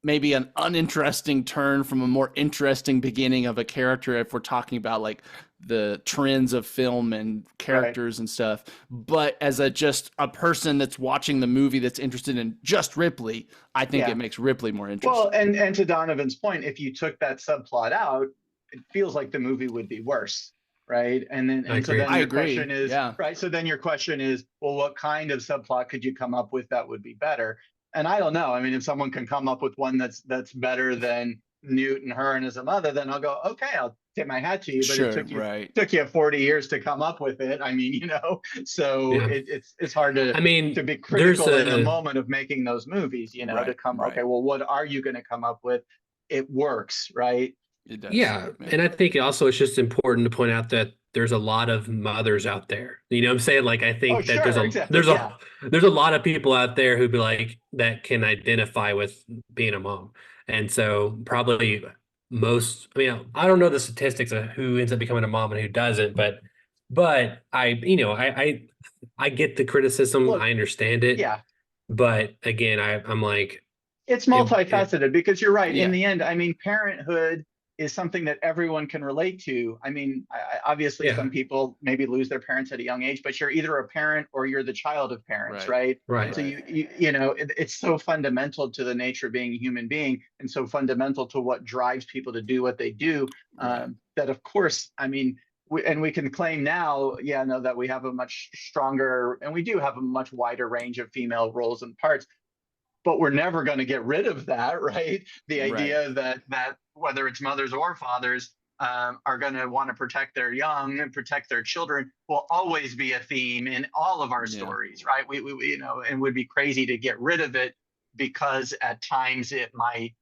H: maybe an uninteresting turn from a more interesting beginning of a character if we're talking about like the trends of film and characters and stuff. But as just a person that's watching the movie that's interested in just Ripley, I think it makes Ripley more interesting.
I: Well, and to Donovan's point, if you took that subplot out, it feels like the movie would be worse, right? And then so then your question is, right? So then your question is, well, what kind of subplot could you come up with that would be better? And I don't know. I mean, if someone can come up with one that's better than Newt and her and as a mother, then I'll go, okay, I'll tip my hat to you. But it took you 40 years to come up with it. I mean, you know, so it's hard to to be critical in the moment of making those movies, you know, to come, okay, well, what are you going to come up with? It works, right?
H: It does.
G: Yeah. And I think also it's just important to point out that there's a lot of mothers out there. You know what I'm saying? Like, I think that there's a lot of people out there who'd be like, that can identify with being a mom. And so probably most, I mean, I don't know the statistics of who ends up becoming a mom and who doesn't, but I get the criticism.
I: Look,
G: I understand it.
I: Yeah.
G: But again, I'm like,
I: it's multifaceted because you're right. In the end, I mean, parenthood is something that everyone can relate to. I mean, obviously some people maybe lose their parents at a young age, but you're either a parent or you're the child of parents, right?
G: Right.
I: So you know, it's so fundamental to the nature of being a human being, and so fundamental to what drives people to do what they do, that of course, I mean, we can claim now, that we have a much stronger, and we do have a much wider range of female roles and parts, but we're never going to get rid of that, right? The idea that whether it's mothers or fathers are going to want to protect their young and protect their children will always be a theme in all of our stories, right? We you know, and would be crazy to get rid of it because at times it might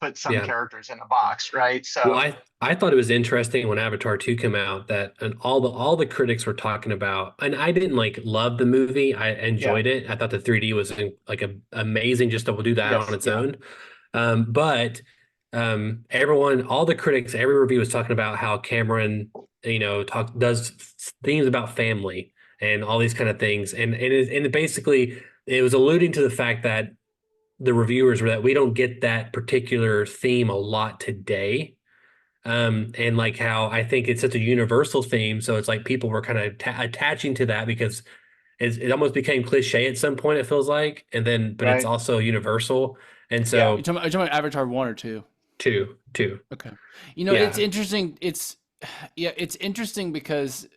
I: put some characters in a box, right? So
G: well, I thought it was interesting when Avatar 2 came out that all the critics were talking about, and I didn't like love the movie. I enjoyed it. I thought the 3D was amazing just to do that on its own. But everyone, all the critics, every review was talking about how Cameron, you know, does themes about family and all these kind of things, and basically it was alluding to the fact that the reviewers were that we don't get that particular theme a lot today. And like how I think it's such a universal theme. So it's like people were kind of attaching to that because it almost became cliche at some point, it feels like. And then, but it's also universal. And so
H: you're talking about Avatar 1 or 2?
G: 2.
H: Okay. You know, it's interesting. It's interesting because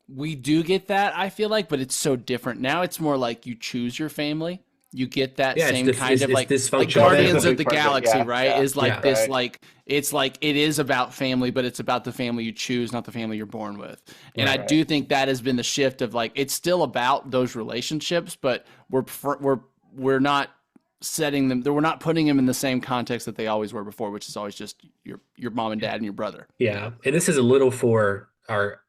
H: we do get that, I feel like, but it's so different. Now it's more like you choose your family. You get that same kind of like Guardians of the Galaxy, right? Is like this, like, it's like, it is about family, but it's about the family you choose, not the family you're born with. And I do think that has been the shift of like, it's still about those relationships, but we're not setting them, we're not putting them in the same context that they always were before, which is always just your mom and dad and your brother.
G: Yeah. And this is a little for our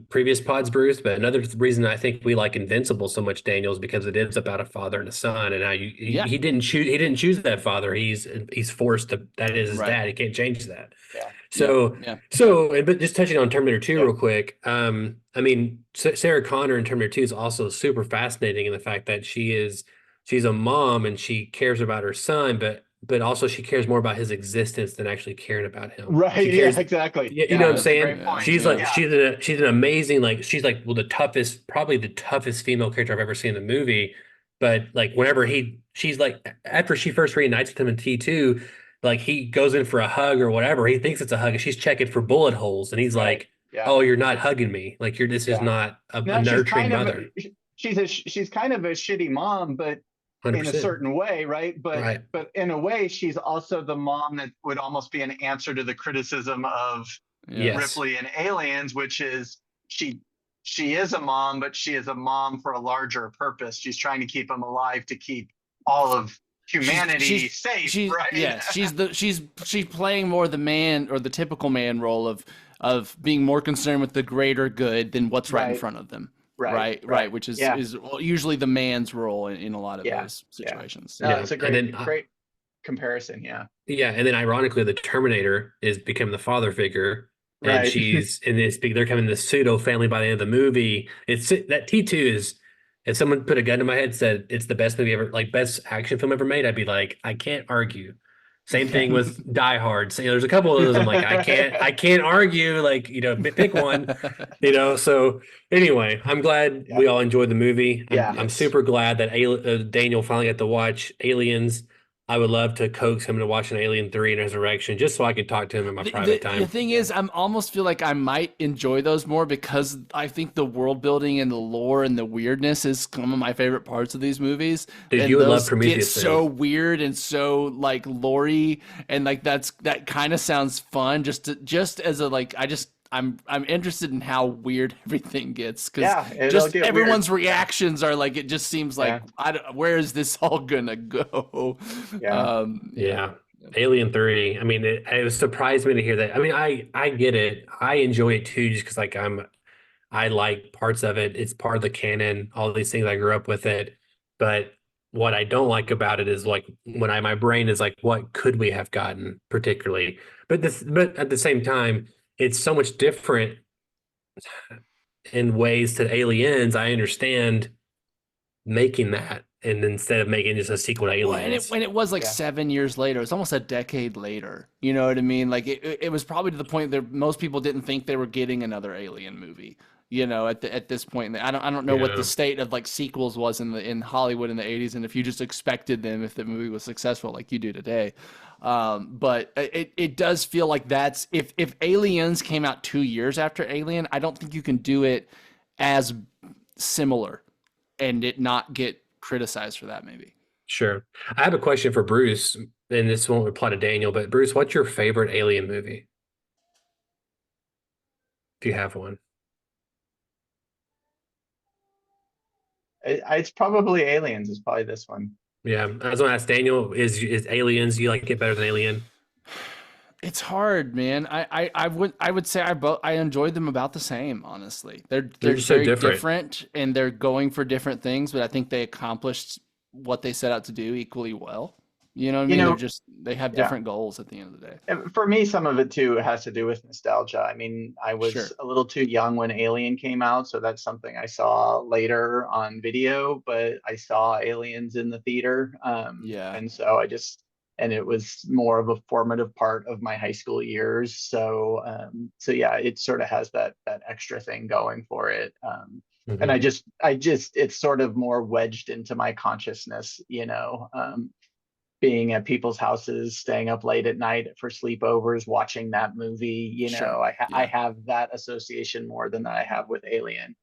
G: previous pods, Bruce, but another reason I think we like Invincible so much, Daniel, is because it is about a father and a son, and how he didn't choose that father. He's forced to, that is his dad. He can't change that.
I: Yeah.
G: But just touching on Terminator 2 real quick. I mean, Sarah Connor in Terminator 2 is also super fascinating in the fact that she's a mom and she cares about her son, but also she cares more about his existence than actually caring about him.
I: Right.
G: She cares,
I: yeah, exactly.
G: you know what I'm saying? She's like,
I: yeah.
G: she's an amazing, like, she's like, well, probably the toughest female character I've ever seen in the movie. But like, whenever she's like, after she first reunites with him in T2, like he goes in for a hug or whatever, he thinks it's a hug, and she's checking for bullet holes, and he's like,
I: yeah.
G: "Oh, you're not hugging me. Like this is not a nurturing mother."
I: She's kind of a shitty mom, but
G: 100%.
I: in a certain way, right? But in a way, she's also the mom that would almost be an answer to the criticism of Ripley and Aliens, which is she is a mom, but she is a mom for a larger purpose. She's trying to keep them alive, to keep all of humanity safe, right?
H: Yeah, she's playing more the man, or the typical man role of being more concerned with the greater good than what's right in front of them. Right, which is usually the man's role in a lot of those situations.
I: No, it's a great comparison.
G: Yeah, and then ironically, the Terminator is becoming the father figure, and she's in this big. They're coming this pseudo family by the end of the movie. It's that T2 is. If someone put a gun to my head and said it's the best movie ever, like best action film ever made, I'd be like, I can't argue. Same thing with Die Hard. So, there's a couple of those I'm like, I can't argue. Like, pick one. So anyway, I'm glad we all enjoyed the movie. I'm super glad that Daniel finally got to watch Aliens. I would love to coax him to watch an Alien 3 in Resurrection just so I could talk to him in my private time.
H: The thing is, I almost feel like I might enjoy those more because I think the world building and the lore and the weirdness is some of my favorite parts of these movies.
G: Dude,
H: and
G: you would love Prometheus.
H: Get so weird and so like lore-y, and like that kind of sounds fun. Just as a like, I'm interested in how weird everything gets, because just everyone's reactions are like, it just seems like where is this all gonna go?
G: Alien 3. I mean, it surprised me to hear that. I mean, I get it. I enjoy it too, just because like I like parts of it. It's part of the canon. All these things, I grew up with it. But what I don't like about it is like when my brain is like, what could we have gotten particularly? But at the same time, it's so much different in ways to Aliens. I understand making that, and instead of making just a sequel to Aliens.
H: When it was like 7 years later, it's almost a decade later. You know what I mean? Like it was probably to the point that most people didn't think they were getting another Alien movie. At this point, I don't know what the state of like sequels was in Hollywood in the 80s, and if you just expected them if the movie was successful like you do today. But it does feel like that's if Aliens came out 2 years after Alien, I don't think you can do it as similar and it not get criticized for that. Maybe.
G: Sure. I have a question for Bruce, and this won't apply to Daniel, but Bruce, what's your favorite Alien movie? If you have one.
I: It's probably Aliens. It's probably this one.
G: Yeah, I was gonna ask Daniel, is Aliens, you like it better than Alien?
H: It's hard, man. I would say I enjoyed them about the same, honestly. They're
G: so
H: very different, and they're going for different things, but I think they accomplished what they set out to do equally well. You know what I mean? They have different goals at the end of the day.
I: For me, some of it too has to do with nostalgia. I mean, I was a little too young when Alien came out, so that's something I saw later on video, but I saw Aliens in the theater. And so and it was more of a formative part of my high school years. So it sort of has that extra thing going for it. And I just it's sort of more wedged into my consciousness, being at people's houses, staying up late at night for sleepovers, watching that movie. I have that association more than I have with Alien.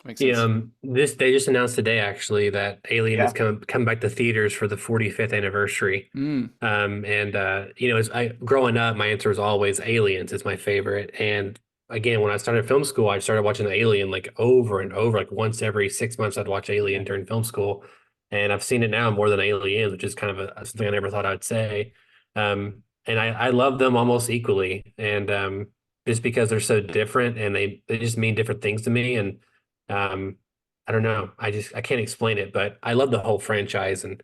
H: Makes sense.
G: They just announced today actually that Alien is come back to theaters for the 45th anniversary. As growing up, my answer was always Aliens is my favorite. And again, when I started film school, I started watching Alien like over and over, like once every 6 months I'd watch Alien during film school. And I've seen it now more than Aliens, which is kind of something I never thought I would say. And I love them almost equally. And just because they're so different and they just mean different things to me. And I don't know. I can't explain it, but I love the whole franchise, and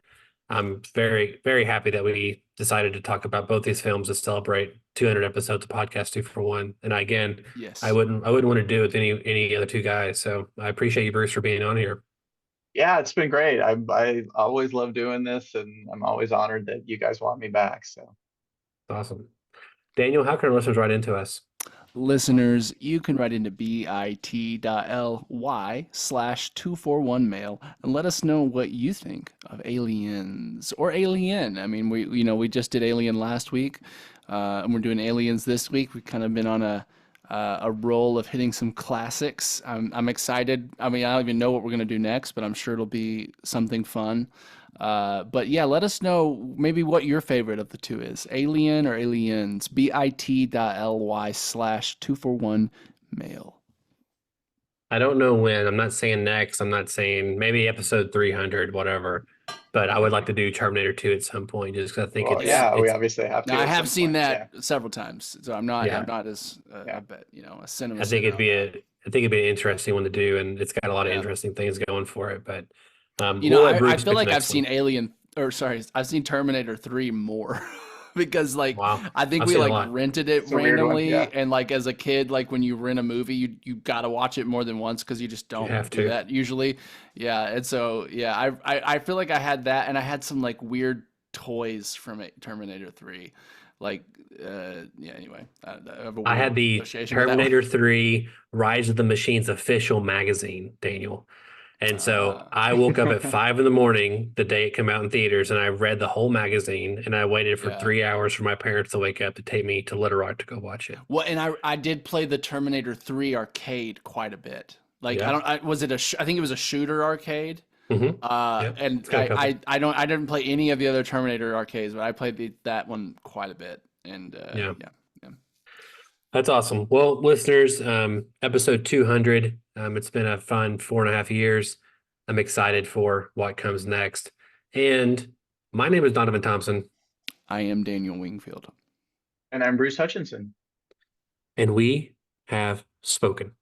G: I'm very, very happy that we decided to talk about both these films to celebrate 200 episodes of Podcast 2 for 1. And again,
H: Yes.
G: I wouldn't want to do it with any other two guys. So I appreciate you, Bruce, for being on here.
I: Yeah, it's been great. I always love doing this, and I'm always honored that you guys want me back. So
G: Awesome. Daniel, how can our listeners write into us?
H: Listeners, you can write into bit.ly/241mail and let us know what you think of Aliens or Alien. I mean, we just did Alien last week, and we're doing Aliens this week. We've kind of been on a roll of hitting some classics. I'm excited. I mean, I don't even know what we're gonna do next, but I'm sure it'll be something fun. But yeah, let us know maybe what your favorite of the two is, Alien or Aliens. bit.ly/241mail.
G: I don't know when. I'm not saying next. I'm not saying maybe episode 300, whatever. But I would like to do Terminator 2 at some point, just because I think
I: we obviously have to.
H: Now, I have seen
I: point,
H: that several times, so I'm not as I bet a cinema.
G: I think it'd be an interesting one to do, and it's got a lot of interesting things going for it. But
H: I feel like I've seen I've seen Terminator 3 more. Because I think we rented it randomly, and as a kid, when you rent a movie, you gotta watch it more than once because you just don't do that usually. Yeah, and so I feel like I had that, and I had some weird toys from Terminator 3. Anyway,
G: I had the Terminator 3 Rise of the Machines official magazine, Daniel. And so I woke up at 5 a.m. the day it came out in theaters, and I read the whole magazine, and I waited for 3 hours for my parents to wake up to take me to Little Rock to go watch it.
H: Well, and I did play the Terminator 3 arcade quite a bit. I think it was a shooter arcade.
G: Mm-hmm.
H: And I didn't play any of the other Terminator arcades, but I played that one quite a bit. And yeah.
G: That's awesome. Well, listeners, episode 200. It's been a fun 4.5 years. I'm excited for what comes next. And my name is Donovan Thompson.
H: I am Daniel Wingfield.
I: And I'm Bruce Hutchinson.
G: And we have spoken.